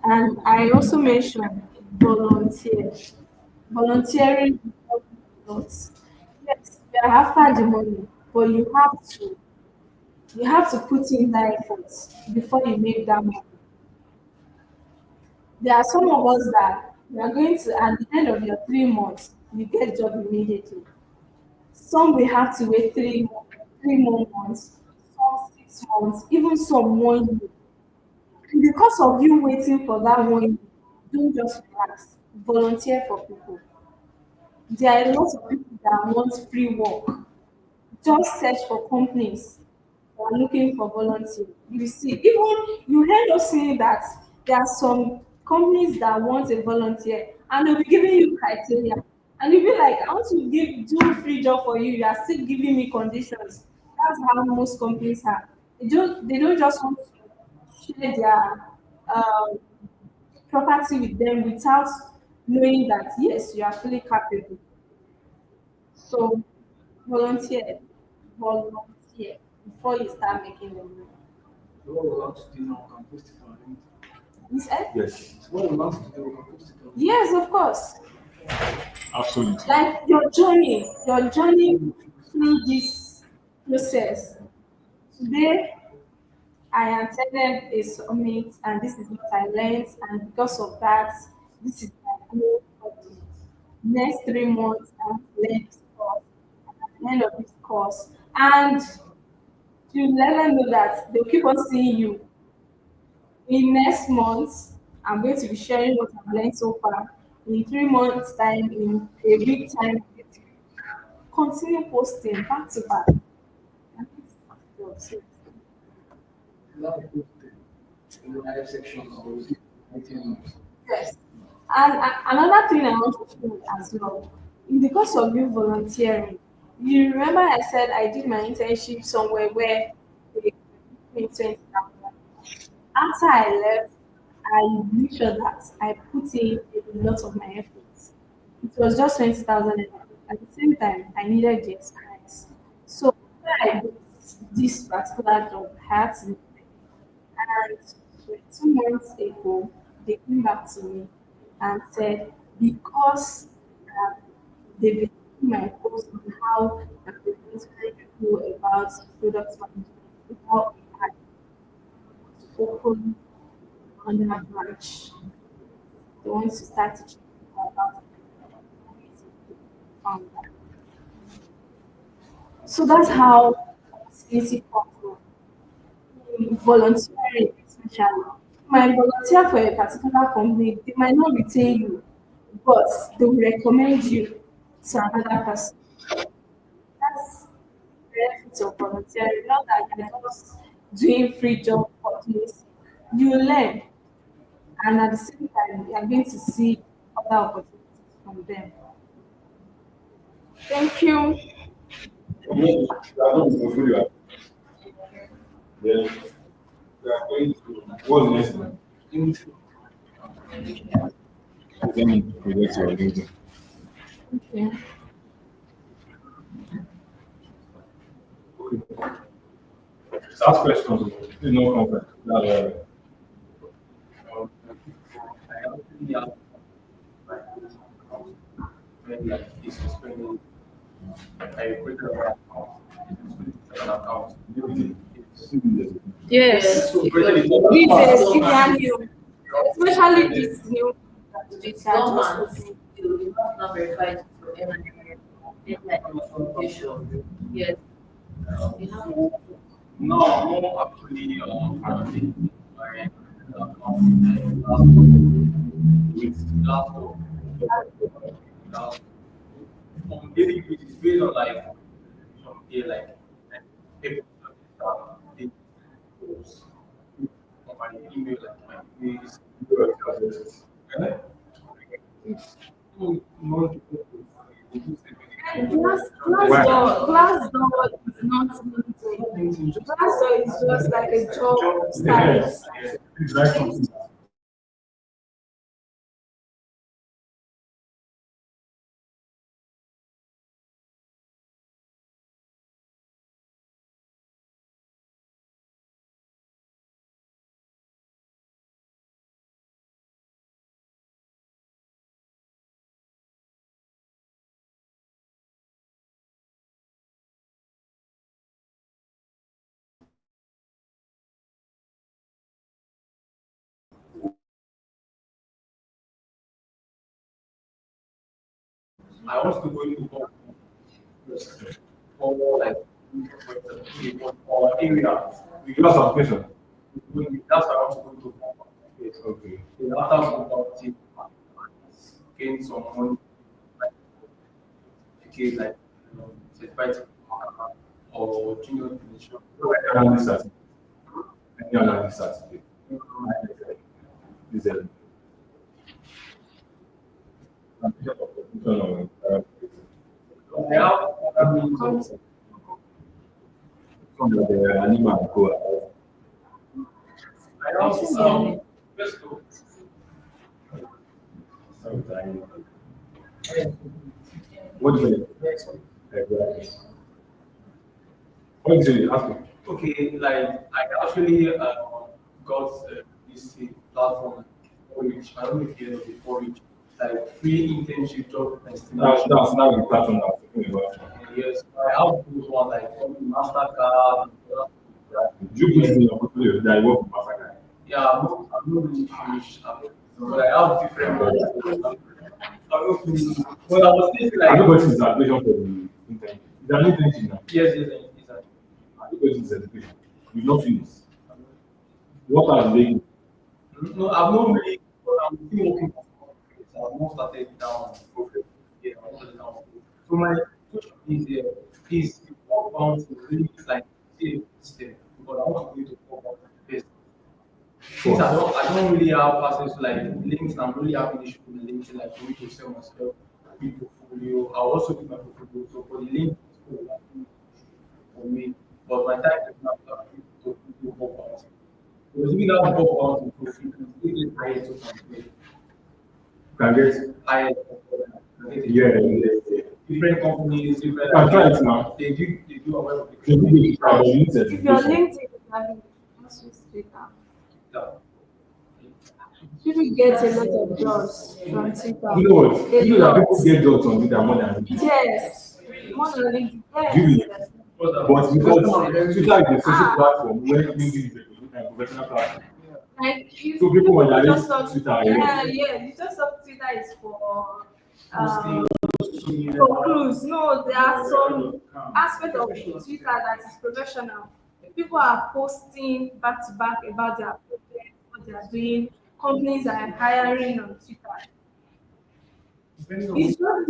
And I also mentioned volunteer. Volunteering helps a lot. Yes, you are after the money, but you have to put in that effort before you make that money. There are some of us that we are going to at the end of your 3 months, you get job immediately. Some will have to wait 3 more months, some 6 months, even some 1 year. Because of you waiting for that one, don't just relax. Volunteer for people. There are a lot of people that want free work. Just search for companies that are looking for volunteers. You see, even you heard us saying that there are some companies that want a volunteer and they'll be giving you criteria. And you'll be like, I want to do free job for you. You are still giving me conditions. That's how most companies are. They don't just want to share their um, property with them without knowing that yes, you are fully capable. So volunteer, volunteer before you start making the move. So what we want to do now, we can post it on LinkedIn. You said? Yes, So what we want to do, we can post it on LinkedIn. Yes, of course. absolutely. Like your journey through this process. Today, I attended a summit and this is what I learned, and because of that, this is my goal for the next 3 months. I want to learn this course. And at the end of this course, and to let them know that they'll keep on seeing you. In next month, I'm going to be sharing what I've learned so far. In 3 months' time, in a week time, continue posting back to back. And it's- We have to post it in the live section of the LinkedIn. Yes. And another thing I want to share as well, in the course of you volunteering, you remember I said I did my internship somewhere where they gave me 20,000. After I left, I made sure that I put in a lot of my efforts. It was just 20,000. At the same time, I needed the experience. So when I got this particular job, I had to, and 2 months ago, they came back to me and said, because um, they've been taking my course on how I'm preparing people about product management, how I open on that branch. They want to start teaching people about founder. So that's how opportunity comes in volunteering, especially. You might volunteer for a particular company, they might not retain you, but they will recommend you to another person. That's the benefit of volunteering, not that you're just doing free job for this. You learn, and at the same time, you are going to see other opportunities from them. Thank you. We are not portfolio. Then we are going to what's the next one? LinkedIn. Let me project your LinkedIn. Okay. Okay. Just ask questions. Please no conflict. That's I actually have my maybe like this is spending I break up an account. Yes. So basically, This is brand new, especially this new It's that dormant. just opened. You must not verify it for every notification. Yes. You have no, no, actually, currently my account with last one. Now, on daily basis, based on like some day like people they post on my email, like my emails. right. So, no, Glass door is not limited. Glass door is just like a job site. Please write something. I want to go into more like or area. You lost some question. That's why I want to go to space. Okay. Then after conducting, gain some money, like certificate, like certified or junior division. Analyst certificate. Any analyst certificate. Is a foundation of They have other means of some of the animal go. I also let's go. What do you think? Exactly. What do you ask me? Okay, like I actually got this platform for which I don't know if you know before which like free internship job estimation. That's the platform that I'm talking about. Yes, I have those one like Mastercard. Do you put it in your portfolio that you work with Mastercard? Yeah, I'm not really finished, but I have different ones. But I was thinking Have you like gotten his application for the internship? It's an internship now. yes. Have you gotten his education? You've not finished. What are they? No, I've not really, but I'm still working on it. I've not started down. Okay. Yeah, I've not started down. So my question is, is the work bound to really like save system because I want to go to work bound first. Since I don't really have access to like LinkedIn, I'm really having issue with LinkedIn, like for me to sell myself, big portfolio. I also do my portfolio. So for the LinkedIn, for me, but my time is not to do work bound. Because we now go on to profit, we get higher to complete. Can get Higher, yeah. different companies, different. Can try it now. They do a web So application. you try, but you need If your certification. LinkedIn is having just use Twitter. Yeah. People get a lot of jobs from Twitter. You know what? A You know that lot. people get jobs on Twitter more than LinkedIn. Yes. More than LinkedIn. Do you Yes. believe? But because Twitter is a social platform where LinkedIn is a professional platform. Like you, So people people underrate just thought Twitter a yeah, lot. yeah. You just thought Twitter is Posting, for cruise. No, there are some aspect of Twitter that is professional. People are posting back to back about their project, what they are doing. Companies are hiring on Twitter. It's just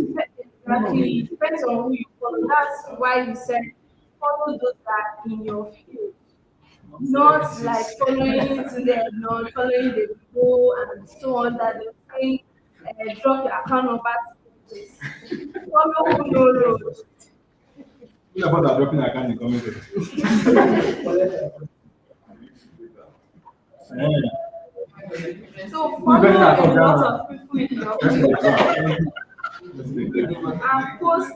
exactly it depends on who you follow. That's why you said follow those that are in your field. Not like following to them, not following the people and so on that they say drop your account number to this. Follow who know road. You know about that dropping account in the comment section. So follow a lot of people in your field Yeah. and post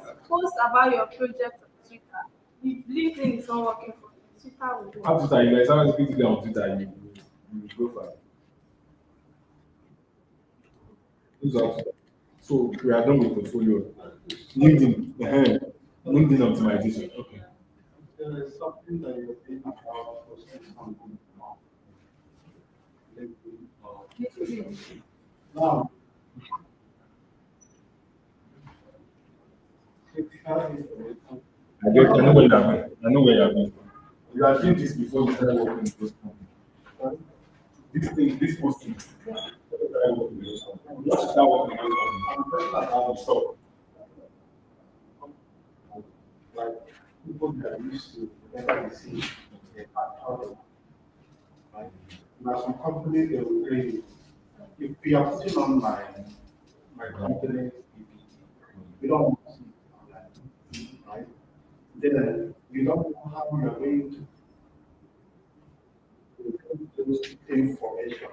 about your project on Twitter. If LinkedIn is not working for you, Twitter will work. On Twitter, you guys always speak to them on Twitter, you go far. Who's on Twitter? So we are done with portfolio. LinkedIn, LinkedIn optimization. Okay. There is something that you're saying about posting something on LinkedIn. Now, if you have information, I know where you are going. I know where you are going. You are doing this before you started working with those companies. This thing, this posting. Just start working with those companies. I'm talking about Stop. like people that are used to whenever they see a part right? Now some companies they will pay you. If we are putting on my company, we don't want to see it online, right? Then you don't know how you're going to those information.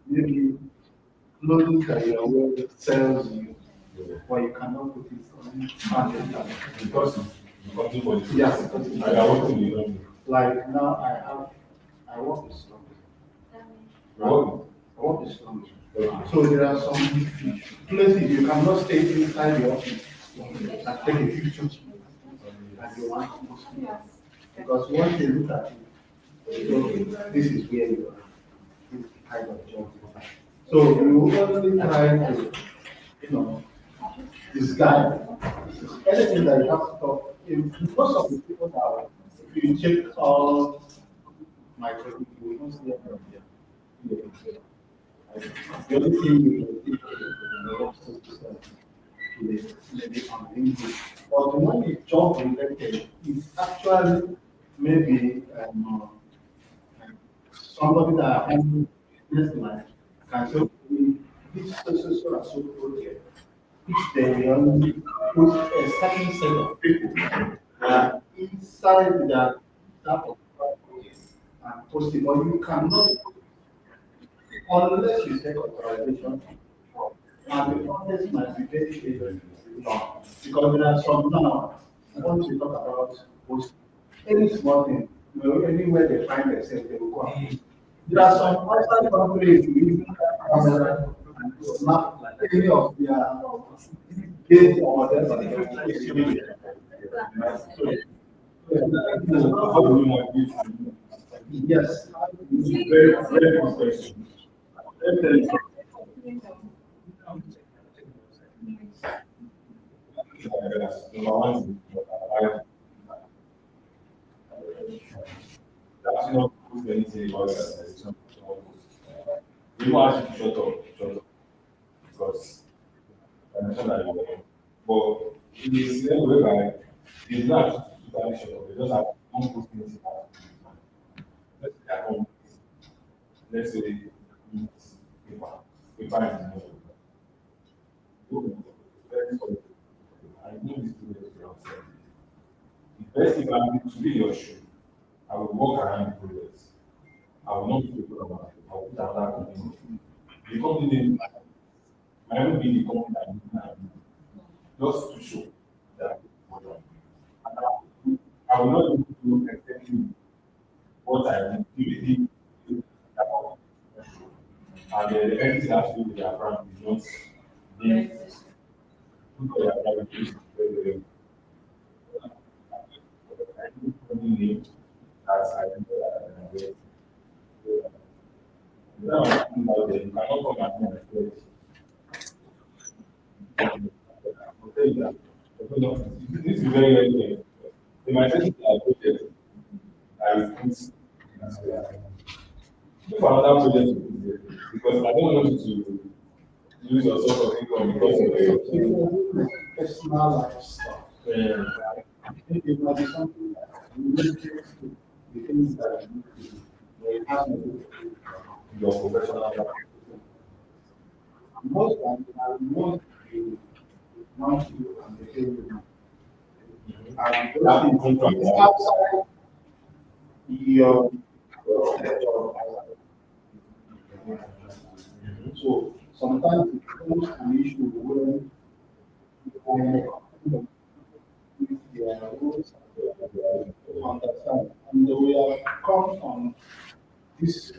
Maybe clothing that you are wearing sells you, but you cannot put it on internet. Because it's something for this. Yeah. And I want to be done. Like now I work with Right? I work with slums. So there are some places you cannot stay inside the office and take a picture and you want to post it. Because once they look at you, so this is where you are. This is the kind of job. So you only try to, disguise anything that you have to talk. Most of the people now, if you check all micro, you will not see any of them. The only thing you will take the lobster to the maybe on LinkedIn. But when it's job related, it's actually maybe somebody that has business line can say, "Okay, this so and so project, which they will only put a certain set of people inside that project and post it, but you cannot unless you take authorization from, and the process might be very, very long. Because there are some now, once you talk about post, any small thing, anywhere they find themselves, they will go. There are some outside companies using camera and snap any of their gates or whatever. How do we want this? Yes. Very, very good question. Let me tell you something. Number one, that's not put anything about that. You want to shut up, because I mentioned that you were. But it is the way by it's not totally shut up. They just have one put anything out. Let's say at home. Let's say paper is not. Very sorry. I know this to be outside. The best thing I do to be your shoe, I will walk around the progress. I will not be people about it. I will put another company. The company name might not be the company I need now, just to show that I will not do exactly what I need to do about it. And everything has to do with their brand is not being put on their private place. I do company name as I do. Now, about them, you cannot come and expect. I'll tell you that. This is very, very clear. In my second project, I will put look for another project because I don't want you to lose your source of income because of your Personal lifestyle. It might be something that related to the things that you need to do. They have to do your professional life. most times I want to want you and the children. And those things is outside your so sometimes it becomes an issue when their rules understand. And we have come on this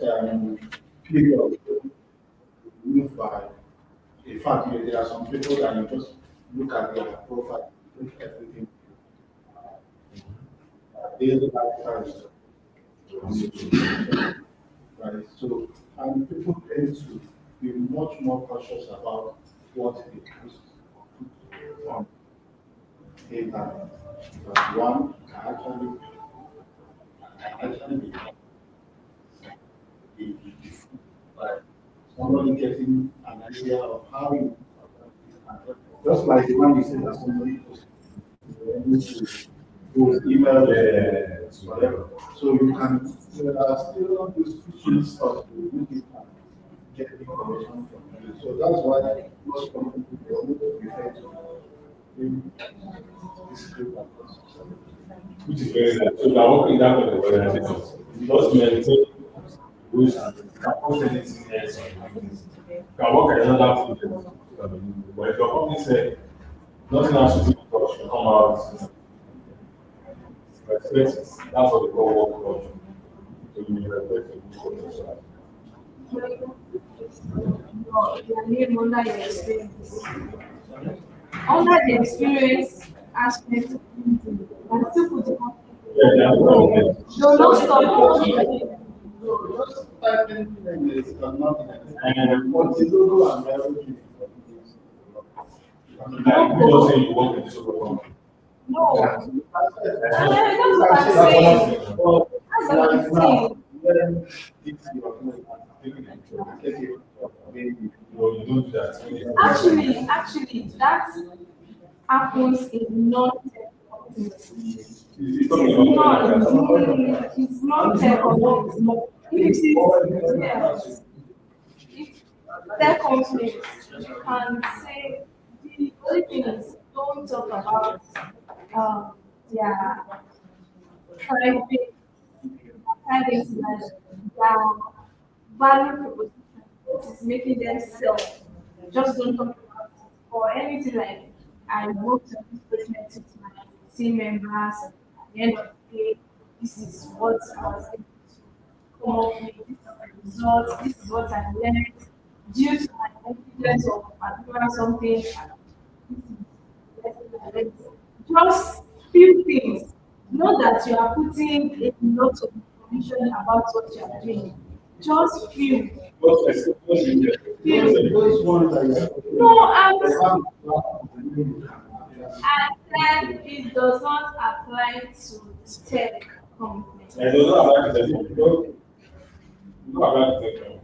period moved by in fact there are some people that you just look at their profile, look everything. Daily lifestyle. Right. So and people tend to be much more cautious about what they post on internet. Because one can actually be like somebody getting an idea of how you just like the one you said that somebody posted those email whatever. So you can there are still all these phishing stuff to make it and get information from you. So that's why most companies they only prefer to bring this group across. Which is very nice. So you are working that with the organization. Just maintain rules and can post anything else. You can work at another project. But if your company said nothing else to do with touch, you come out. Respect it. That's what they call work culture. So you respect it. Your name under your experience. Under the experience aspect, and still put it on. No, no, stop. So just typing is not and what is logo and everything. Like you just say you work in this company. No. That's what I'm saying. That's what I'm saying. Yes, this you are doing, maybe get you, maybe you don't do that. Actually, that happens in non-tech companies. You're talking about It's not tech companies. Yes, if tech companies, you can say the only thing is don't talk about their private private life, their value proposition, what is making them sell. Just don't talk about it. Or anything like I worked on this project with my team members. At the end of the day, this is what I was able to come up with. This is the results. This is what I learned due to my experience of particular something. Just few things. Not that you are putting a lot of information about what you are doing. Just few. Few. Those ones that No, you and then it does not apply to tech companies. And those are like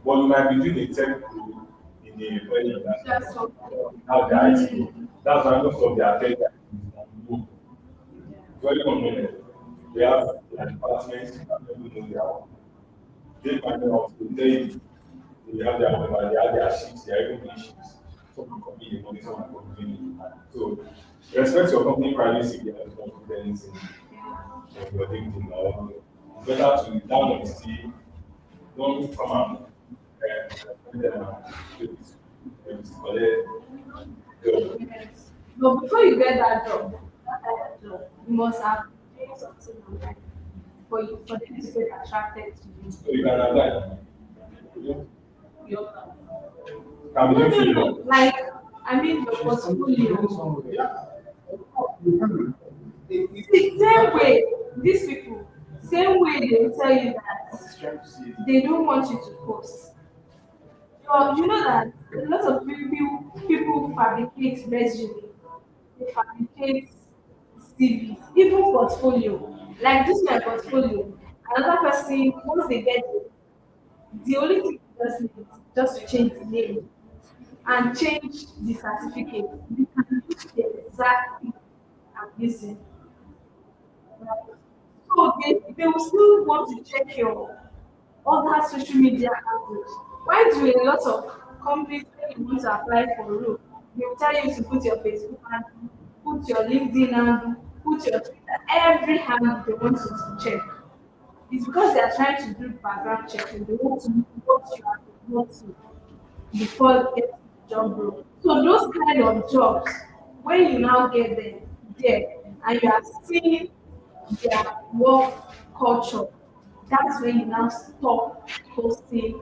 but you might be doing a tech group in a very Just so- how the IT. That's why most of their tech is on move. Very common. They have their departments that people know their own. They find out they have their own, they have their shifts, they are even doing shifts. Some people can be the money, some people can be so respect your company privacy, you have confidence in your LinkedIn or it's better to down on the sea, don't come and collect Yes. But before you get that job, that type of job, you must have doing something online for them to get attracted to you. so you can apply. Your, Can be no, doing no, freelance. no. Like, I mean, your portfolio. Same way, these people, same way they tell you that they don't want you to post. You know that a lot of people fabricate resume, they fabricate CVs, even portfolio. Like this my portfolio. Another person, once they get it, the only thing they just need is just to change the name and change the certificate. You can use the exact thing I'm using. Right? So they will still want to check your other social media handles. Why do a lot of companies when you want to apply for a role, they will tell you to put your Facebook handle, put your LinkedIn handle, put your Twitter, every handle they want you to check. It's because they are trying to do background checking. They want to know what you are able to before getting the job role. So those kind of jobs, when you now get there and you are seeing their work culture, that's when you now stop posting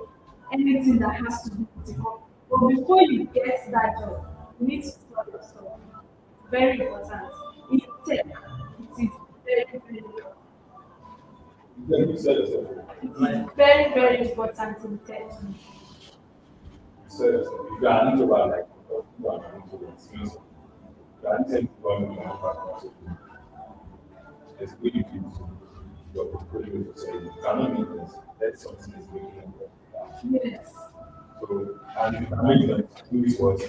anything that has to do with the company. But before you get that job, you need to study yourself. Very important. In tech, it is very important. Then you sell yourself. It is very, very important in tech. Sell yourself. If you are an introvert, like you are an introvert, seriously. You are intending to go and also. There's a way you feel so your portfolio is so you cannot make this. That's something is making you. Yes. So, and if you can make them do this what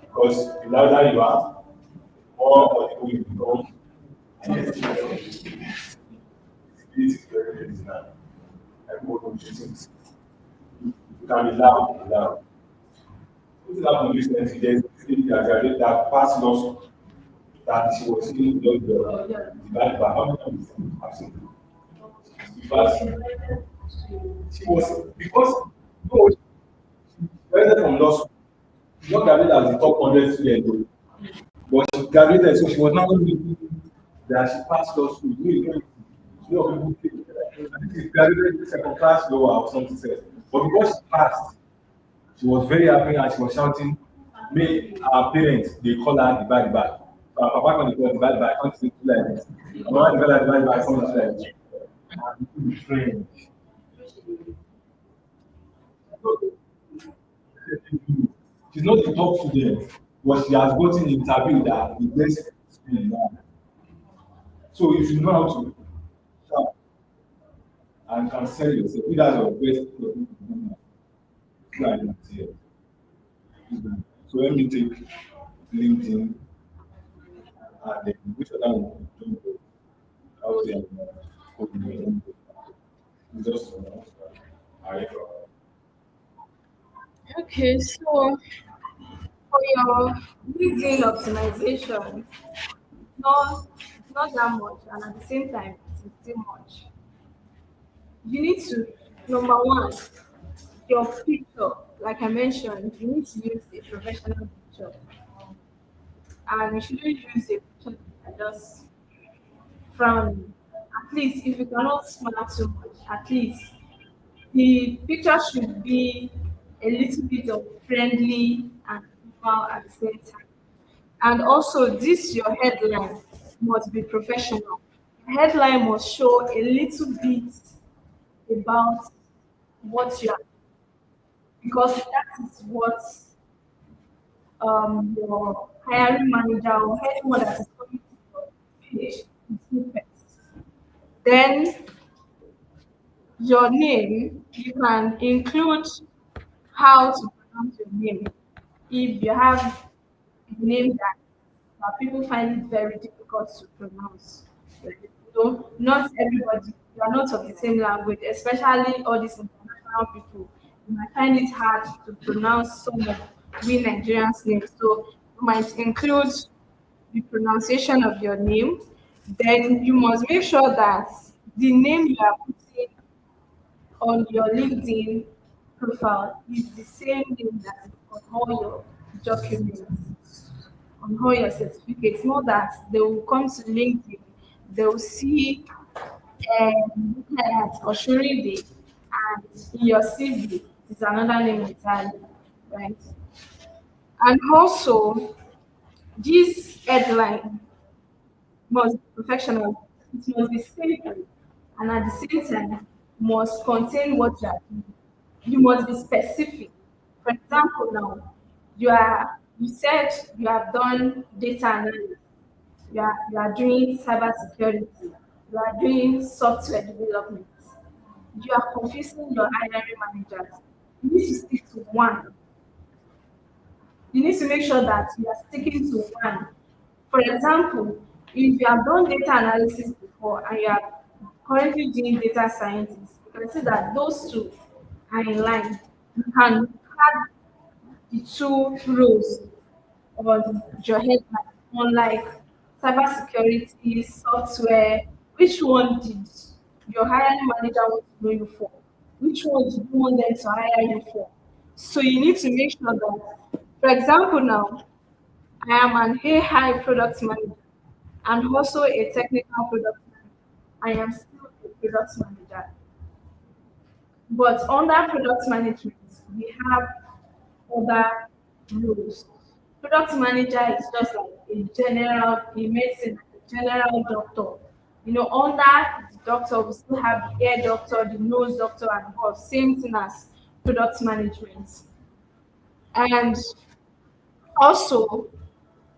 because the louder you are, more people you become, and this is very crazy now. Everyone is using this. You can be loud, be loud. What is happening recently? There's this lady that graduated that passed law school that she was in the bad bar. How many times have seen? Because she was because no, she graduated from law school. She not graduated as the top 100 student, though. But she graduated, so she was not only that she passed law school. People think she graduated second class law or something. But because she passed, she was very happy and she was shouting, make our parents, they call her the bad bag. So her papa can call the bad bag, can't say like this. My mama call her the bad bag, something like this. And it's strange. She's not the top student, but she has gotten interview that the best student now. So if you know how to shout and can sell yourself. Either as your best product, client here. So let me take LinkedIn and then which other one don't go out there coding don't go. Just I Okay, so for your LinkedIn optimization, not that much, and at the same time, it's still much. You need to, number one, your picture, like I mentioned, you need to use a professional picture, and you shouldn't use a picture that just from. At least, if you cannot smile too much, at least the picture should be a little bit of friendly and formal at the same time. And also, this your headline must be professional. Headline must show a little bit about what you are, because that is what your hiring manager or anyone that is coming to your page is looking first. Then your name, you can include how to pronounce your name. If you have a name that people find it very difficult to pronounce. Like, not everybody, you are not of the same language, especially all these international people. You might find it hard to pronounce some of we Nigerians' names. So you might include the pronunciation of your name. Then you must make sure that the name you are putting on your LinkedIn profile is the same name that is on all your documents, on all your certificates. Know that they will come to LinkedIn, they will see looking at Oshurinde, and in your CV is another name entirely, right? And also, this headline must be professional, it must be simple, and at the same time, must contain what you are doing. You must be specific. For example, now you said you have done data analysis, you are doing cyber security, you are doing software development. You are confusing your hiring managers. You need to stick to one. You need to make sure that you are sticking to one. For example, if you have done data analysis before and you are currently doing data scientist, you can see that those two are in line. You can add the two roles on your headline, unlike cybersecurity, software. Which one did your hiring manager want to know you for? Which one did you want them to hire you for? So you need to make sure that, for example, now I am an AI product manager and also a technical product manager. I am still a product manager. But under product management, we have other roles. Product manager is just like a general, in medicine, a general doctor. Under the doctor, we still have the ear doctor, the nose doctor, and all. Same thing as product management. And also,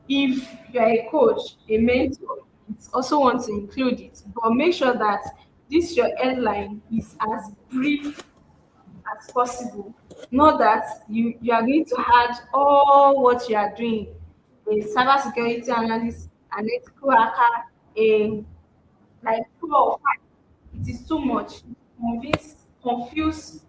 if you're a coach, a mentor, it's also want to include it. But make sure that this your headline is as brief as possible. Not that you are going to add all what you are doing, a cybersecurity analyst, an ethical hacker, a like 4 or 5. It is too much. Confuse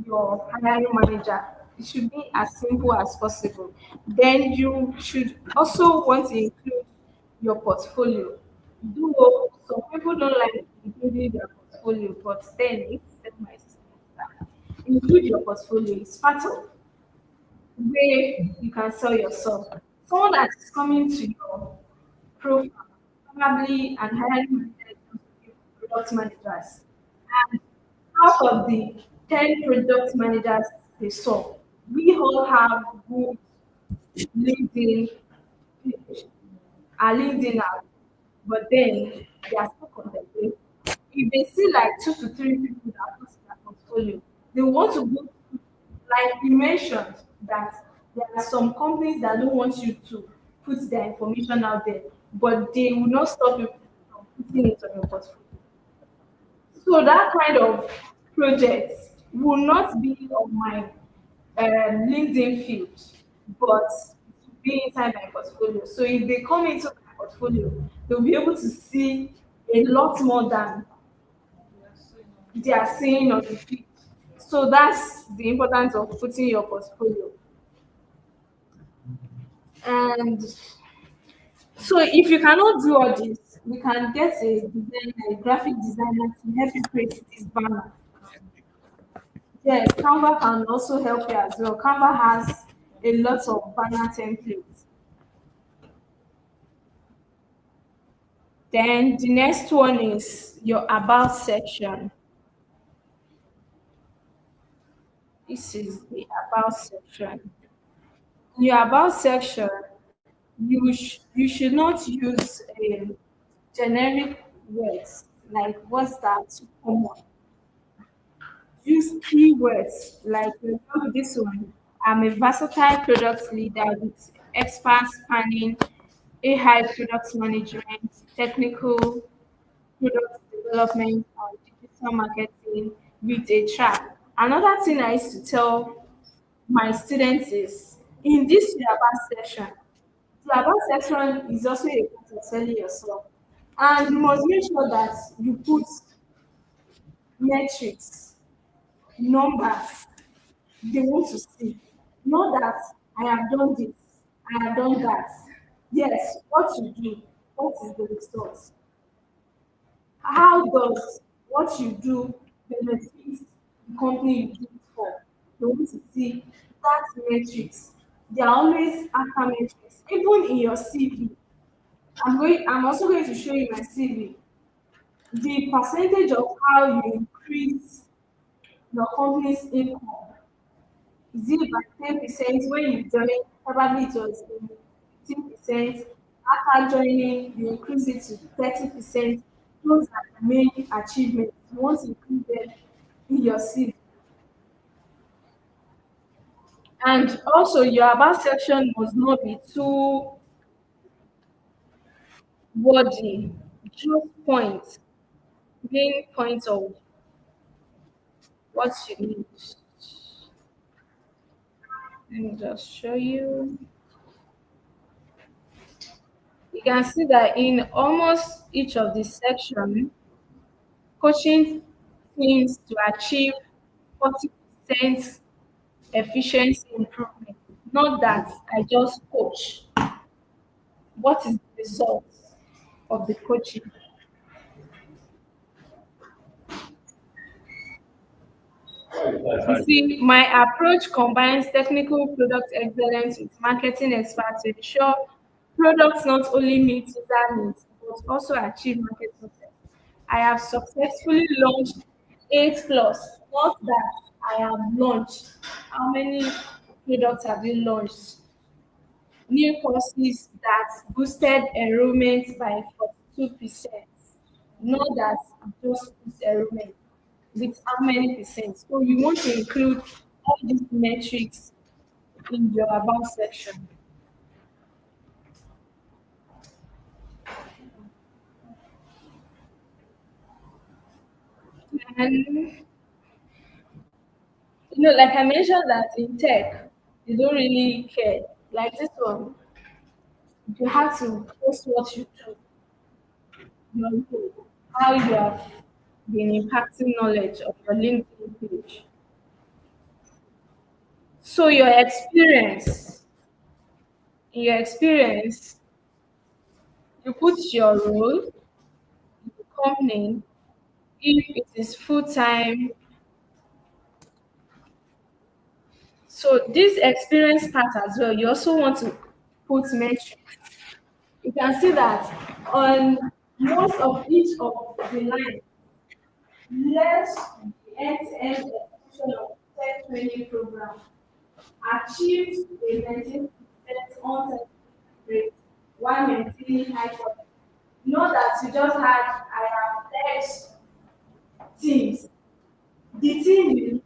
your hiring manager. It should be as simple as possible. Then you should also want to include your portfolio. Though some people don't like including their portfolio, but then it's step by step. Include your portfolio. It's part of way you can sell yourself. Someone that is coming to your profile, probably and hiring product managers. And out of the 10 product managers they saw, we all have good LinkedIn page, our LinkedIn app, but then they are still contemplating. If they see like 2 to 3 people that put their portfolio, they want to go, like you mentioned, that there are some companies that don't want you to put their information out there, but they will not stop you from putting it on your portfolio. So that kind of project will not be on my LinkedIn field, but it will be inside my portfolio. So if they come into my portfolio, they'll be able to see a lot more than they are seeing on the field. So that's the importance of putting your portfolio. And so if you cannot do all this, we can get a designer, a graphic designer to help you create this banner. Yes, Canva can also help you as well. Canva has a lot of banner templates. Then the next one is your about section. This is the about section. In your about section, you should not use generic words like what's that common. Use keywords like for example, this one. I'm a versatile product leader with expert spanning AI product management, technical product development, and digital marketing with a track. Another thing I used to tell my students is in this Yaba section, the Yaba section is also a part of selling yourself. And you must make sure that you put metrics, numbers they want to see. Not that I have done this, I have done that. Yes, what you do, what is the result? How does what you do benefit the company you do it for? They want to see that metrics. They are always after metrics. Even in your CV, I'm also going to show you my CV. The percentage of how you increase your company's income. Is it by 10% when you join? Probably it was 15%. After joining, you increase it to 30%. Those are the main achievements. You want to include them in your CV. And also, your about section must not be too wordy. Just points, main points of what you need. Let me just show you. You can see that in almost each of the section, coaching teams to achieve 40% efficiency improvement. Not that I just coach. What is the result of the coaching? You see, my approach combines technical product excellence with marketing experts to ensure products not only meet user needs but also achieve market success. I have successfully launched 8 plus, not that I have launched. How many products have you launched? New courses that boosted enrollment by 42%. Not that I just boost enrollment with how many percent. So you want to include all these metrics in your about section. And like I mentioned that in tech, you don't really care. Like this one, you have to post what you do, your role, how you have been impacting knowledge of your LinkedIn page. So in your experience, you put your role, the company, if it is full time. So this experience part as well, you also want to put metrics. You can see that on most of each of the lines, let the end-to-end execution of tech training program achieve a 19% on-time rate while maintaining high quality. Not that you just had, I have X teams. The team,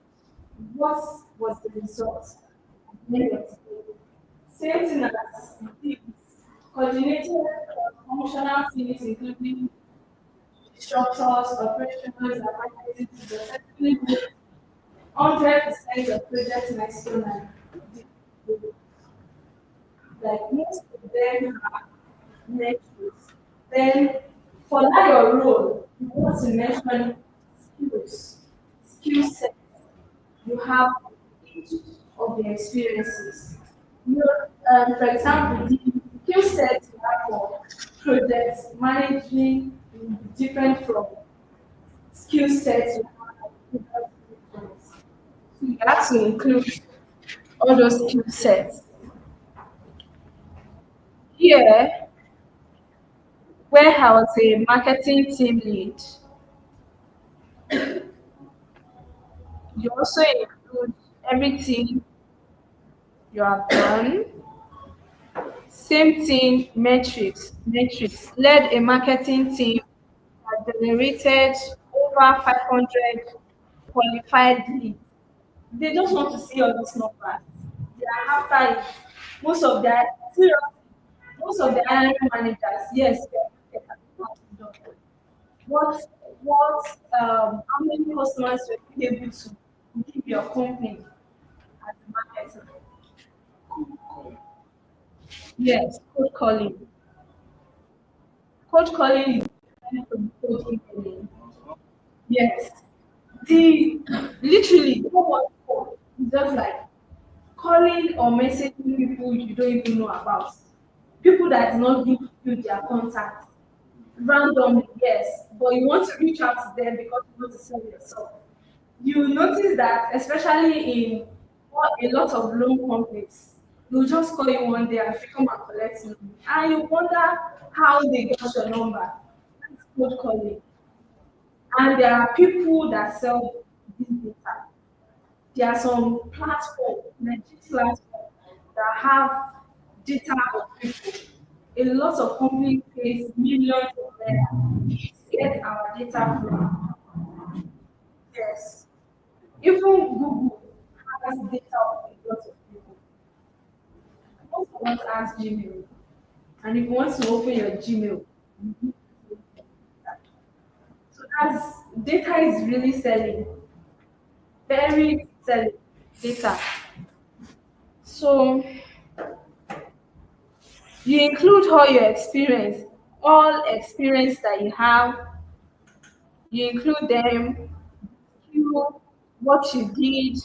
what was the result? Negative. Same thing as teams. Coordinated functional teams, including structures, operations, and marketing to successfully meet 100% of project milestone and like most of them are metrics. Then for that your role, you want to mention skills, skill set you have each of the experiences. You, for example, the skill set you have for project managing will be different from skill sets you have for product management. So you have to include all those skill sets. Here, where I was a marketing team lead, you also include everything you have done. Same thing, metrics. Metrics led a marketing team that generated over 500 qualified leads. They just want to see all these numbers. They are after it. Most of their seriously, most of the hiring managers, yes, they can do it. What how many customers were you able to give your company as a marketer? Yes, cold calling. Cold calling is different from cold emailing. Yes. The literally no one call. It's just like calling or messaging people you don't even know about. People that did not give you their contact. Randomly, yes. But you want to reach out to them because you want to sell yourself. You notice that, especially in a lot of loan companies, they'll just call you one day and say, come and collect money. And you wonder how they got your number. That's cold calling. And there are people that sell this data. There are some platforms, legit platforms, that have data of people. A lot of companies pays millions of naira to get our data from. Yes. Even Google has data of a lot of people. Most of us has Gmail. And if you want to open your Gmail, you need to open that. So that's data is really selling, very selling data. So you include all your experience, all experience that you have, you include them, you what you did,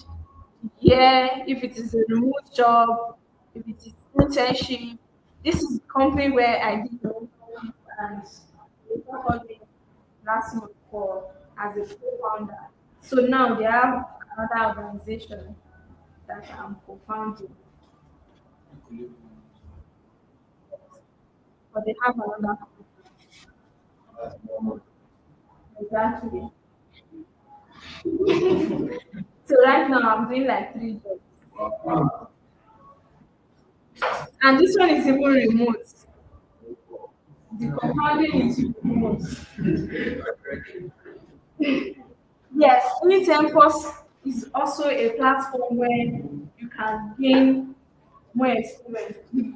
yeah, if it is a remote job, if it is internship. This is the company where I did the internship and they called me last month for as a co-founder. So now they have another organization that I'm co-founding, but they have another company. Exactly. So right now I'm doing like three jobs. And this one is even remote. The compounding is remote. Yes, Unitempos is also a platform where you can gain more experience. You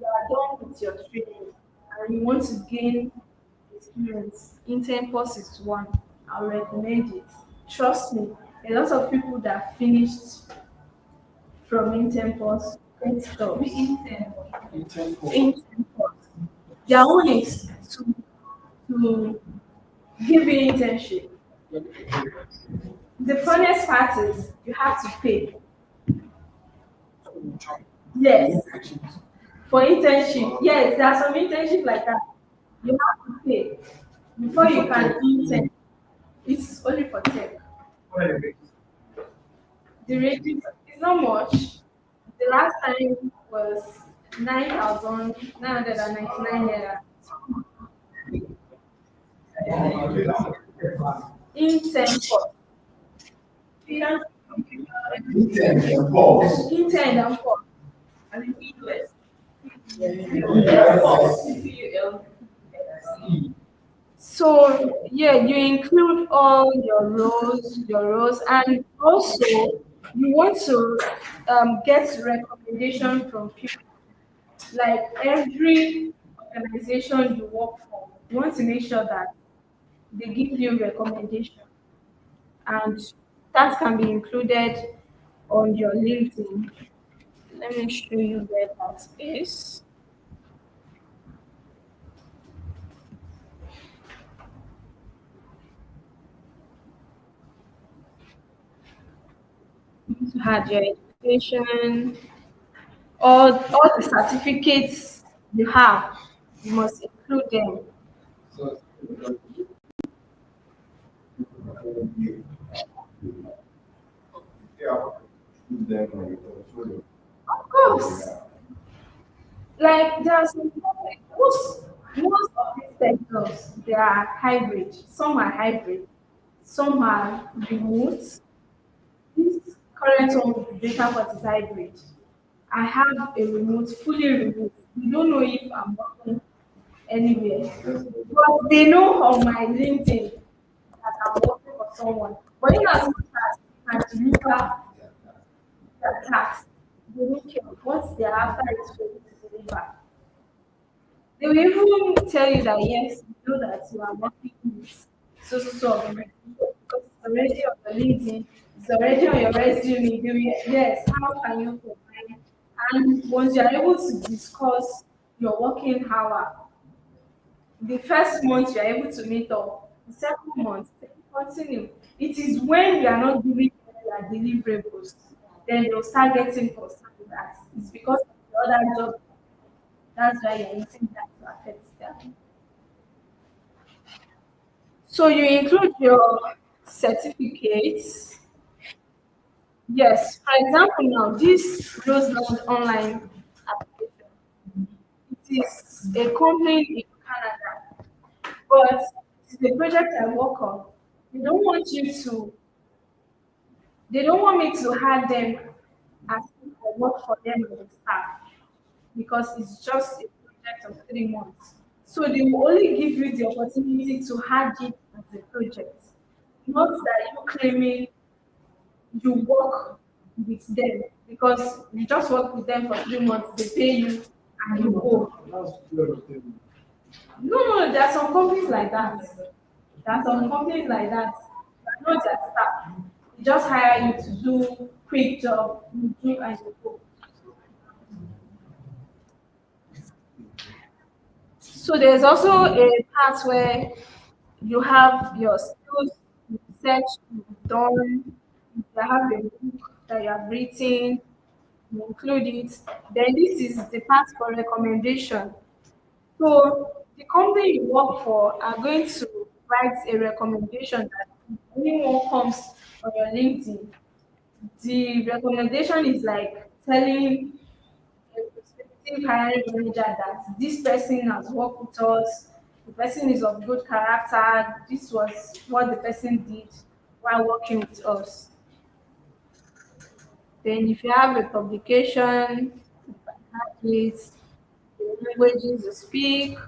are done with your training and you want to gain experience. Intempos is one. I'll recommend it. Trust me, a lot of people that finished from Intempos get jobs. Intempos. Their own is to give you internship. The funniest part is you have to pay. Yes, for internship. Yes, there are some internship like that. You have to pay before you can intern. It's only for tech. The rate is not much. The last time was 9,999 naira. Intern for intern and for so yeah, you include all your roles, and also you want to get recommendation from people. Like every organization you work for, you want to make sure that they give you recommendation, and that can be included on your LinkedIn. Let me show you where that is. You had your education, all the certificates you have, you must include them. So, yeah, them on your portfolio. Of course, like there are some like most of these sectors they are hybrid. Some are hybrid, some are remote. This current one, data part is hybrid. I have a remote, fully remote. You don't know if I'm working anywhere. But they know on my LinkedIn that I'm working for someone. But in as much as I deliver the task, they don't care. What they're after is for you to deliver. They will even tell you that yes, you know that you are working with so organization because it's already on your LinkedIn, it's already on your resume. They will, yes, how can you combine? And once you are able to discuss your working hour, the first month you are able to meet up, the second month, then continue. It is when you are not giving them their deliverables, then they'll start getting concerned that it's because of the other job. That's why you're using that to affect them. So you include your certificates. Yes, for example, now this Roseland online application, it is a company in Canada, but it's a project I work on. They don't want you to, they don't want me to have them as if I work for them as a staff because it's just a project of 3 months. So they will only give you the opportunity to have it as a project, not that you claiming you work with them because you just work with them for 3 months, they pay you and you go. That's good. No, there are some companies like that. There are some companies like that. They're not their staff. They just hire you to do quick job, you do and you go. So there's also a part where you have your skills, research you've done, you have a book that you have written, you include it. Then this is the part for recommendation. So the company you work for are going to write a recommendation that if anyone comes on your LinkedIn, the recommendation is like telling a prospective hiring manager that this person has worked with us, the person is of good character, this was what the person did while working with us. Then if you have a publication, you can have it, the languages you speak,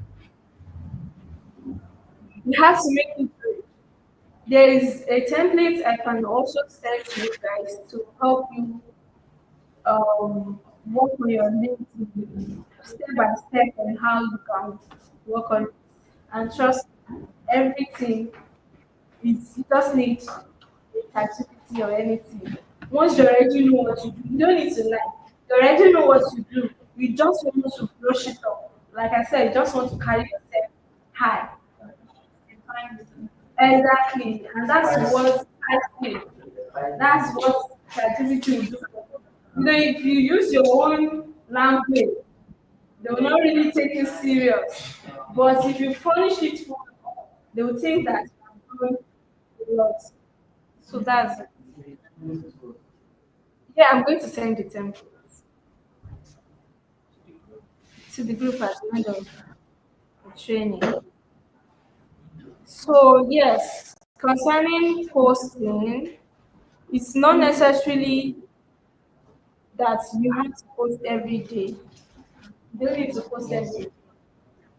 you have to make it good. There is a template I can also send to you guys to help you work on your LinkedIn step by step on how you can work on it. And trust me, everything is you just need a ChatGPT or anything. Once you already know what you do, you don't need to lie. You already know what you do. You just want to brush it up. Like I said, you just want to carry yourself high. Exactly, and that's what I think. That's what creativity will do. You know, if you use your own language, they will not really take you serious. But if you furnish it for them, they will think that you are doing a lot. So that's it. Yeah, I'm going to send the template to the group at the end of the training. So yes, concerning posting, it's not necessarily that you have to post every day. You don't need to post every day.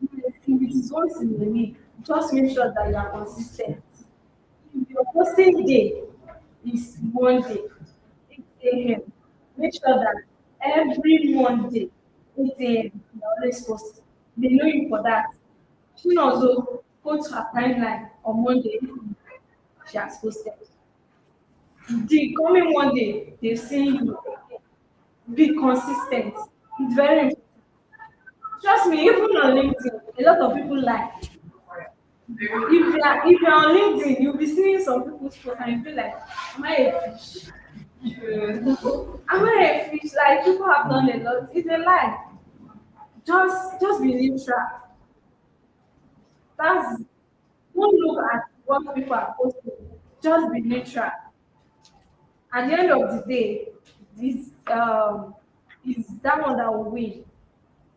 If it is once in a week, just make sure that you are consistent. If your posting day is Monday, 8 a.m., make sure that every Monday, 8 a.m., you're always posting. They know you for that. You can also put a timeline on Monday she has posted. The coming Monday, they've seen you be consistent. It's very important. Trust me, even on LinkedIn, a lot of people lie. If you're on LinkedIn, you'll be seeing some people's posts and you'll be like, am I a fish? Am I a fish? Like people have done a lot. It's a lie. Just be neutral. That's don't look at what people are posting. Just be neutral. At the end of the day, this is that one that will win.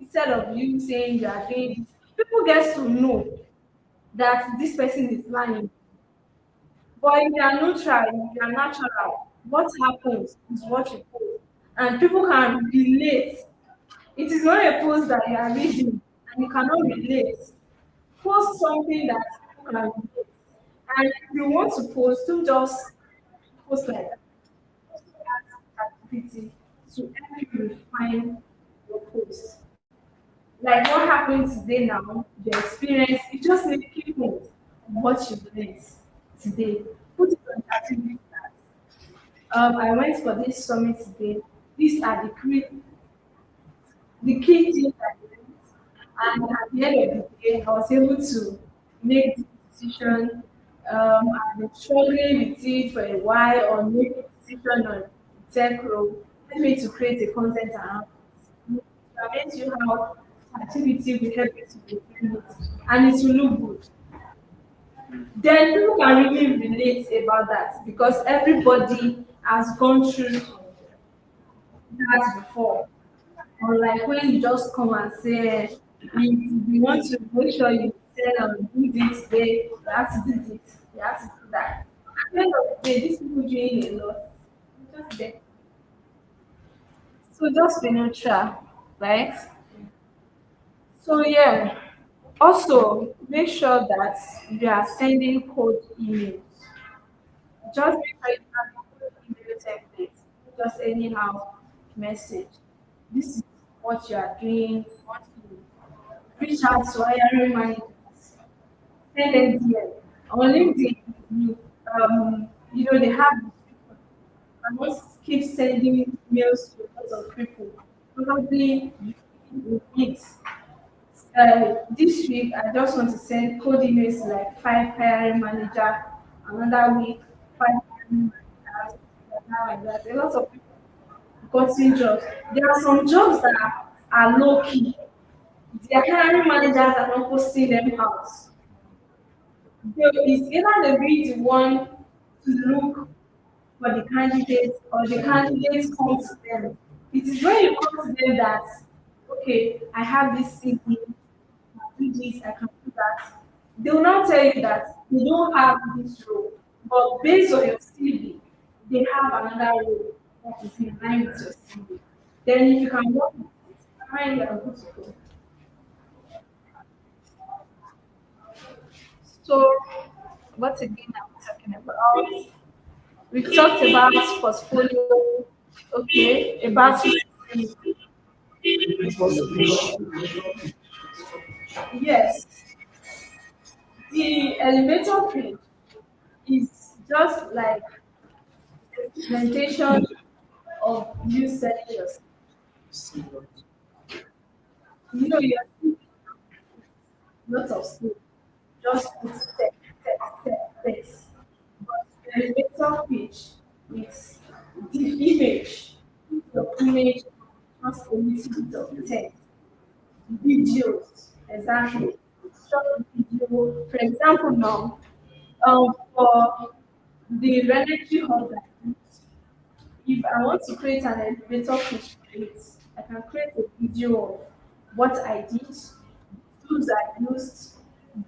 Instead of you saying you are doing this, people get to know that this person is lying. But if you are neutral, if you are natural, what happens is what you post. And people can relate. It is not a post that you are reading and you cannot relate. Post something that people can relate. And if you want to post, don't just post like that. Activity to help you refine your post. Like what happened today now, the experience, you just need people what you learned today. Put it on activity that I went for this summit today. These are the key things I learned. And at the end of the day, I was able to make the decision. I've been struggling with it for a while on making a decision on tech role. Help me to create a content around it. I meant you how activity will help you to defend it and it will look good. Then people can really relate about that because everybody has gone through that before. Or like when you just come and say, you want to make sure you tell them do this today, you have to do this, you have to do that. At the end of the day, these people doing a lot. Just there. So just be neutral, right? So yeah. Also, make sure that you are sending code emails. Just make sure you have a code email template, not just anyhow message. This is what you are doing. You want to reach out to hiring managers. Send them DM. On LinkedIn, they have I must keep sending emails to lots of people. Probably it. This week, I just want to send code emails to like 5 hiring manager. Another week, 5 hiring managers. Like that. A lot of people gotten jobs. There are some jobs that are low key. Their hiring managers are not posting them out. It's either they be the one to look for the candidates or the candidates come to them. It is when you come to them that, okay, I have this CV, I can do this, I can do that. They will not tell you that they don't have this role, but based on your CV, they have another role that is in line with your CV. Then if you can work with it, fine, you are good to go. So, what again are we talking about? We've talked about portfolio, okay, about yes, the elevator pitch is just like presentation of you selling yourself. You're lots of stuff, just put text. But the elevator pitch is the image, the image, just a little bit of text. Videos, exactly. Short video. For example, now, for the Renegade hub, if I want to create an elevator pitch for it, I can create a video of what I did, tools I used,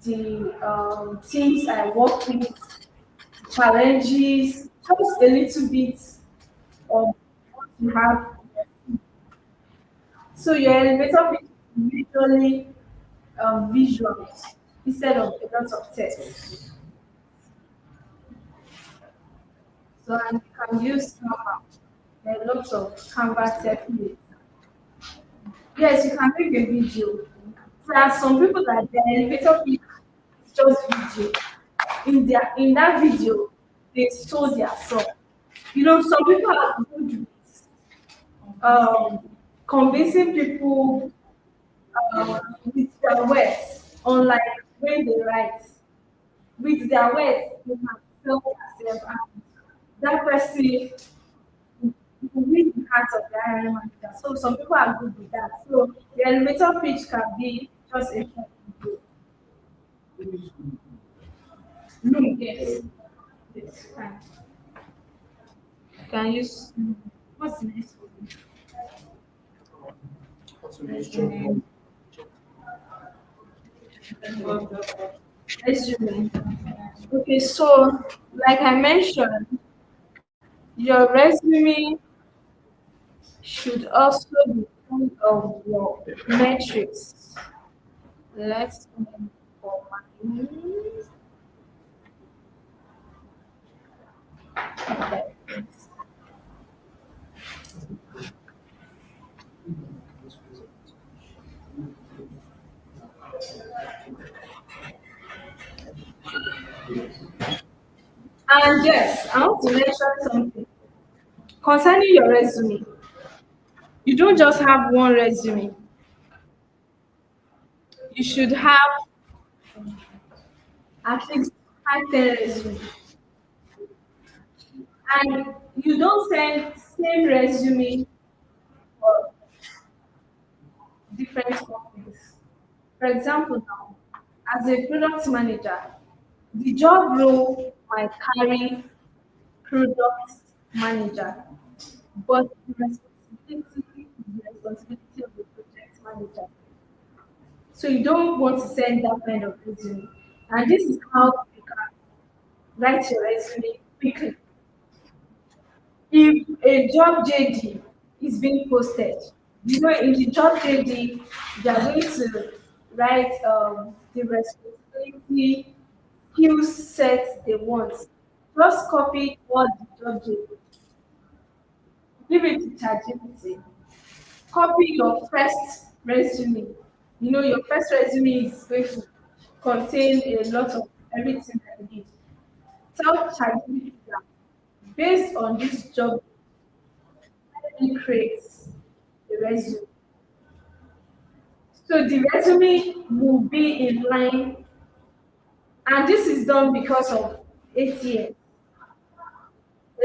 the things I worked with, challenges, just a little bit of what you have. So your elevator pitch is usually visuals instead of a lot of text. So and you can use Canva. There are lots of Canva techniques. Yes, you can make a video. There are some people that their elevator pitch is just video. in that video, they sold their song. You know, some people are good with convincing people with their words, unlike when they write. With their words, they can sell themselves, and that person will win the heart of the hiring manager. So some people are good with that. So the elevator pitch can be just a short video. No, yes. Yes, fine. Can use what's the next one? Resume. Resume. Okay, so like I mentioned, your resume should also be full of your metrics. Let's for my okay. And yes, I want to mention something concerning your resume. You don't just have one resume. You should have at least 10 resumes. And you don't send same resume for different companies. For example, now, as a product manager, the job role might carry product manager, but the responsibility is the responsibility of the project manager. So you don't want to send that kind of resume. And this is how you can write your resume quickly. If a job JD is being posted, you know, in the job JD, they are going to write the responsibility, skill sets they want. Just copy what the job JD, give it to ChatGPT, copy your first resume. You know, your first resume is going to contain a lot of everything that you need. Tell ChatGPT that based on this job, it creates the resume. So the resume will be in line, and this is done because of ATS.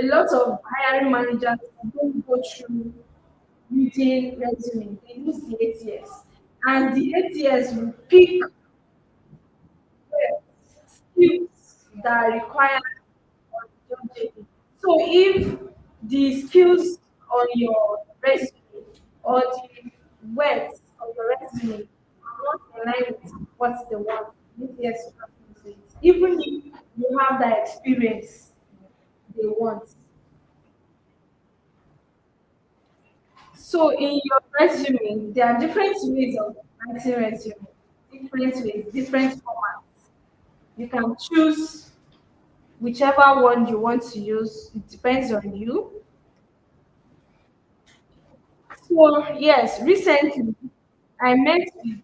A lot of hiring managers don't go through reading resume, they use the ATS. And the ATS will pick skills that are required on the job JD. So if the skills on your resume or the words on your resume are not in line with what they want, ATS will not use it. Even if you have that experience they want. So in your resume, there are different ways of writing resume, different ways, different formats. You can choose whichever one you want to use. It depends on you. So yes, recently I met with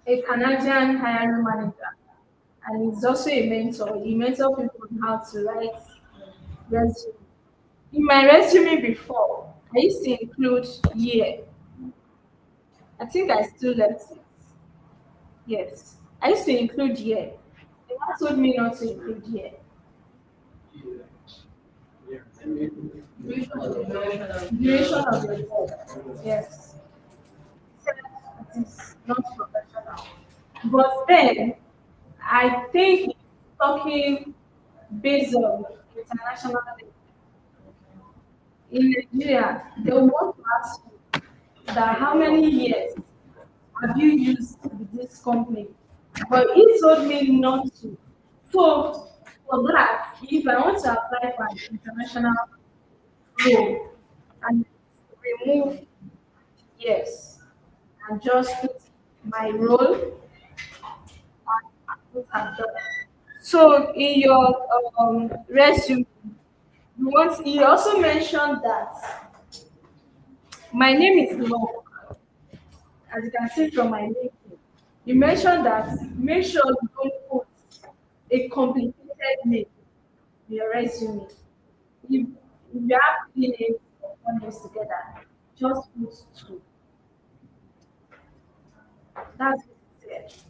a Canadian hiring manager, and he's also a mentor. He mentors people on how to write resume. In my resume before, I used to include year. I think I still left it. Yes, I used to include year. The one told me not to include year. Duration of the job. Yes. Said it is not professional. But then I think talking based on international data. In Nigeria, they want to ask you that how many years have you used with this company? But he told me not to. So for that, if I want to apply for an international role and remove yes and just put my role and put have done. So in your resume, you want you also mentioned that my name is long, as you can see from my name. You mentioned that make sure you don't put a complicated name in your resume. If you have three names or four names together, just put two. That's what it said.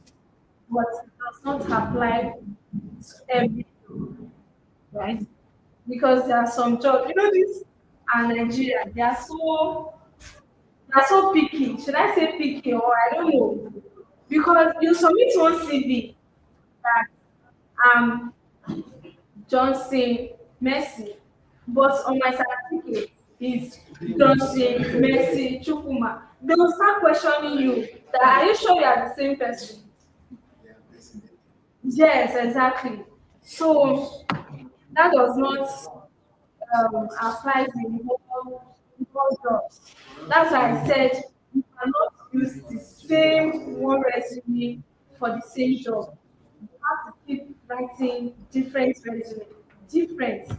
But it does not apply to every job, right? Because there are some jobs, this are Nigeria, they are so picky. Should I say picky or I don't know? Because you submit one CV that I'm Johnson Messi, but on my certificate is Johnson Messi Chukuma. They will start questioning you that are you sure you are the same person? Yes, exactly. So that does not apply to all jobs. That's why I said you cannot use the same one resume for the same job. You have to keep writing different resume, different.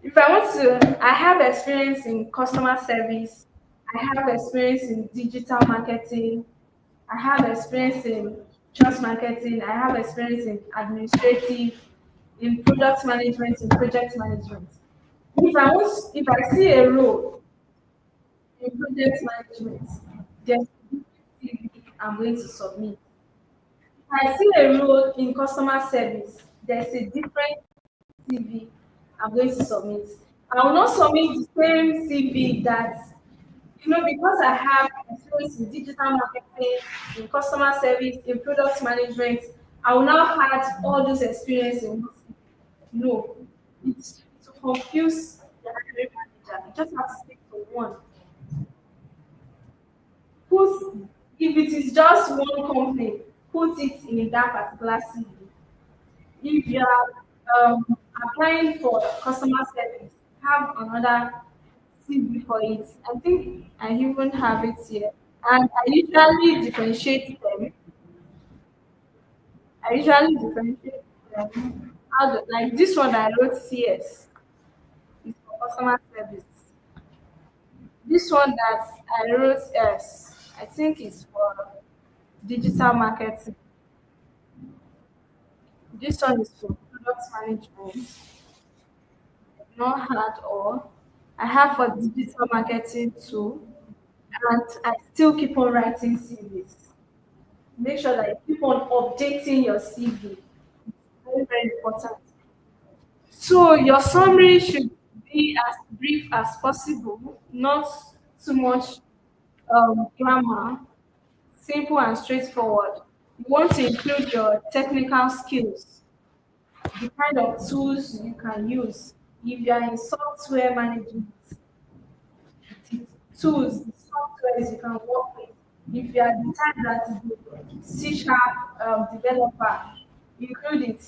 If I want to, I have experience in customer service. I have experience in digital marketing. I have experience in trust marketing. I have experience in administrative, in product management, in project management. If I see a role in project management, there's a different CV I'm going to submit. If I see a role in customer service, there's a different CV I'm going to submit. I will not submit the same CV that, because I have experience in digital marketing, in customer service, in product management, I will now add all those experience in one CV. No, it's to confuse the hiring manager. You just have to stick to one. Put, if it is just one company, put it in that particular CV. If you are applying for customer service, have another CV for it. I think I even have it here. And I usually differentiate them. I usually differentiate them. Like this one that I wrote CS is for customer service. This one that I wrote S, I think is for digital marketing. This one is for product management. Not hard all. I have for digital marketing too. And I still keep on writing CVs. Make sure that you keep on updating your CV. Very, very important. So your summary should be as brief as possible, not too much grammar, simple and straightforward. You want to include your technical skills, the kind of tools you can use. If you are in software management, the tools, the softwares you can work with. If you are the type that is the C sharp developer, include it.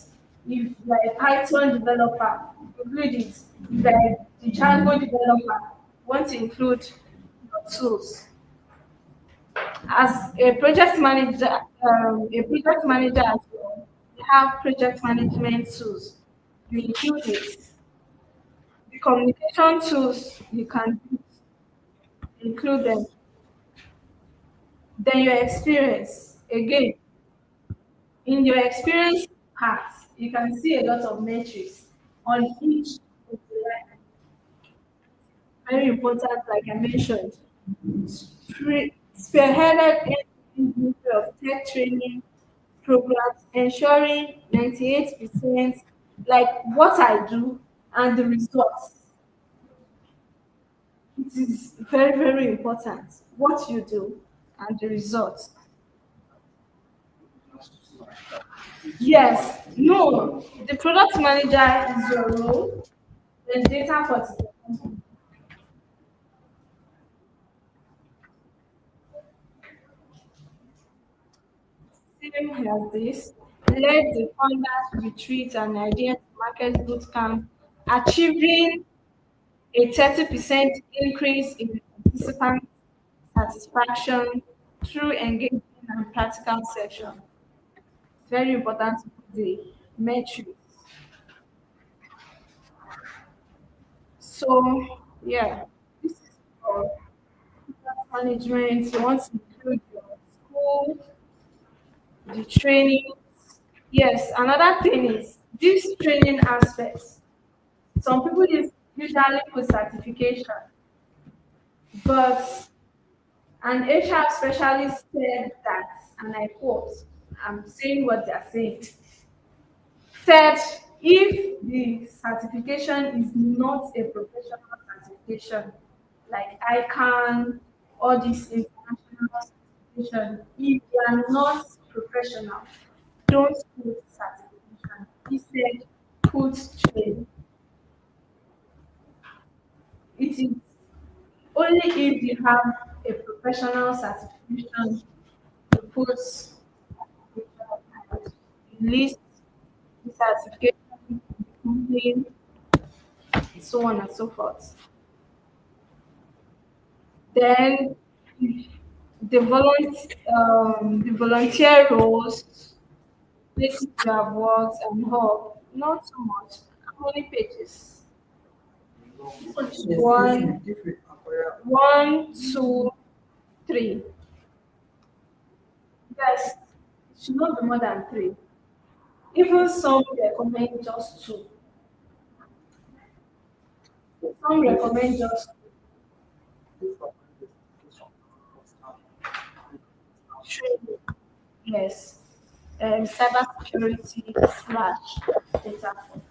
If you are a Python developer, include it. If you are the Django developer, want to include your tools. As a project manager as well, you have project management tools. You include it. The communication tools you can include them. Then your experience. Again, in your experience part, you can see a lot of metrics on each of the line. Very important, like I mentioned. Spearheaded in of tech training programs, ensuring 98% like what I do and the results. It is very, very important what you do and the results. Yes, no, the product manager is your role, then data for same as this. Led the founders retreat and idea to market bootcamp, achieving a 30% increase in participant satisfaction through engagement and practical session. It's very important to put the metrics. So, yeah, this is for management. You want to include your school, the training, Yes, another thing is this training aspects. Some people usually put certification, but an HR specialist said that, and I quote, I'm saying what they're saying, said if the certification is not a professional certification, like ICANN, all these international certification, if they are not professional, don't put certification. He said put training. It is only if you have a professional certification to put list the certification, the company, so on and so forth. Then the volunteer roles, places you have worked and all, not so much. How many pages? One, one, two, three. Yes, it should not be more than three. Even some recommend just two. Some recommend just two. Yes. Cyber security slash data point.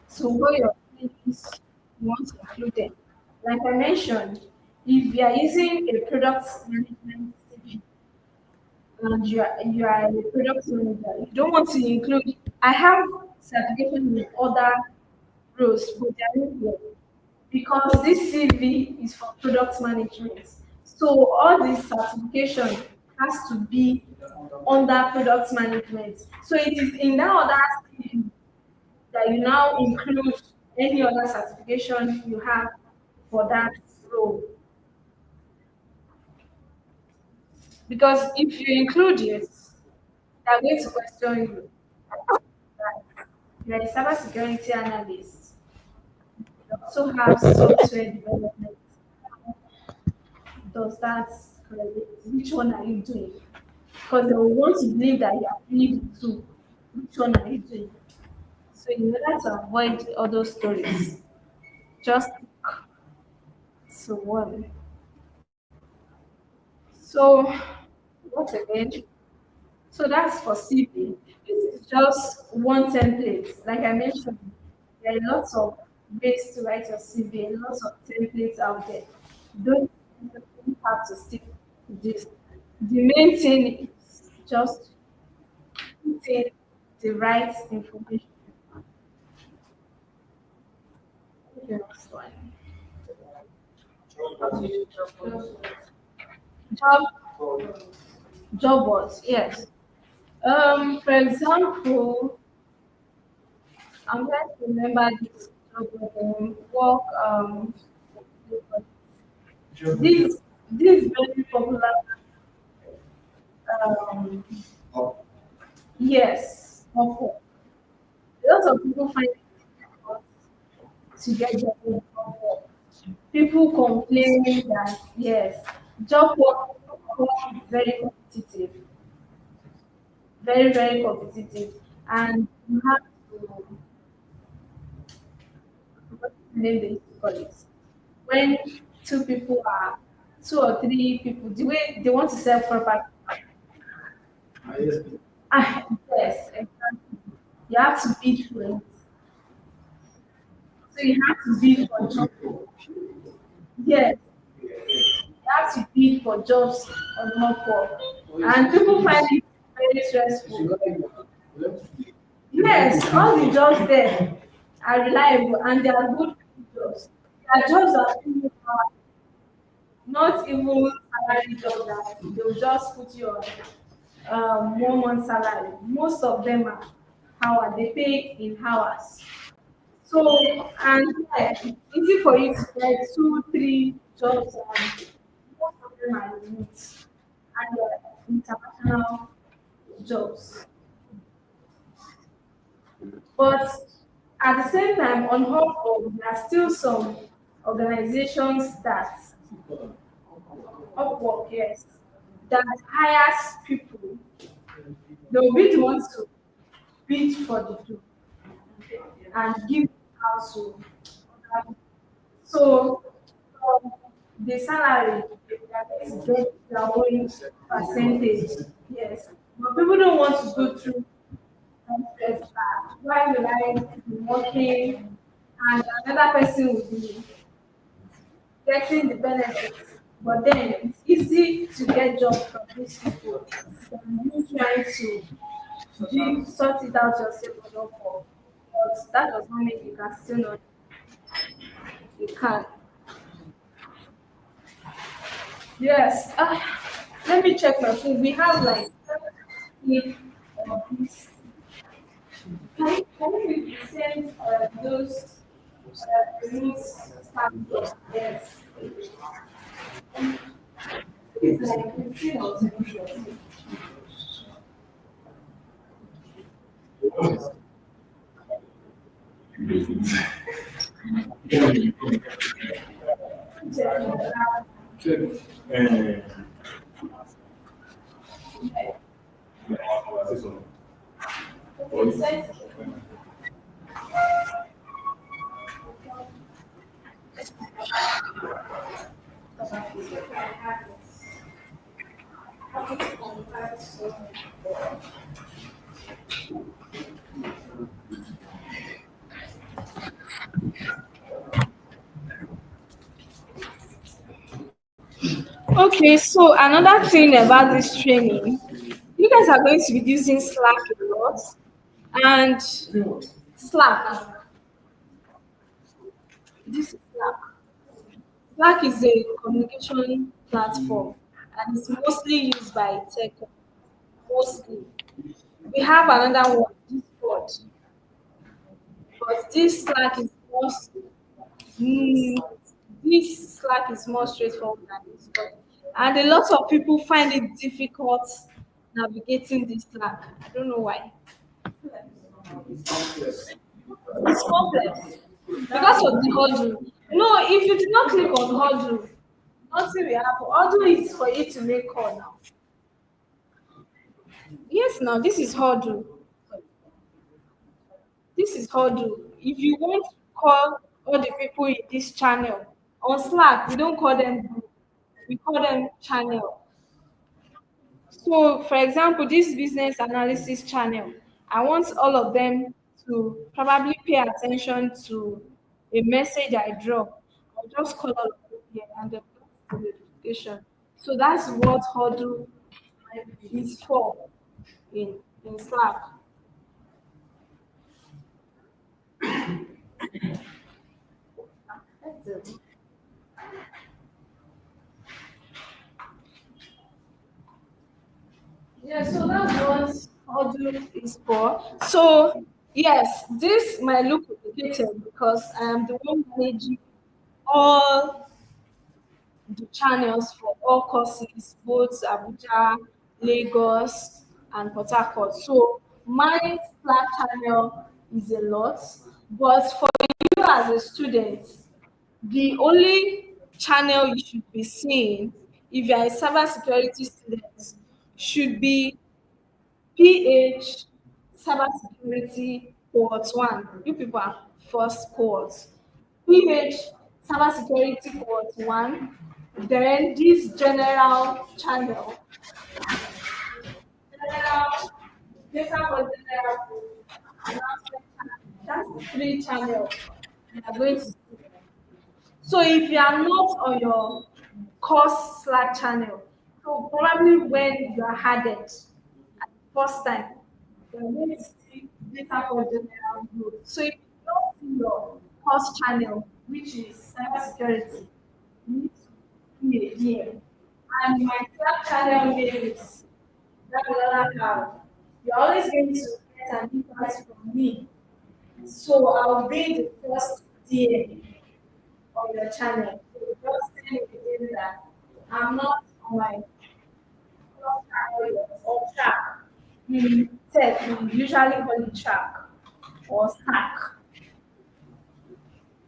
So what your things you want to include them. Like I mentioned, if you are using a product management CV and you are a product manager, you don't want to include I have certification in other roles, but they are not here because this CV is for product management. So all this certification has to be under product management. So it is in that other CV that you now include any other certification you have for that role. Because if you include it, they're going to question you. That you're a cybersecurity analyst. You also have software development. Does that correlate? Which one are you doing? Because they will want to believe that you are doing the two. Which one are you doing? So in order to avoid all those stories, just to one. So what again? So that's for CV. This is just one template. Like I mentioned, there are lots of ways to write your CV, lots of templates out there. Don't have to stick to this. The main thing is just putting the right information. Okay, next one. Job, job boards, yes. For example, I'm trying to remember this job board, work, this this very popular, um, yes, Upwork. Lots of people find it difficult to get job in Upwork. People complain that yes, job work is very competitive, very competitive, and you have to what name they used to call it when two people are two or three people the way they want to sell property. Ah, yes, exactly. You have to bid for it. So you have to bid for jobs. Yes, you have to bid for jobs on Upwork. And people find it very stressful. Yes, all the jobs there are reliable and they are good jobs. Their jobs are really hard, not even salary jobs that they'll just put you on 1 month salary. Most of them are hour, they pay in hours. So, and yeah, it's easy for you to get two, three jobs, and most of them are remote and international jobs. But at the same time, on Upwork, there are still some organizations that Upwork, yes, that hires people They will be the ones to bid for the do and give out to other people. So from the salary, they are going to get their own percentage. Yes. But people don't want to go through process that why will I be working and another person will be getting the benefits. But then it's easy to get job from these people than you trying to sort it out yourself or not for. But that does not mean you can still not you can. Yes. Let me check my phone. We have like if, this. Can you present those roots? Yes. It's like 15 or 20. And this one. Okay, so another thing about this training, you guys are going to be using Slack a lot, and Slack, this is Slack. Slack is a communication platform and it's mostly used by tech. Mostly. We have another one, Discord, but mm, this Slack is more straightforward than Discord. And a lot of people find it difficult navigating this Slack. I don't know why. It's complex because of the hurdle. No, if you did not click on hurdle, nothing will happen. Hurdle is for you to make call now. Yes, now this is hurdle. This is hurdle. If you want to call all the people in this channel on Slack, we don't call them group, we call them channel. So, for example, this business analysis channel, I want all of them to probably pay attention to a message I drop. I'll just call all of them here and then put the notification. So that's what Huddle is for in Slack. Yeah, so that's what Huddle is for. So yes, this might look complicated because I am the one managing all the channels for all courses, both Abuja, Lagos, and Port Harcourt. So my Slack channel is a lot, but for you as a student, the only channel you should be seeing if you are a cybersecurity student should be PH Cybersecurity Cohort 1. You people are first cohort. PH Cybersecurity Cohort 1. Then this general channel, general data for general announcement channel. That's the three channels you are going to see. So if you are not on your course Slack channel, so probably when you are added at the first time, you are going to see data for general group. So if you don't see your course channel, which is cybersecurity, you need to be here. And my Slack channel name is Damilola. You're always going to get an invite from me. So I'll be the first DM on your channel. So just send it in that I'm not on my club channel yet, or track. We usually call it track or stack.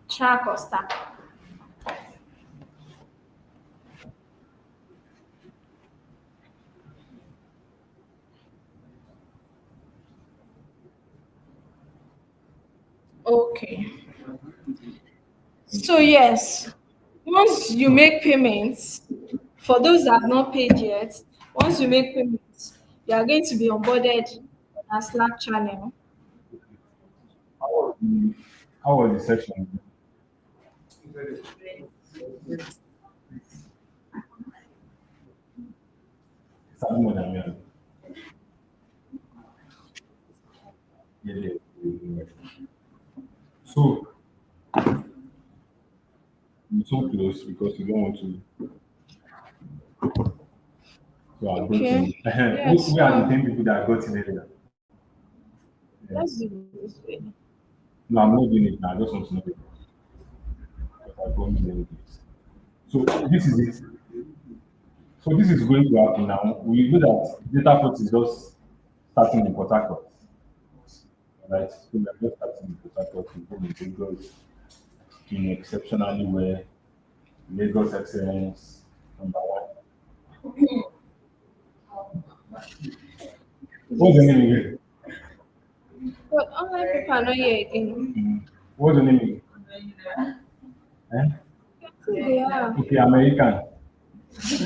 Track or stack. Okay. So yes, once you make payments, for those that have not paid yet, once you make payments, you are going to be onboarded on a Slack channel. How was the, how was the section? Something more than me. Yeah, yeah, yeah. So you're so close because you don't want to. So I got in. Okay. Yes. We are the 10 people that got in earlier. Let's Yes. do it this way. No, I'm not doing it now. I just want to know it. Because I got in earlier. So this is it. So this is going to happen now. We know that data port is just starting in Port Harcourt. Right? So we are just starting in Port Harcourt. We go in Lagos in exceptionally where Lagos excellence number one. What's the name again? But online people are not here again. What's the name again? Eh? So they are. Okay, American. We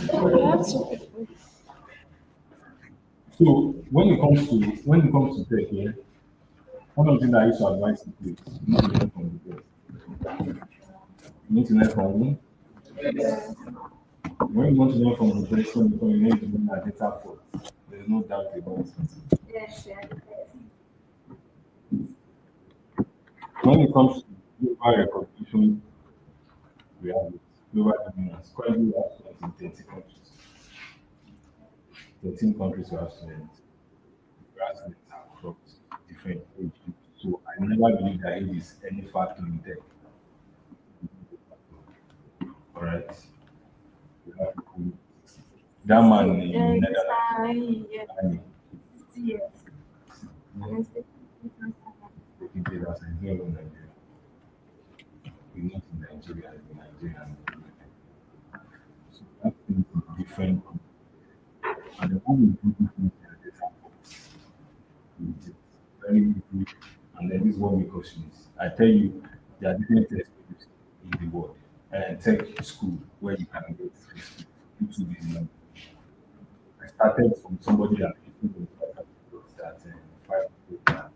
have two people. So when it comes to tech, yeah, one of the things I used to advise people is you need to learn from the best. You need to learn from whom? When you want to learn from the best, you need to learn at data for. There's no doubt about it. Yes, yes, yes. When it comes to global recognition, we have it. Global dominance. Currently, we have students in 30 countries. 13 countries we have students. We have students across different age groups. So I never believe that age is any factor in tech. All right. We have people. That man in Netherlands, Yes. and Yes. taking data science, not even Nigeria. We need in Nigeria, in Nigeria. So that thing is different. And the one we do different data is very good. And then this is what we question is. I tell you, there are different test groups in the world. And tech school where you can get YouTube is one. I started from somebody that that 5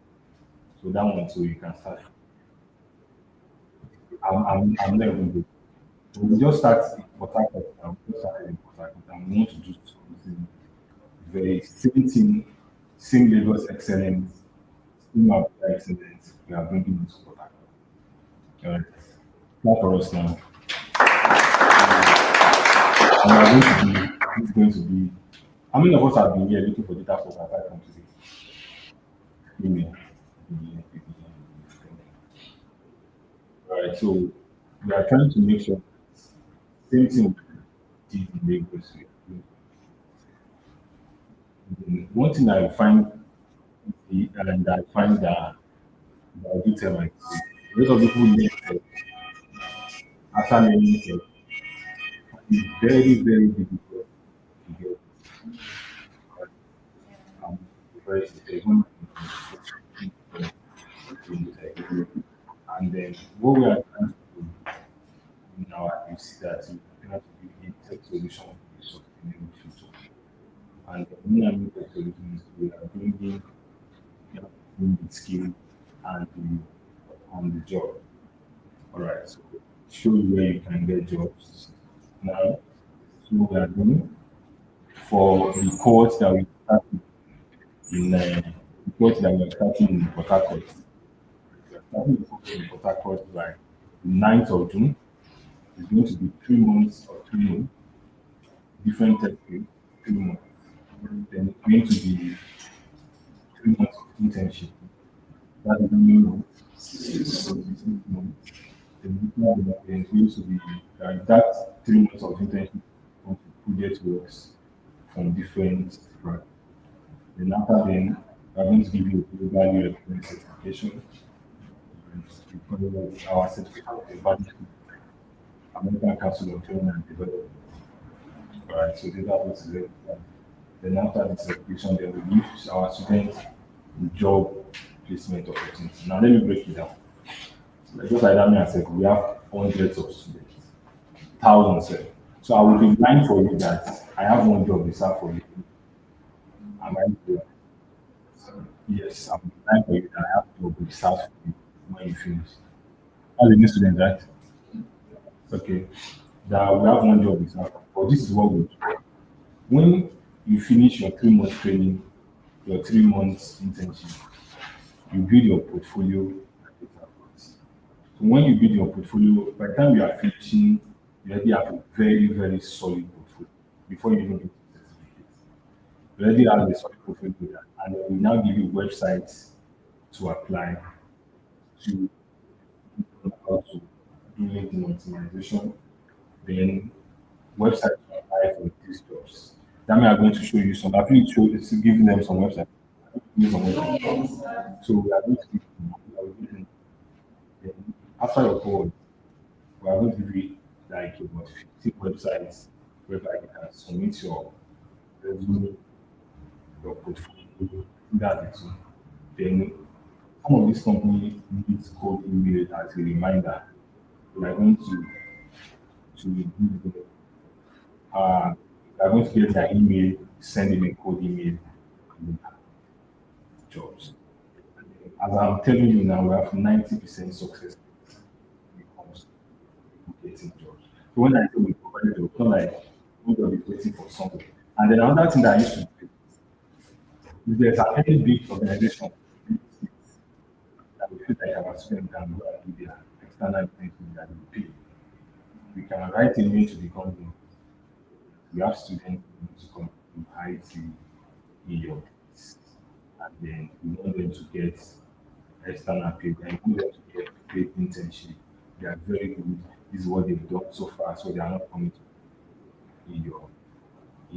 so that one so you can start. I'm not even good. So we just start in Port Harcourt. We just started in Port Harcourt and we want to do something very same thing, same Lagos excellence, same Abuja excellence. We are bringing it to Port Harcourt. All right. Clap for us now. And we are going to be, it's going to be, how many of us have been here looking for data for 5.6? Email. All right, so we are trying to make sure same thing we did in Lagos. One thing I find and I find that I do tell my kids, a lot of people need help after learning help. It's very, very difficult to get because there's one and then what we are trying to do now is that we have to be a tech solution for the sustainable future. And the main tech solution is we are bringing the skill and the job. All right, so show you where you can get jobs. Now, so we are doing for the course that we started in the course that we are starting in Port Harcourt. We are starting the course in Port Harcourt by the 9th of June. It's going to be 3 months or 3 months, different tech field, 3 months. Then it's going to be 3 months of internship. That is the minimum. 6 months. Then it's going to be that 3 months of internship on project works from different right. Then after then, we're going to give you a value reference certification. And we call it our certificate of value American Council of Training and Development. Alright, so data was it. Then after the certification, then we give our students job placement opportunity. Now let me break it down. Like just like that, me I said, we have hundreds of students, thousands. So I would be lying for you that I have one job reserved for you. Am I good? Yes, I'm lying for you that I have a job reserved for you when you finish. As a new student, right? Okay. That we have one job reserved. But this is what we do. When you finish your 3 months training, your 3 months internship, you build your portfolio at the Harcourt. So when you build your portfolio, by the time you are finishing, you already have a very, very solid portfolio before you even get the certificate. You already have a solid portfolio, and then we now give you websites to apply to how to do LinkedIn optimization, then website to apply for these jobs. That means I'm going to show you some. I've been show it's giving them some website. Give some website. So we are going to give them, we are giving them. Then after your call, we are going to give you like about 50 websites whereby you can submit your resume, your portfolio, that's it. Then some of these companies need code email as a reminder. We are going to give them we are going to get their email, send them a code email, and jobs. As I'm telling you now, we have 90% success when it comes to getting jobs. So when I say we provide jobs, it's not like nobody is waiting for something. And then another thing that I used to do, if there's any big organization that we feel like our students can go and do their external things that we pay, we can write a mail to the company. We have students who need to come to IT in your place, and then we want them to get external pay, and we want them to get paid internship. They are very good. This is what they've done so far, so they are not coming to in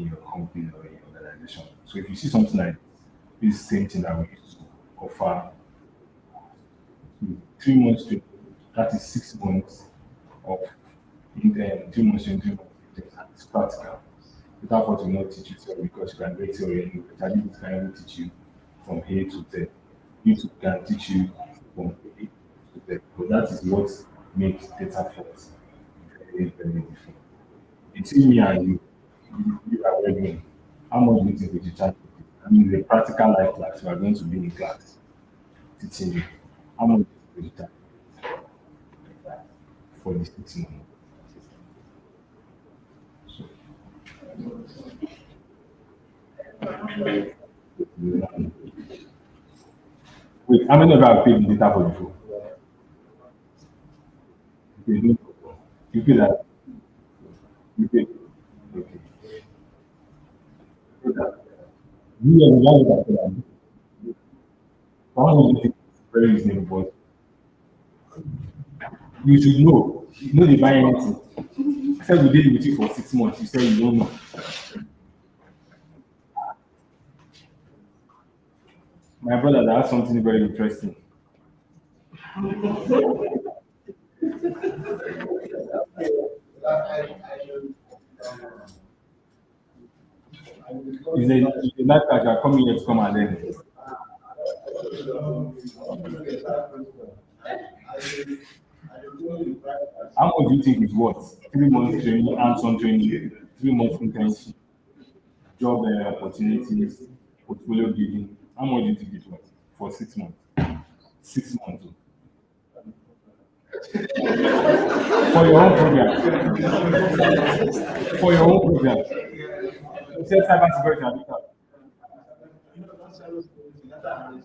your company or in your organization. So if you see something like this same thing that we used to offer 3 months to that is 6 months of in 3 months to 3 months and it's practical. Without what we not teach you theory because you can get theory and it can even teach you from A to Z. YouTube can teach you from A to Z. But that is what makes data first very, very different. It's me and you are ready. How much do you think we should charge? I mean, the practical life class, we are going to be in class teaching you. How much do you think we should charge for the 6 months? So, wait, how many of you have paid the data for the phone? You pay, you pay that? You pay? Okay. You have that for that. Someone will think it's very reasonable, but you should know. You know they buy anything. I said we did it with you for 6 months. You said you don't know. My brother, that has something very interesting. Is a life that you are coming here to come and learn. How much do you think it's worth? 3 months training, hands-on training, 3 months internship, job opportunities, portfolio building. How much do you think it's worth for 6 months? 6 months for your own program. For your own program. You said cybersecurity and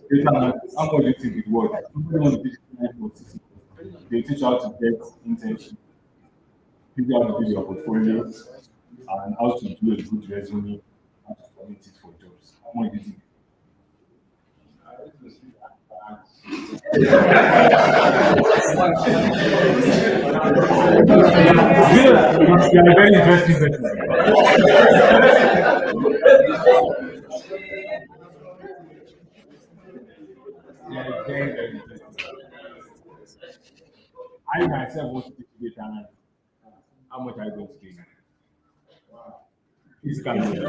data analysis. How much do you think it's worth? People want to teach you for 6 months. They teach you how to get internship, teach you how to build your portfolio, and how to do a good resume, how to submit it for jobs. How much do you think? You are a very interesting person. You are very, very interesting. I myself want to teach data analysis. How much are you going to pay? Please come here.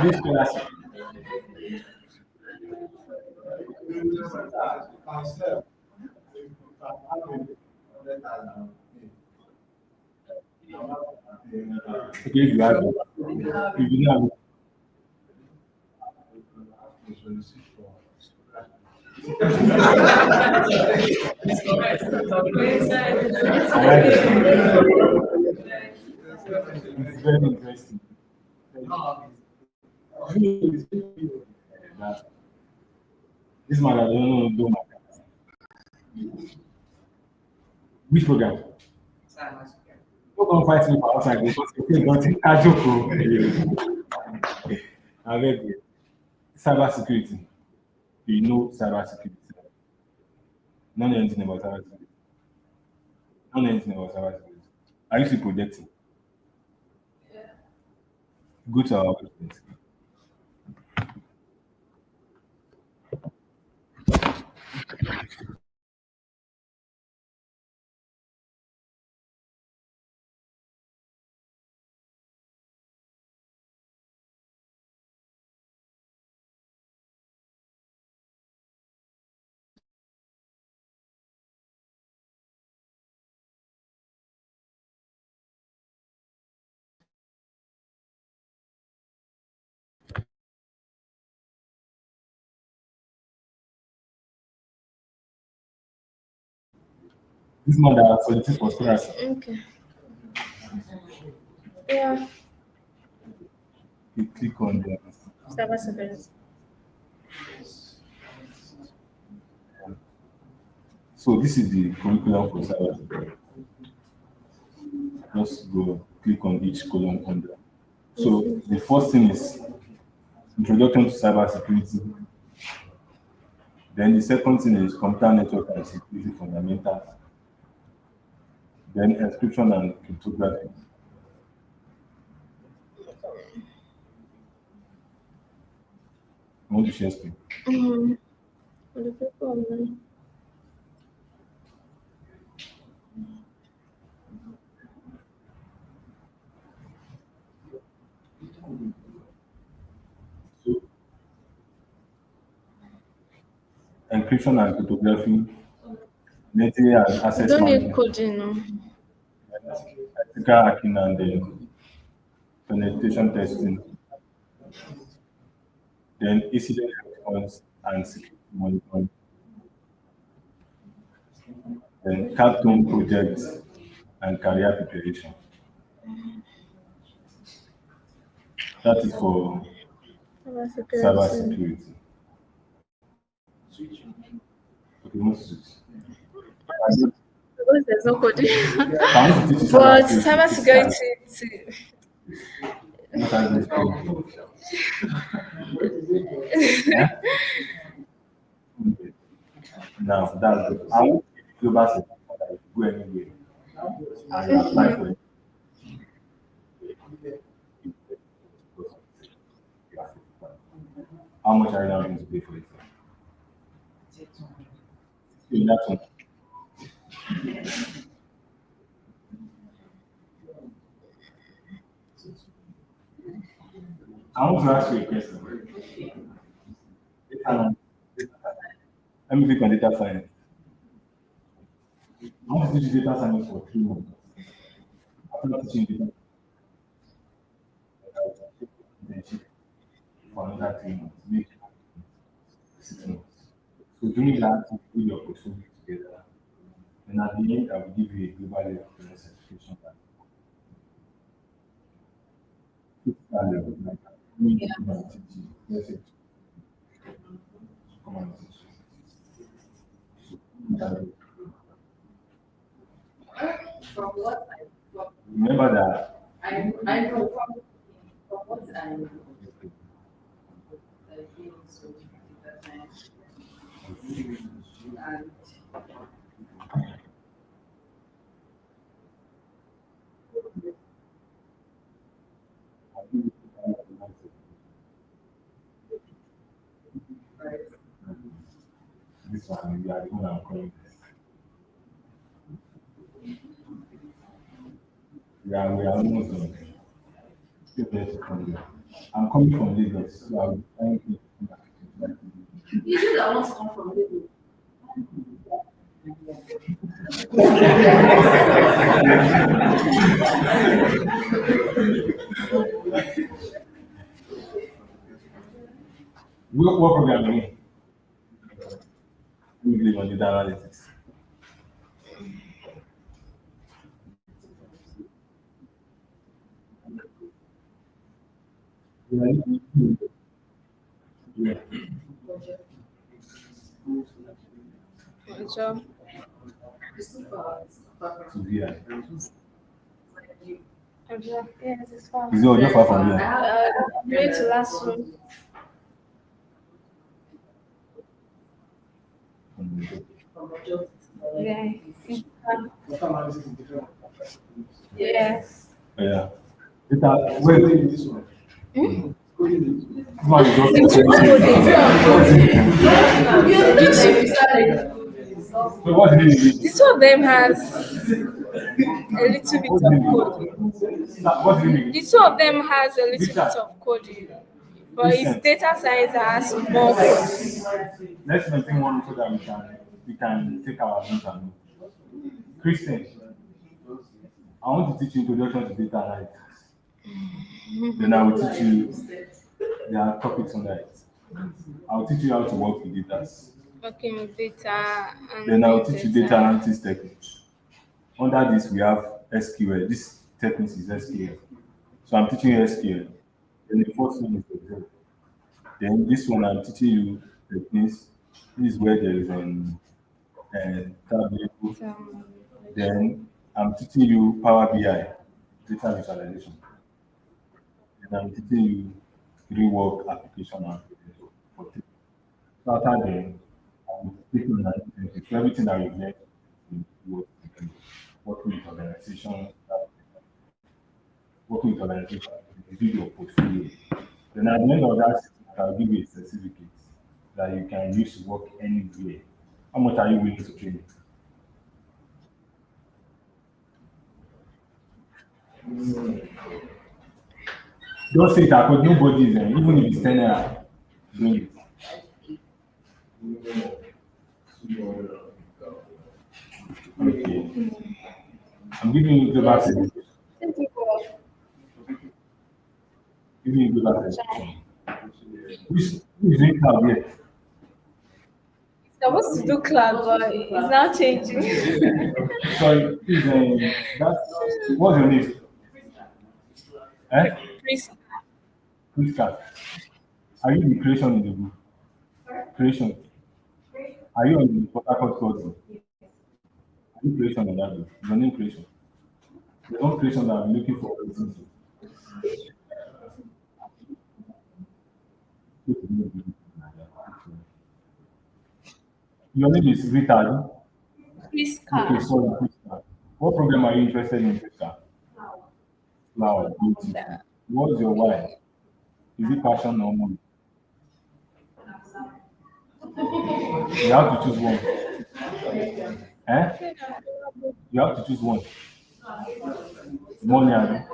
This scholarship. Myself, Okay, if you have it, if you don't have it, it's very interesting. That this man, I don't know, do my which program? Don't come fight me for outside because you think nothing. I joke. I read it. Cyber security. You know cyber security. Not know anything about cyber security. Not know anything about cyber security. I used to protect it. Go to our website. This man that solicited for stress. Okay. Yeah. You click on the Cyber security. so this is the curriculum for cyber security. Just go click on each column under. So the first thing is introduction to cyber security. Then the second thing is computer network and security fundamentals. Then encryption and cryptography. I want to share screen. Mm-hmm. The people online. So encryption and cryptography, military and You access don't need management, coding, no. ethical hacking and penetration testing, then incident response and security monitoring, then cartoon projects and career preparation. That is for Cyber cyber security. security. Okay, most switch. Because there's no coding. I want to teach you But cyber cyber security. security, What are these things? Yeah? Okay. Now that's good. I want global security that you go anywhere and you apply for it. How much are you now going to pay for it? So that's one. I want to ask you a question. Um, Let me click on data science. I want to teach data science for 3 months. After teaching data science for another 3 months, maybe 6 months. So doing that, you put your portfolio together. And at the end, I will give you a global level certification. Level, like, me, come and teach you. Yes, it- come and teach you. From what Remember that. I know from what I know, I feel so that and This one, we are the one I'm calling this. We are almost done. Still there to come there. I'm coming from Lagos, so I'll be trying to come back. You just I want to come from Lagos. What program are you in? You believe on data analytics. Yeah. So, To VI. yes, it's far. Is it Ojo far from here? Way to last one. Yeah. Data analysis is different. Yes. Yeah. Data, wait, Coding this one. Coding this one. this man is just so what did he do? The two of them has a little bit What of did he coding. do? What did he The do? two of them has a little bit of coding, but it's Listen. data science that has more coding. Let's maintain one so that we can take our notes and move. Christian, I want to teach you introduction to data analytics. Then I will teach you there are topics on that. I will teach you how to work with data. Working with data and Then I will teach you data analytics techniques. Under this we have SQL. This technique is SQL. So I'm teaching you SQL. Then the first one is Excel. Then this one I'm teaching you techniques. This is where there is tablet. Then I'm teaching you Power BI, data visualization. Then I'm teaching you rework application and application. So after then, I'm taking an identity. So everything that you've learned in working with organization, working with organization, build your portfolio. Then at the end of that, I'll give you a certificate that you can use to work anywhere. How much are you willing to pay me? Don't say that because nobody is even if it's 10 naira, do it. Okay. I'm giving you global certification. Giving you global certification. Who is doing cloud here? Supposed to do cloud, but it's now changing. Sorry, please, what's your name? Eh? Chris, Krista. Are you the creation in the group? Creation. Are you on the Port Harcourt course? Are you creation on that group? Your name creation. The own creation that I'm looking for is your name is Rita. Chris Okay, Car. sorry, Krista. What program are you interested in, Krista? Flower, beautiful. What's your why? Is it passion or money? You have to choose one. Eh? You have to choose one. Money and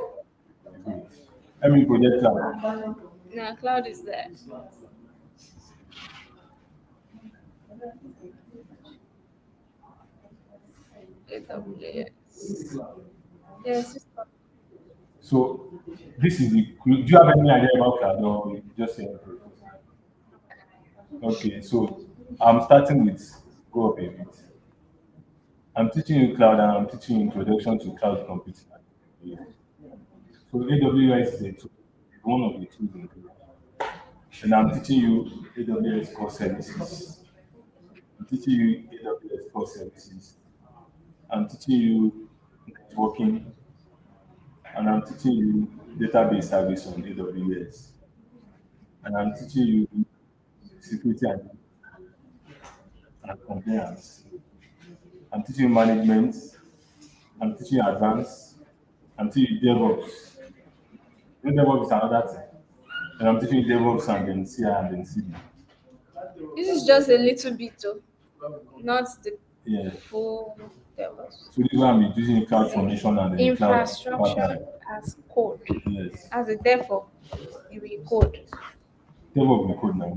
let me project cloud. No, cloud is there. AWS. Yes. So this is the. Do you have any idea about cloud or you just say okay? Okay, so I'm starting with go up a bit. I'm teaching you cloud and I'm teaching you introduction to cloud computing. So AWS is a tool, it's one of the tools in cloud. And I'm teaching you AWS core services. I'm teaching you AWS core services. I'm teaching you networking, and I'm teaching you database service on AWS. And I'm teaching you security and compliance. I'm teaching you management. I'm teaching you advanced. I'm teaching you DevOps. You know, DevOps is another thing. And I'm teaching you DevOps and then CI and then CD. This is just a little bit, though, not the Yeah. full levels. So this is why I'm using cloud formation and then cloud Infrastructure partner. as code. Yes. As a DevOps, you will code. DevOps we code now.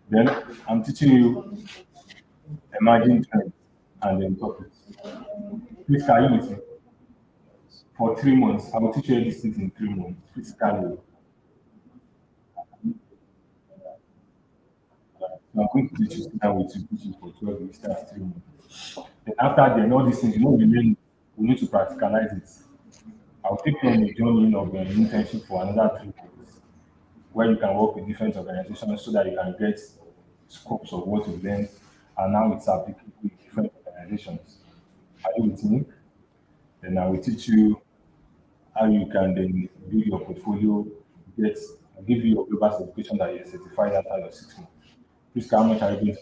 Then I'm teaching you emerging trends and then topics. Please, can you with me? For 3 months, I will teach you all these things in 3 months, physically. So I'm going to teach you sit down with you, teach you for 12 weeks, that's 3 months. Then after then, all these things, we need to practicalize it. I'll take you on a journey of an internship for another 3 months, where you can work with different organizations so that you can get scopes of what you learned, and now it's applicable in different organizations. Are you with me? Then I will teach you how you can then build your portfolio, get give you your global certification that you're certified after your 6 months. Please, how much are you going to